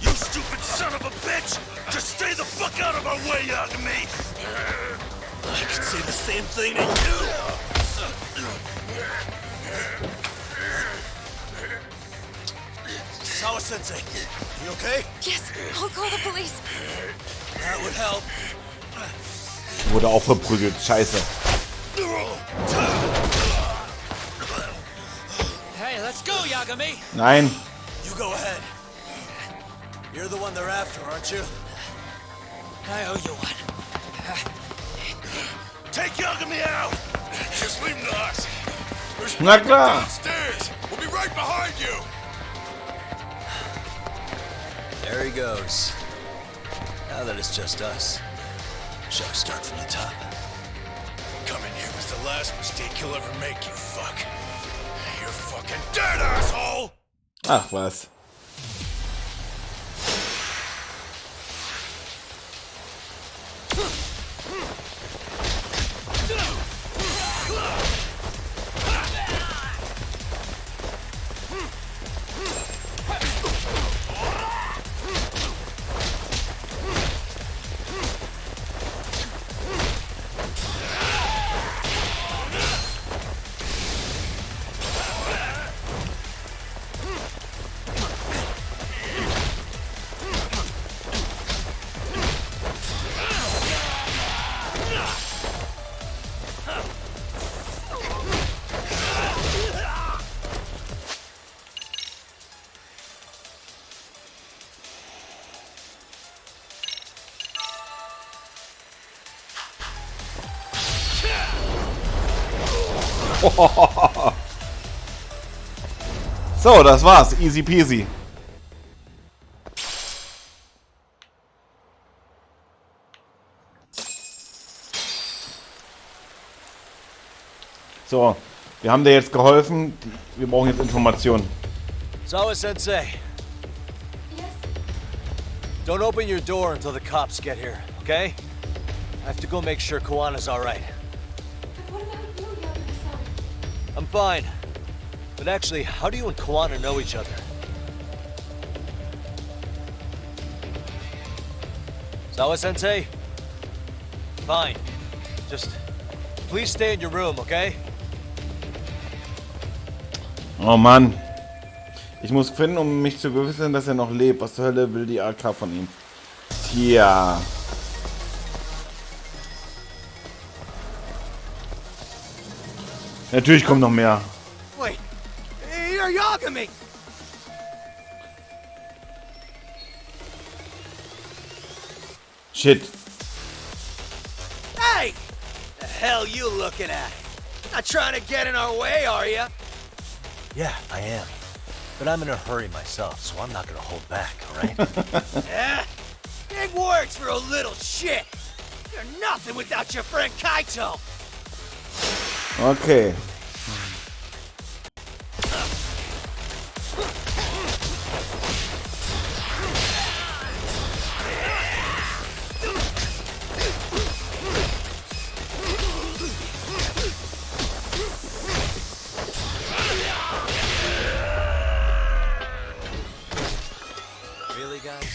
You stupid son of a bitch! Just stay the fuck out of our way, Yagami! I can say the same thing to you! Sawa-sensei, you okay? Yes, I'll call the police. That would help. Wurde auch verprügelt. Scheiße. Hey, let's go, Yagami! Nein. You go ahead. You're the one they're after, aren't you? I owe you one. Take Yagami out! Just leave him to us. There's Na klar. downstairs. We'll be right behind you. There he goes. Now that it's just us, shall we start from the top? Coming here was the last mistake you'll ever make, you fuck. You're fucking dead, asshole! Ach was. So, das war's. Easy peasy. So, wir haben dir jetzt geholfen. Wir brauchen jetzt Informationen. Sawa-sensei. Yes? Don't open your door until the cops get here, okay? I have to go make sure Koana's alright. What about you, Yagami-san? I'm fine. But actually, how do you and Koana know each other? Sawa-sensei? Fine. Just please stay in your room, okay? Oh Mann. Ich muss finden, um mich zu gewissern, dass er noch lebt. Was zur Hölle will die AK von ihm? Tja. Natürlich kommt noch mehr. Wait, you're Yagami! Shit. Hey! The hell you looking at? Not trying to get in our way, are you? Yeah, I am. But I'm in a hurry myself, so I'm not gonna hold back, alright? Yeah? Big words for a little shit! You're nothing without your friend Kaito! Okay. Really, guys?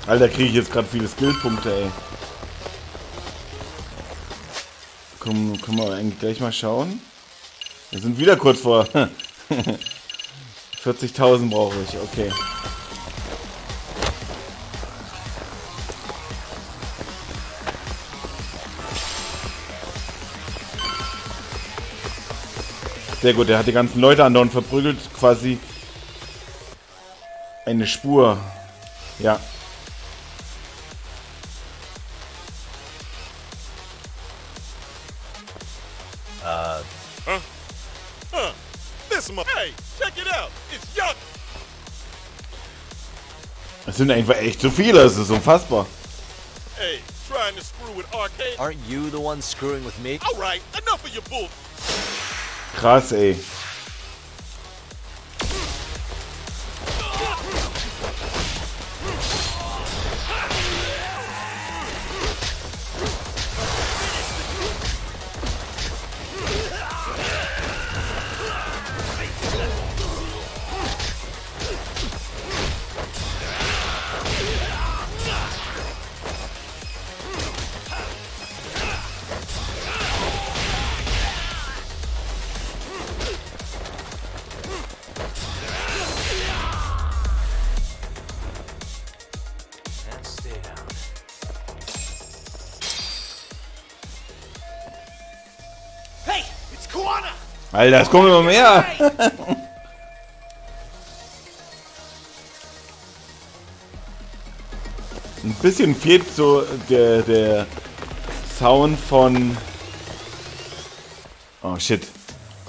Alter, kriege ich jetzt gerade viele Skillpunkte, ey. Können wir eigentlich gleich mal schauen? Wir sind wieder kurz vor 40.000 brauche ich, okay. Sehr gut, der hat die ganzen Leute andauernd verprügelt, quasi eine Spur. Ja. Listen, hey, check it out. It's Yuck. Es sind einfach echt zu viele, es ist unfassbar. Hey, trying to screw with Arcade. Aren't you the one screwing with me? All right, enough of your bull. Krass, ey. Hey, it's Koana! Alter, es kommen immer mehr. Ein bisschen fehlt so der Sound von... Oh shit.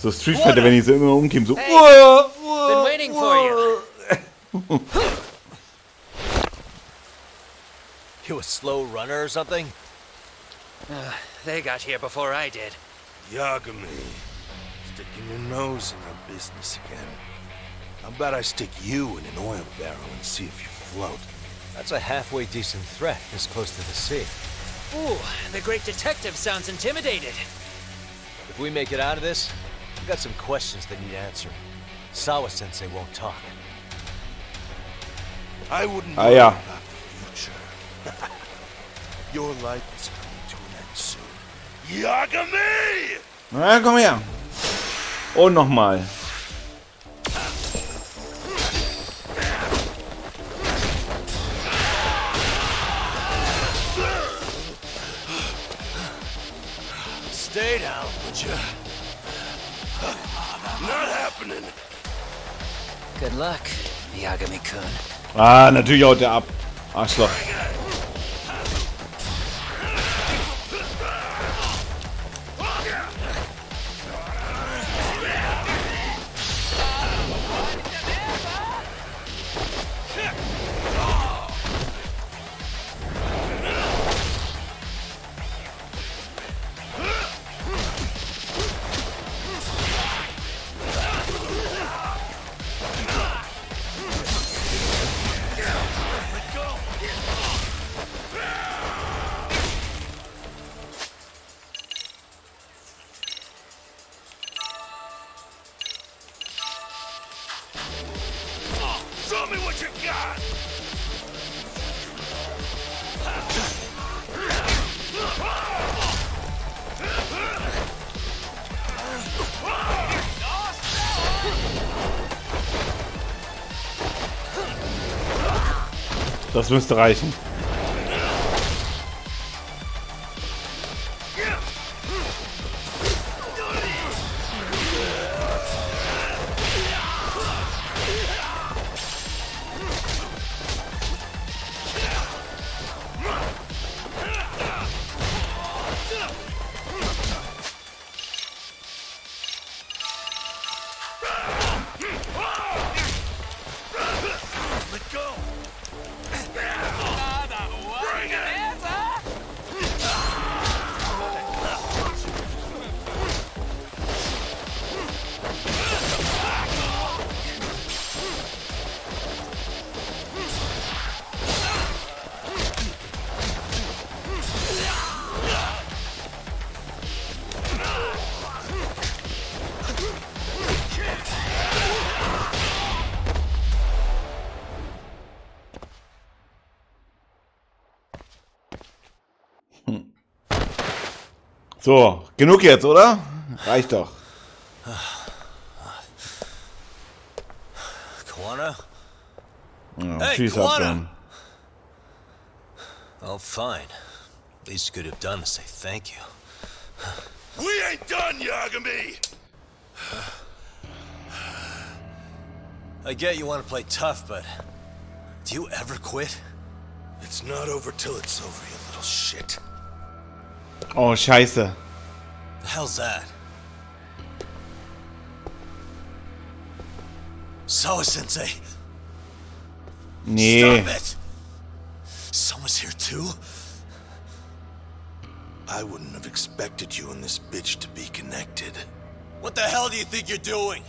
So Street Fighter, wenn die so immer umgehen, so... Hey, been waiting for you. You a slow runner or something? They got here before I did. Yagami, sticking your nose in our business again. How about I stick you in an oil barrel and see if you float? That's a halfway decent threat this close to the sea. Ooh, the great detective sounds intimidated. If we make it out of this, we've got some questions that need answering. Sawa-sensei won't talk. I wouldn't Ah, worry ja. about the future. Your life is coming to an end soon. Yagami! Na, komm her. Und nochmal. Stay down, would you? Not happening. Good luck, Yagami-kun. Ah, natürlich haut der ab. Arschloch. Das müsste reichen. So, genug jetzt, oder? Reicht doch. Kwana? Ja, Hey, schieß ab dann. Oh, fine. Least you could have done is say thank you. We ain't done, Yagami! I get you want to play tough, but do you ever quit? It's not over till it's over, you little shit. Oh, scheiße. The hell's that? Sawa-sensei! Nee. Stop it! Someone's here too? I wouldn't have expected you and this bitch to be connected. What the hell do you think you're doing?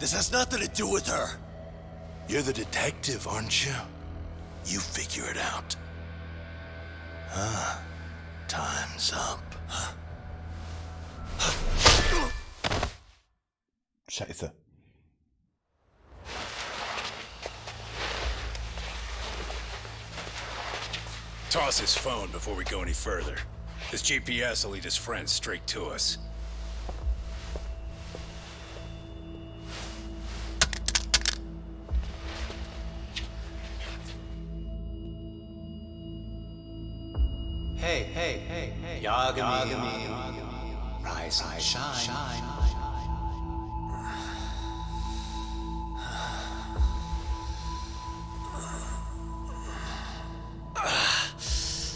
This has nothing to do with her. You're the detective, aren't you? You figure it out. Huh? Time's up. Scheiße. Toss his phone before we go any further. This GPS will lead his friends straight to us. Hey, Yagami. Rise and shine.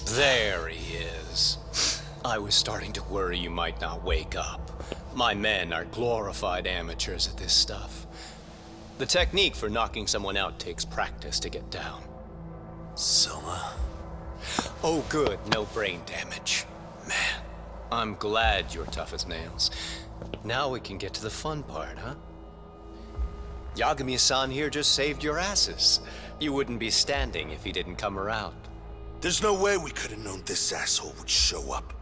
There he is. I was starting to worry you might not wake up. My men are glorified amateurs at this stuff. The technique for knocking someone out takes practice to get down. Soma? Oh good, no brain damage. Man, I'm glad you're tough as nails. Now we can get to the fun part, huh? Yagami-san here just saved your asses. You wouldn't be standing if he didn't come around. There's no way we could have known this asshole would show up.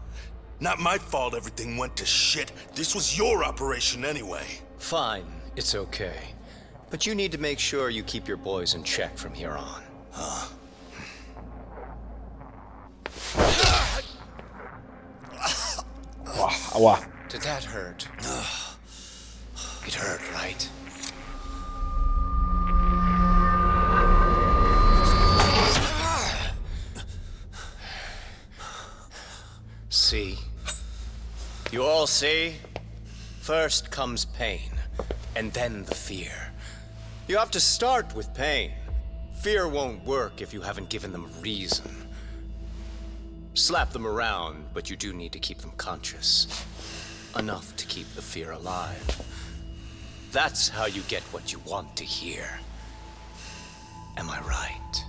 Not my fault everything went to shit. This was your operation anyway. Fine, it's okay. But you need to make sure you keep your boys in check from here on. Huh? Aua. Did that hurt? It hurt, right? See? You all see? First comes pain, and then the fear. You have to start with pain. Fear won't work if you haven't given them a reason. Slap them around, but you do need to keep them conscious. Enough to keep the fear alive. That's how you get what you want to hear. Am I right?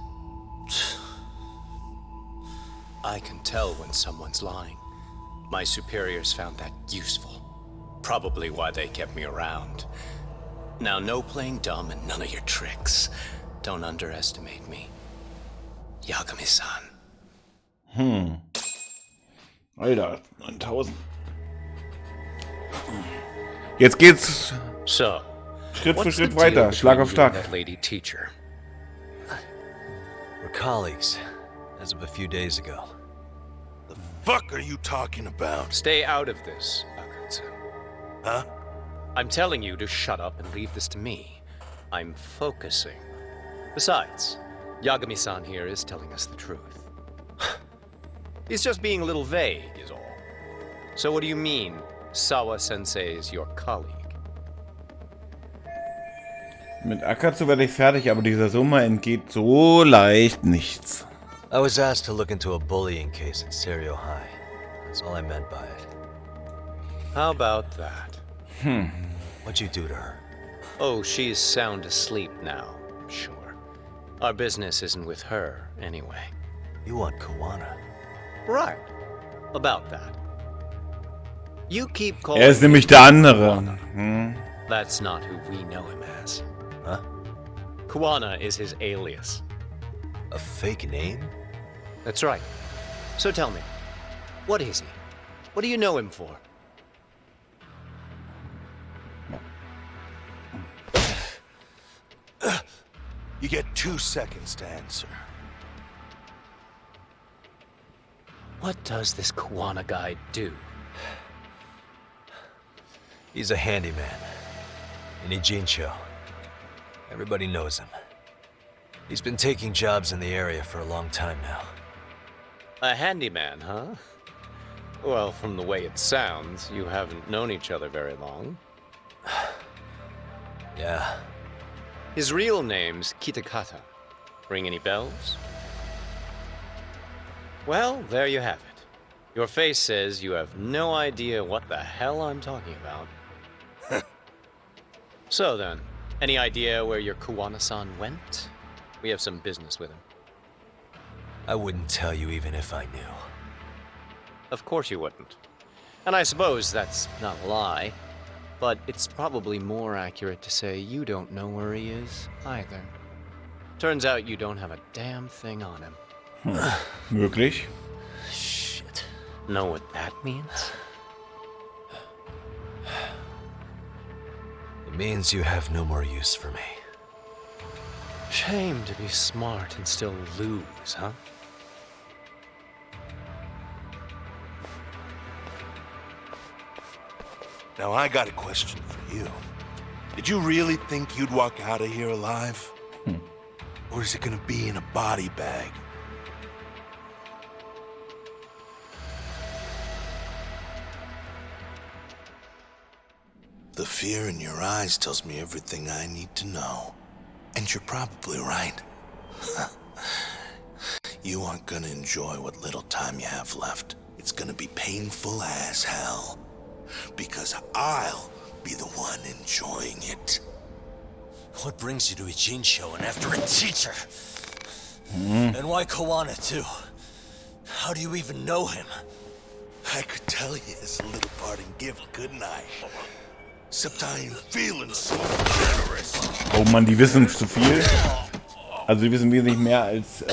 I can tell when someone's lying. My superiors found that useful. Probably why they kept me around. Now, no playing dumb and none of your tricks. Don't underestimate me. Yagami-san. Alter, 9000. Jetzt geht's So, Schritt für what's Schritt the weiter, deal Schlag auf between you and Schlag. that lady teacher? We're colleagues, as of a few days ago. Fuck are you talking about? Stay out of this, Akutsu. Huh? I'm telling you to shut up and leave this to me. I'm focusing. Besides, Yagami-san here is telling us the truth. He's just being a little vague, is all. So what do you mean, Sawa-sensei is your colleague? Mit Akatsu werde ich fertig, aber dieser Sommer entgeht so leicht nichts. I was asked to look into a bullying case at Serio High. That's all I meant by it. How about that? What'd you do to her? Oh, she's sound asleep now, I'm sure. Our business isn't with her, anyway. You want Kawana? Right. About that. You keep calling Ist nämlich der andere. That's not who we know him as. Huh? Kawana is his alias. A fake name? That's right. So tell me, what is he? What do you know him for? You get 2 seconds to answer. What does this Kawana guy do? He's a handyman. In Ijincho. Everybody knows him. He's been taking jobs in the area for a long time now. A handyman, huh? Well, from the way it sounds, you haven't known each other very long. Yeah. His real name's Kitakata. Ring any bells? Well, there you have it. Your face says you have no idea what the hell I'm talking about. So then, any idea where your Kawana-san went? We have some business with him. I wouldn't tell you even if I knew. Of course you wouldn't. And I suppose that's not a lie. But it's probably more accurate to say you don't know where he is, either. Turns out you don't have a damn thing on him. Wirklich? Shit. Know what that means? It means you have no more use for me. Shame to be smart and still lose, huh? Now I got a question for you. Did you really think you'd walk out of here alive? Or is it gonna be in a body bag? The fear in your eyes tells me everything I need to know. And you're probably right. You aren't gonna enjoy what little time you have left. It's gonna be painful as hell. Because I'll be the one enjoying it. What brings you to Ijincho and after a teacher? And why Kawana, too? How do you even know him? I could tell you as a little parting gift, couldn't I? Except I ain't feeling so generous. Oh Mann, die wissen zu viel. Also die wissen wesentlich mehr als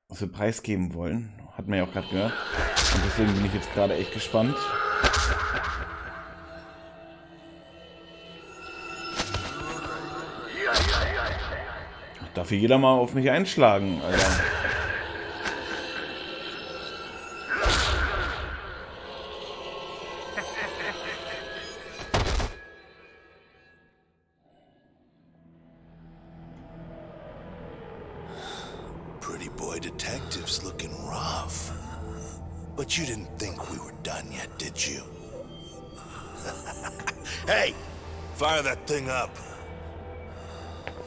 was wir preisgeben wollen. Hat man ja auch gerade gehört. Und deswegen bin ich jetzt gerade echt gespannt. Darf hier jeder mal auf mich einschlagen, Alter. Pretty boy detectives looking rough. But you didn't think we were done yet, did you? Hey! Fire that thing up.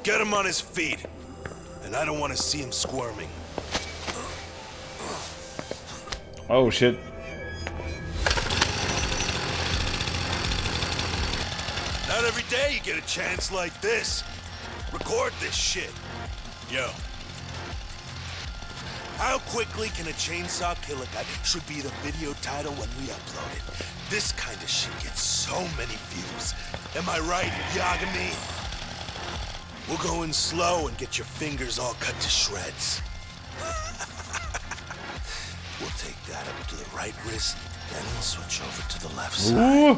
Get him on his feet. And I don't want to see him squirming. Oh shit. Not every day you get a chance like this. Record this shit. Yo. How quickly can a chainsaw kill a guy should be the video title when we upload it. This kind of shit gets so many views. Am I right, Yagami? We'll go in slow and get your fingers all cut to shreds. We'll take that up to the right wrist, then we'll switch over to the left side.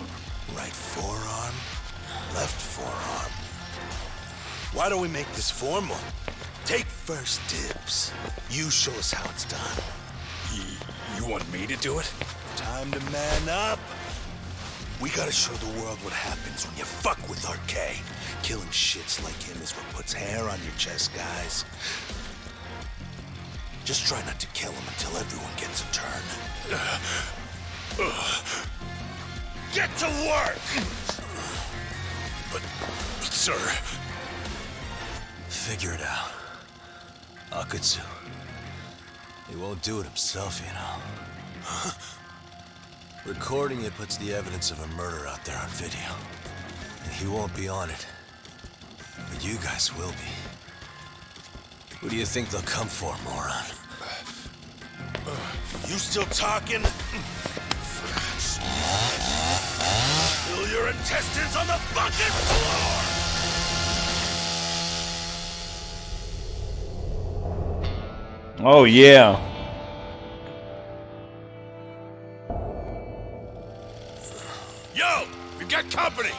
Right forearm, left forearm. Why don't we make this formal? Take first dibs. You show us how it's done. You want me to do it? Time to man up. We gotta show the world what happens when you fuck with RK. Killing shits like him is what puts hair on your chest, guys. Just try not to kill him until everyone gets a turn. Get to work! But, sir... Figure it out. Akutsu. He won't do it himself, you know. Recording it puts the evidence of a murder out there on video. And he won't be on it. But you guys will be. Who do you think they'll come for, moron? You still talking? Spill your intestines on the fucking floor! Oh, yeah. Yo! We got company!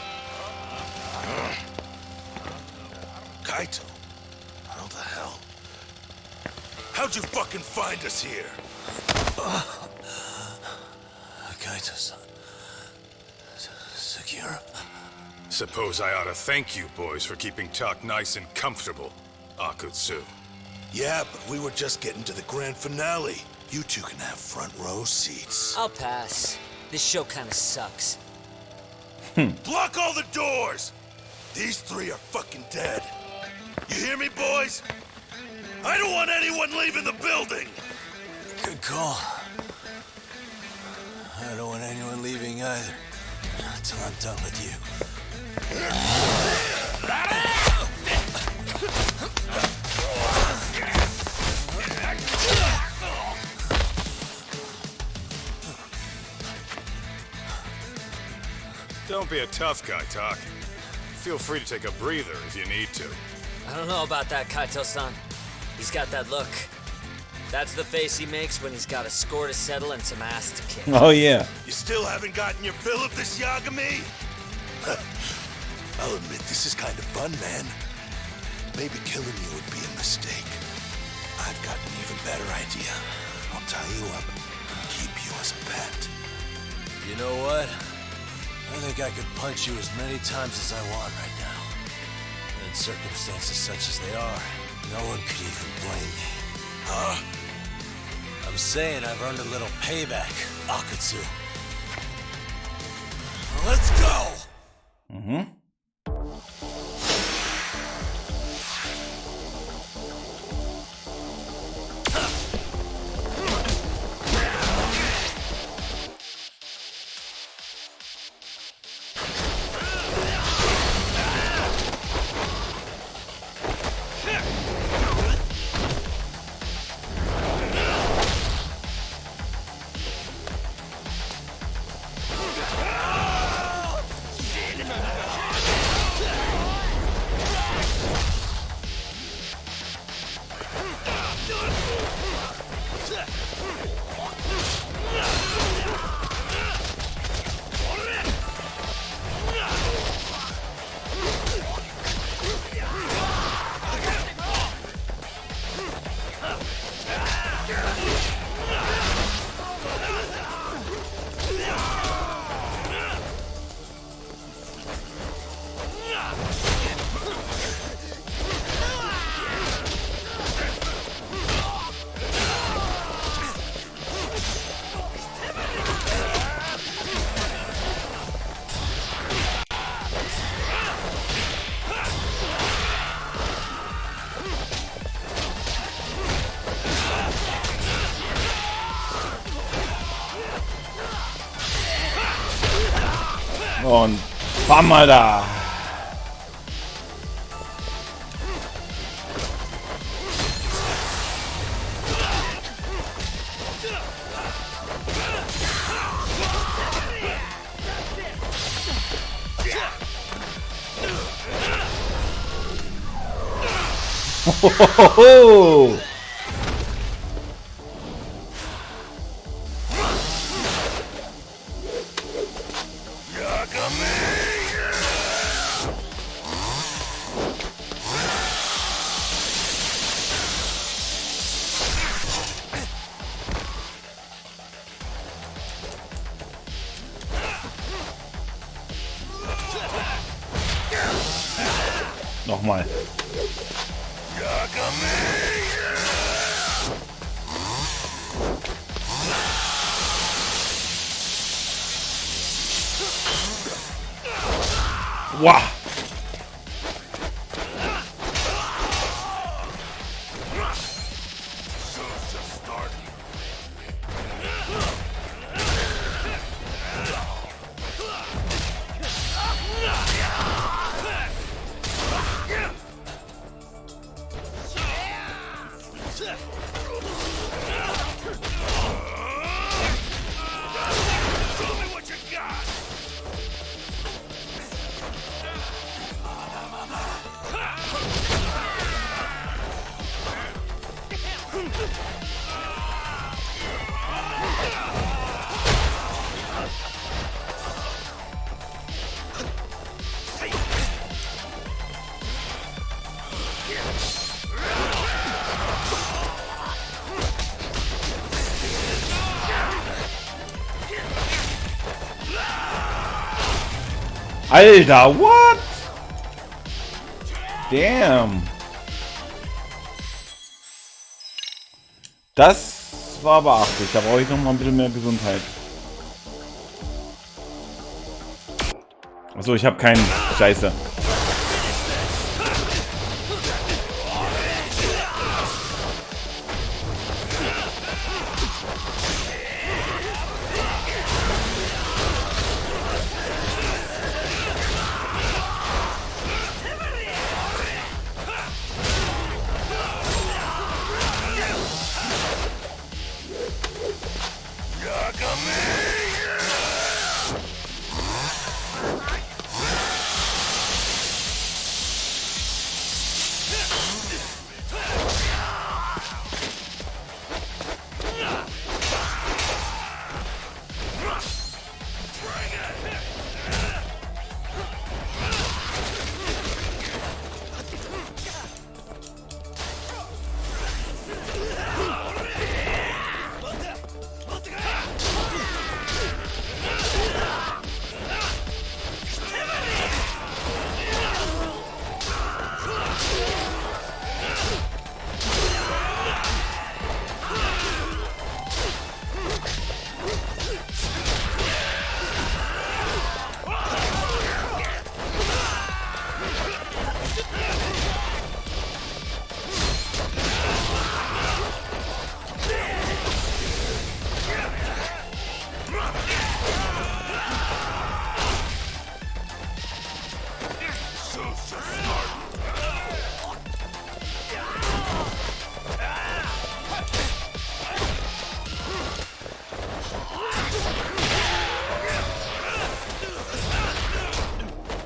Kaito? How the hell? How'd you fucking find us here? Kaito-san. Sekiro. Suppose I ought to thank you boys for keeping Tak nice and comfortable, Akutsu. Yeah, but we were just getting to the grand finale. You two can have front row seats. I'll pass. This show kinda sucks. Block all the doors! These three are fucking dead. You hear me, boys? I don't want anyone leaving the building! Good call. I don't want anyone leaving either. Until I'm done with you. Don't be a tough guy, Tak. Feel free to take a breather if you need to. I don't know about that, Kaito-san. He's got that look. That's the face he makes when he's got a score to settle and some ass to kick. Oh, yeah. You still haven't gotten your fill of this, Yagami? I'll admit, this is kind of fun, man. Maybe killing you would be a mistake. I've got an even better idea. I'll tie you up and keep you as a pet. You know what? I think I could punch you as many times as I want right now. And in circumstances such as they are, no one could even blame me. Huh? I'm saying I've earned a little payback, Akutsu. Let's go! Mm-hmm. Und bam mal da. Hohoho! Nochmal. Wow. Alter, what? Damn. Das war beachtlich. Da brauche ich noch mal ein bisschen mehr Gesundheit. Achso, ich habe keinen. Scheiße.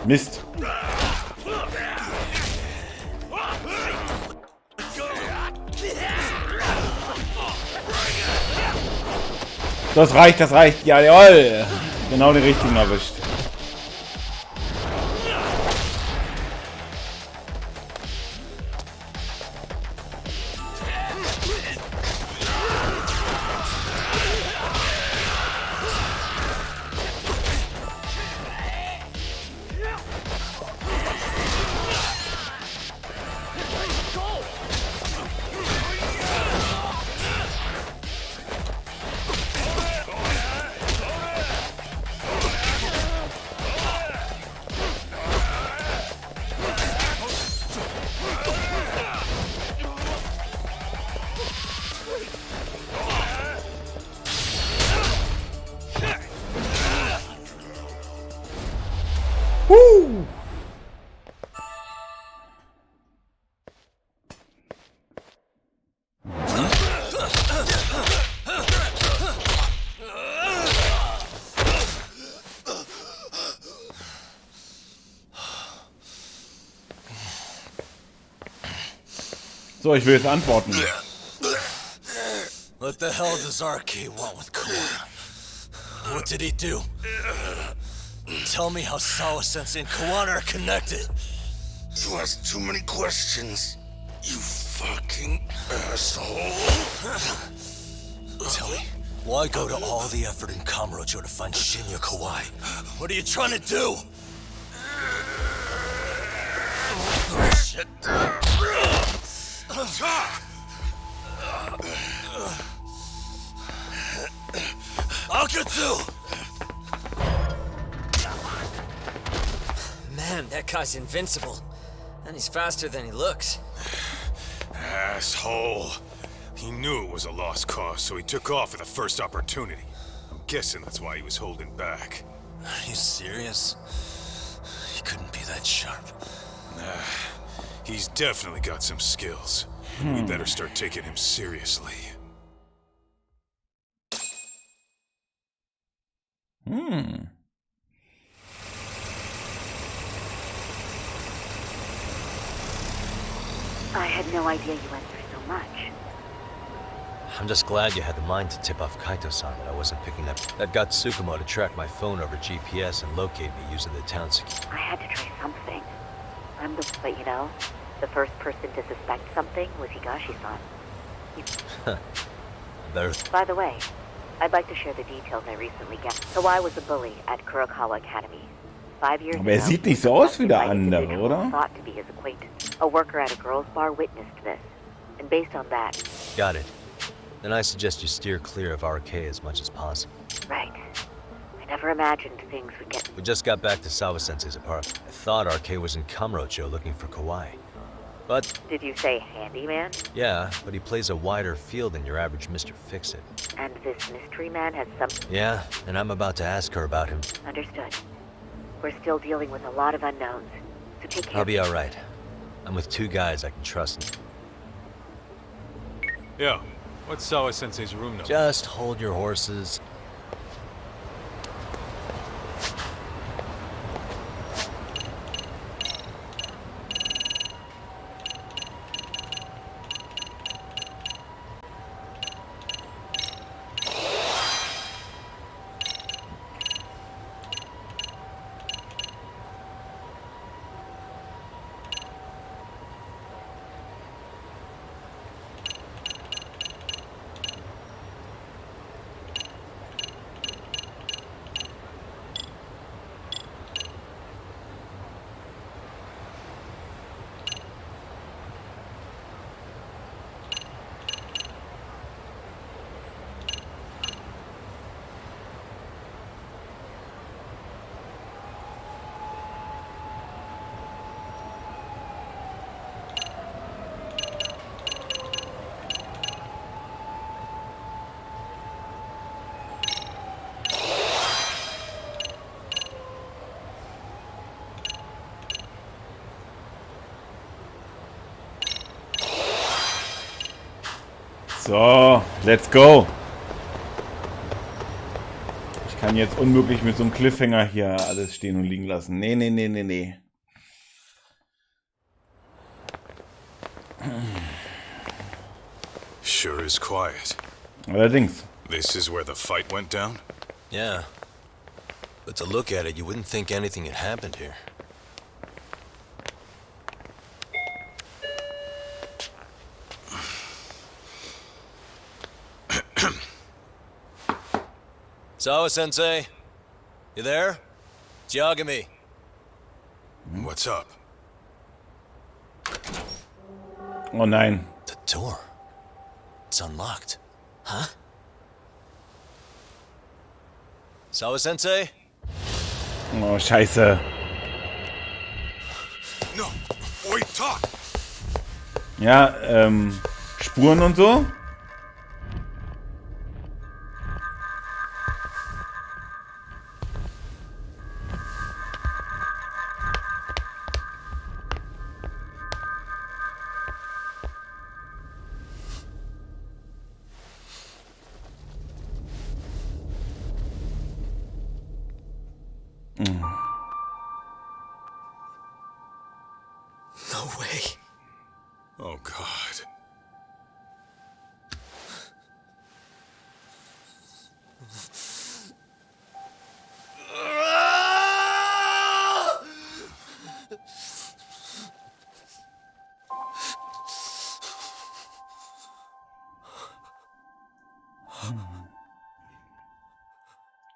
Mist. Das reicht, das reicht. Ja, jawohl. Genau den richtigen erwischt. So, ich will jetzt antworten. What the hell does RK want with Core? What did he do? Tell me how Sawa-sensei and Kawana are connected. You ask too many questions, you fucking asshole. Tell me, why go to all the effort in Kamurocho to find Shinya Kawai? What are you trying to do? shit. Akatsu! Man, that guy's invincible. And he's faster than he looks. Asshole. He knew it was a lost cause, so he took off at the first opportunity. I'm guessing that's why he was holding back. Are you serious? He couldn't be that sharp. Nah, he's definitely got some skills. We better start taking him seriously. I had no idea you went through so much. I'm just glad you had the mind to tip off Kaito-san that I wasn't picking up. That got Tsukumo to track my phone over GPS and locate me using the town security. I had to try something. But you know, the first person to suspect something was Higashi-san. By the way, I'd like to share the details I recently got. So I was a bully at Kurokawa Academy. 5 years Aber er ago, sieht nicht so aus wie der an andere, individual oder? thought to be his acquaintance. A worker at a girls' bar witnessed this. And based on that... Got it. Then I suggest you steer clear of RK as much as possible. Right. I never imagined things would get... We just got back to Sawa-sensei's apartment. I thought RK was in Kamurocho looking for Kawai. But... Did you say handyman? Yeah, but he plays a wider field than your average Mr. Fix-It. And this mystery man has some... Yeah, and I'm about to ask her about him. Understood. We're still dealing with a lot of unknowns, so take care. I'll be alright. I'm with 2 guys I can trust. Yo, what's Sawa-sensei's room number? Just hold your horses. So, let's go. Ich kann jetzt unmöglich mit so einem Cliffhanger hier alles stehen und liegen lassen. Nee, nee, nee, nee, nee. Sure is quiet. Allerdings. This is where the fight went down? Yeah. But to look at it, you wouldn't think anything had happened here. Sawa-sensei? You there? It's Yagami. What's up? Oh nein. The door. It's unlocked. Huh? Sawa-sensei? Oh, scheiße. No, wait, talk. Ja, Spuren und so. No way. Oh, God.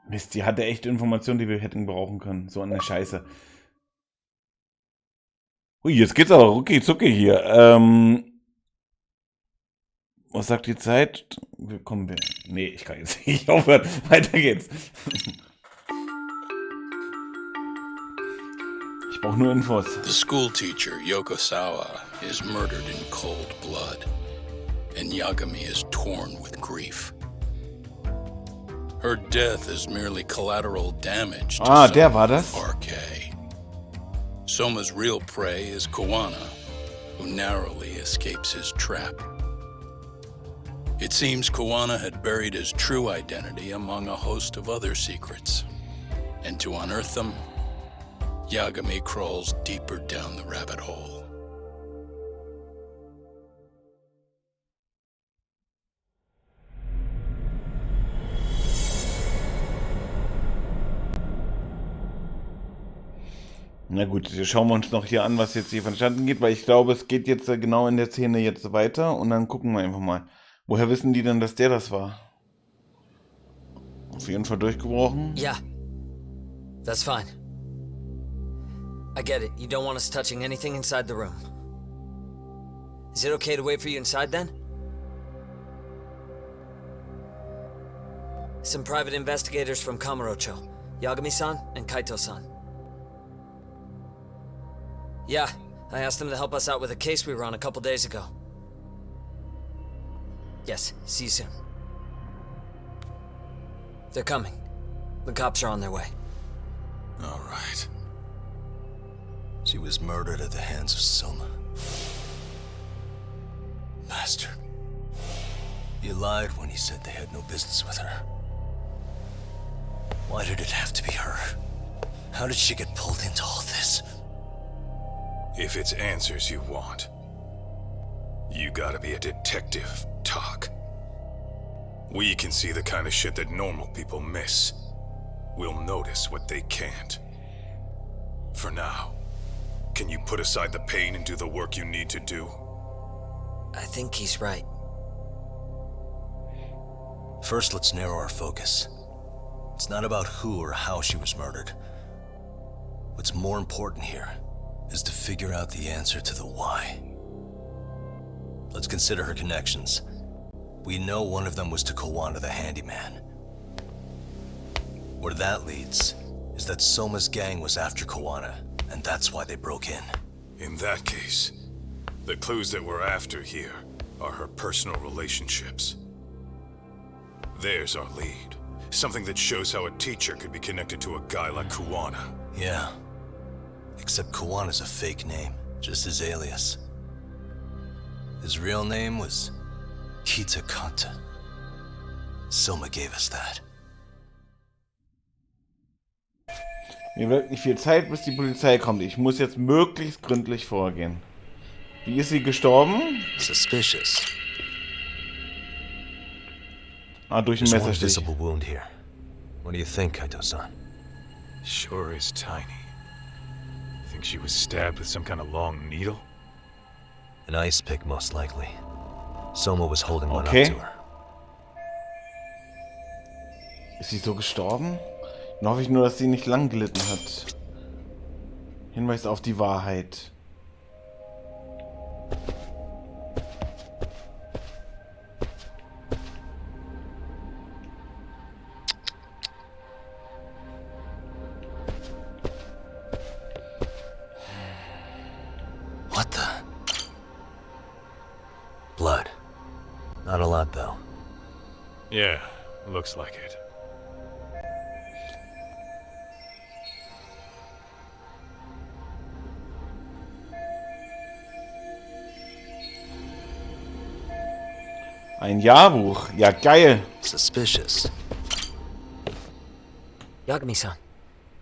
Mist, die hatte echt Informationen, die wir hätten brauchen können. So eine Scheiße. Ui, jetzt geht's aber rucki zucki hier. Was sagt die Zeit? Kommen wir. Nee, ich kann jetzt nicht aufhören. Weiter geht's. Ich brauche nur Infos. The school teacher, Yoko Sawa, is murdered in cold blood, and Yagami is torn with grief. Her death is merely collateral damage to der war das. RK. Soma's real prey is Kawana, who narrowly escapes his trap. It seems Kawana had buried his true identity among a host of other secrets, and to unearth them, Yagami crawls deeper down the rabbit hole. Na gut, schauen wir uns noch hier an, was jetzt hier vonstatten geht, weil ich glaube, es geht jetzt genau in der Szene jetzt weiter und dann gucken wir einfach mal. Woher wissen die denn, dass der das war? Auf jeden Fall durchgebrochen. Yeah. That's fine. I get it. You don't want us touching anything inside the room. Is it okay to wait for you inside then? Some private investigators from Kamurocho. Yagami-san and Kaito-san. Yeah, I asked them to help us out with a case we were on a couple days ago. Yes, see you soon. They're coming. The cops are on their way. All right. She was murdered at the hands of Soma. Bastard. He lied when he said they had no business with her. Why did it have to be her? How did she get pulled into all this? If it's answers you want, you gotta be a detective, Talk. We can see the kind of shit that normal people miss. We'll notice what they can't. For now, can you put aside the pain and do the work you need to do? I think he's right. First, let's narrow our focus. It's not about who or how she was murdered. What's more important here is to figure out the answer to the why. Let's consider her connections. We know one of them was to Kawana the handyman. Where that leads is that Soma's gang was after Kawana, and that's why they broke in. In that case, the clues that we're after here are her personal relationships. There's our lead. Something that shows how a teacher could be connected to a guy like Kawana. Yeah. Except Kawana's a fake name, just his alias. His real name was Kita Kanta. Soma gave us that. Mir bleibt nicht viel Zeit, bis die Polizei kommt. Ich muss jetzt möglichst gründlich vorgehen. Wie ist sie gestorben? Suspicious. Durch ein There's one Messerstich. visible wound here. What do you think, Kaito-san? Sure is tiny. Think she was stabbed with some kind of long needle? An ice pick, most likely. Soma was holding one Okay. up to her. Ist sie so gestorben? Dann hoffe ich nur, dass sie nicht lang gelitten hat. Hinweis auf die Wahrheit. What the? Blood. Not a lot, though. Yeah, looks like it. Ein Jahrbuch. Ja, geil. Suspicious. Yagami-san,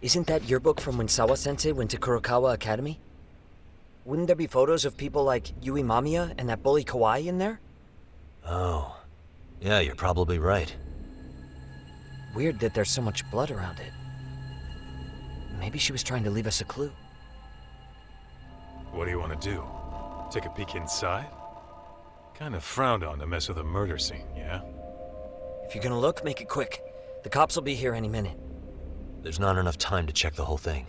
isn't that your book from when Sawa-sensei went to Kurokawa Academy? Wouldn't there be photos of people like Yui Mamiya and that bully Kawaii in there? Oh. Yeah, you're probably right. Weird that there's so much blood around it. Maybe she was trying to leave us a clue. What do you want to do? Take a peek inside? Kind of frowned on to mess with a murder scene, yeah? If you're gonna look, make it quick. The cops will be here any minute. There's not enough time to check the whole thing.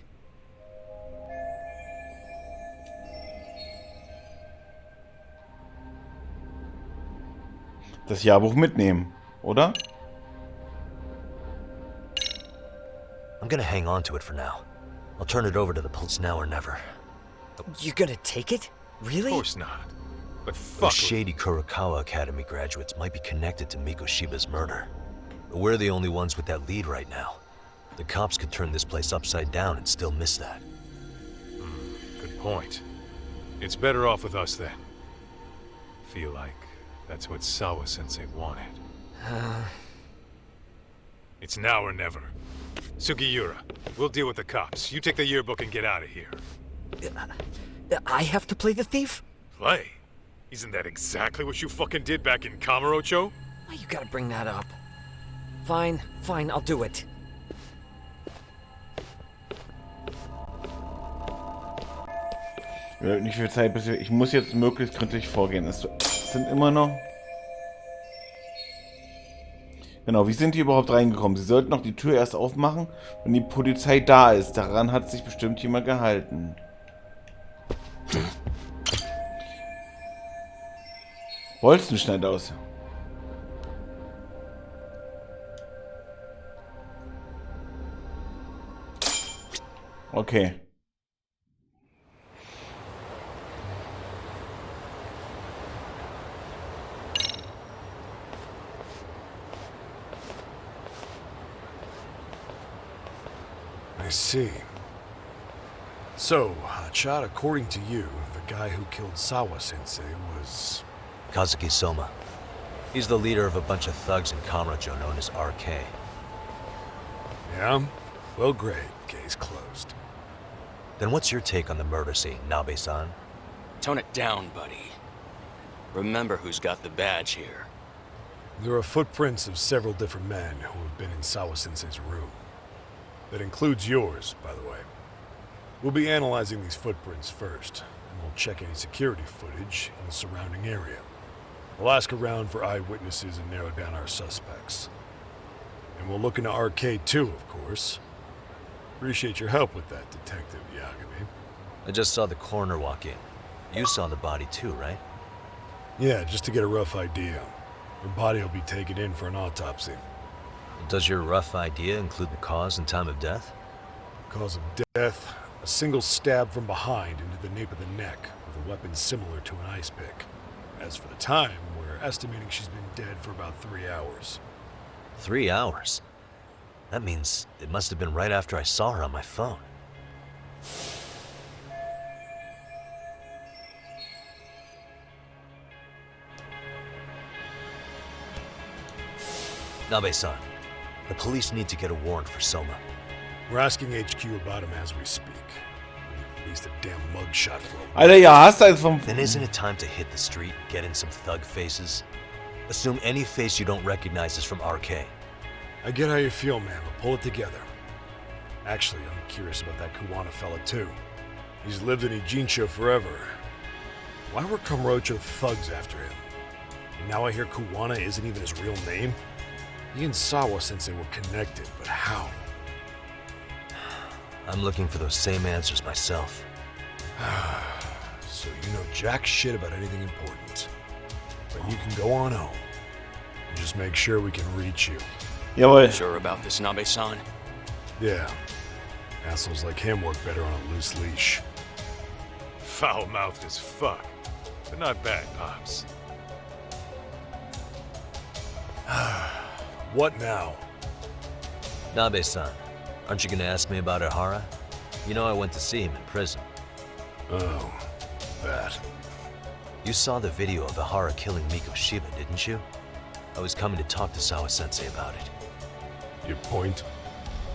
das Jahrbuch mitnehmen, oder? I'm gonna hang on to it for now. I'll turn it over to the police now or never. You're gonna take it? Really? Of course not. But Those fuck. shady Kurokawa Academy graduates might be connected to Mikoshiba's murder. But we're the only ones with that lead right now. The cops could turn this place upside down and still miss that. Good point. It's better off with us then. Feel like that's what Sawa-sensei wanted. It's now or never. Sugiura, we'll deal with the cops. You take the yearbook and get out of here. I have to play the thief? Play? Isn't that exactly what you fucking did back in Kamurocho? Why you gotta bring that up? Fine, I'll do it. Wir haben nicht viel Zeit, bis ich muss jetzt möglichst gründlich vorgehen. Es sind immer noch... Genau, wie sind die überhaupt reingekommen? Sie sollten noch die Tür erst aufmachen, wenn die Polizei da ist. Daran hat sich bestimmt jemand gehalten. Bolzen schneidet aus. Okay. I see. So, Hotshot, according to you, the guy who killed Sawa-sensei was... Kazuki Soma. He's the leader of a bunch of thugs in Kamurocho known as RK. Yeah? Well, great. Case closed. Then what's your take on the murder scene, Nabe-san? Tone it down, buddy. Remember who's got the badge here. There are footprints of several different men who have been in Sawa-sensei's room. That includes yours, by the way. We'll be analyzing these footprints first, and we'll check any security footage in the surrounding area. We'll ask around for eyewitnesses and narrow down our suspects. And we'll look into RK too, of course. Appreciate your help with that, Detective Yagami. I just saw the coroner walk in. You saw the body too, right? Yeah, just to get a rough idea. Her body will be taken in for an autopsy. Does your rough idea include the cause and time of death? Cause of death, a single stab from behind into the nape of the neck with a weapon similar to an ice pick. As for the time, we're estimating she's been dead for about 3 hours. 3 hours? That means it must have been right after I saw her on my phone. Nabe-san, the police need to get a warrant for Soma. We're asking HQ about him as we speak. We need at least a damn mugshot for him. Alter, ja, hast du vom... Then isn't it time to hit the street, get in some thug faces? Assume any face you don't recognize is from RK. I get how you feel, man, but pull it together. Actually, I'm curious about that Kuwana fella, too. He's lived in Ijincho forever. Why were Kamurocho thugs after him? And now I hear Kuwana isn't even his real name? He and Sawa-sensei were connected, but how? I'm looking for those same answers myself. So you know jack shit about anything important. But you can go on home. And just make sure we can reach you. Jawohl. Sure about this, Nabe-san? Yeah. Assholes like him work better on a loose leash. Foul-mouthed as fuck. But not bad, Pops. What now? Nabe-san, aren't you gonna ask me about Ihara? You know I went to see him in prison. Oh, that. You saw the video of Ihara killing Mikoshiba, didn't you? I was coming to talk to Sawa-sensei about it. Your point?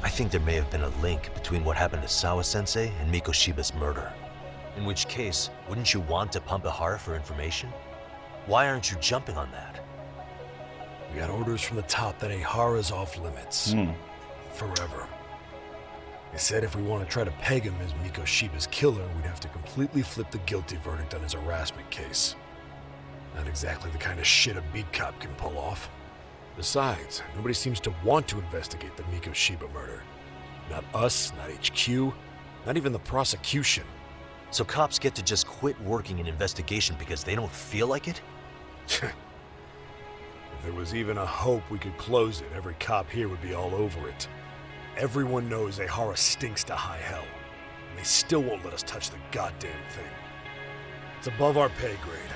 I think there may have been a link between what happened to Sawa-sensei and Mikoshiba's murder. In which case, wouldn't you want to pump Ihara for information? Why aren't you jumping on that? We got orders from the top that Ihara's off limits. Forever. They said if we want to try to peg him as Mikoshiba's killer, we'd have to completely flip the guilty verdict on his harassment case. Not exactly the kind of shit a beat cop can pull off. Besides, nobody seems to want to investigate the Mikoshiba murder. Not us, not HQ, not even the prosecution. So cops get to just quit working an investigation because they don't feel like it? If there was even a hope we could close it, every cop here would be all over it. Everyone knows Ehara stinks to high hell, and they still won't let us touch the goddamn thing. It's above our pay grade.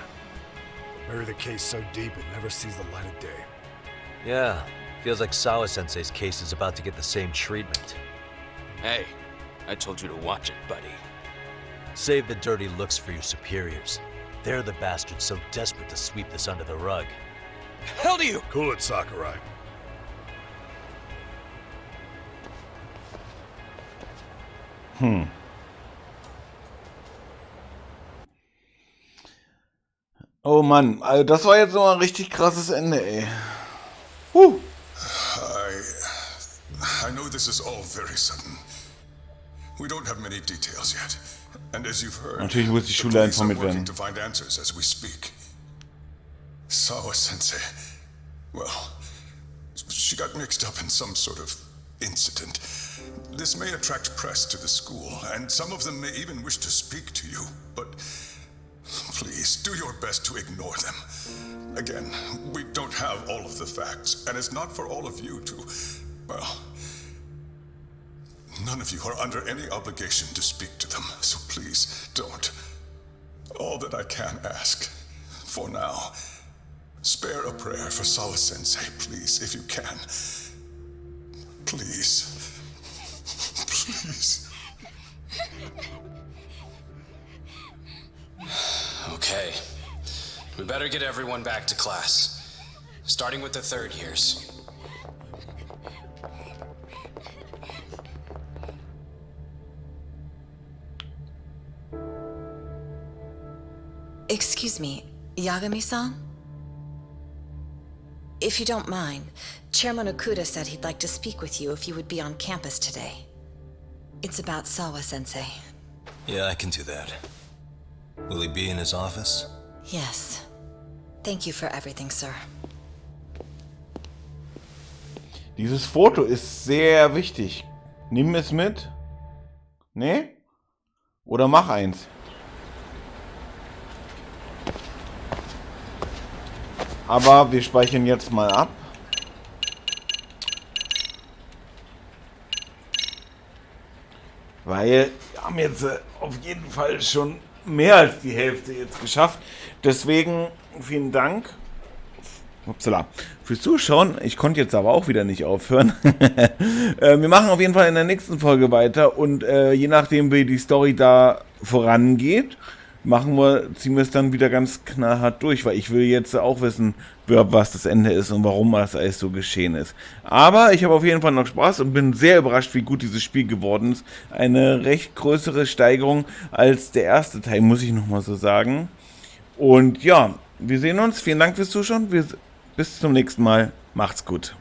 Bury the case so deep it never sees the light of day. Yeah, feels like Sawa-sensei's case is about to get the same treatment. Hey, I told you to watch it, buddy. Save the dirty looks for your superiors. They're the bastards so desperate to sweep this under the rug. Hell do you? Cool it, Sakurai. Oh Mann, also das war jetzt noch ein richtig krasses Ende, ey. I know this is all very sudden. We don't have many details yet. And as you've heard, Natürlich muss die the Schule police are informiert working werden. to find answers as we speak. Sawa-sensei, well, she got mixed up in some sort of incident. This may attract press to the school, and some of them may even wish to speak to you, but please, do your best to ignore them. Again, we don't have all of the facts, and it's not for all of you to, well, none of you are under any obligation to speak to them, so please don't. All that I can ask, for now, spare a prayer for Sawa-sensei, please, if you can. Please. Please. Okay. We better get everyone back to class. Starting with the third years. Excuse me, Yagami-san? If you don't mind, Chairman Okuda said he'd like to speak with you if you would be on campus today. It's about Sawa-sensei. Yeah, I can do that. Will he be in his office? Yes. Thank you for everything, sir. Dieses Foto ist sehr wichtig. Nimm es mit. Nee? Oder mach eins. Aber wir speichern jetzt mal ab. Weil wir haben jetzt auf jeden Fall schon mehr als die Hälfte jetzt geschafft. Deswegen vielen Dank fürs Zuschauen. Ich konnte jetzt aber auch wieder nicht aufhören. Wir machen auf jeden Fall in der nächsten Folge weiter. Und je nachdem, wie die Story da vorangeht, ziehen wir es dann wieder ganz knallhart durch, weil ich will jetzt auch wissen, was das Ende ist und warum das alles so geschehen ist. Aber ich habe auf jeden Fall noch Spaß und bin sehr überrascht, wie gut dieses Spiel geworden ist. Eine recht größere Steigerung als der erste Teil, muss ich nochmal so sagen. Und ja, wir sehen uns. Vielen Dank fürs Zuschauen. Bis zum nächsten Mal. Macht's gut.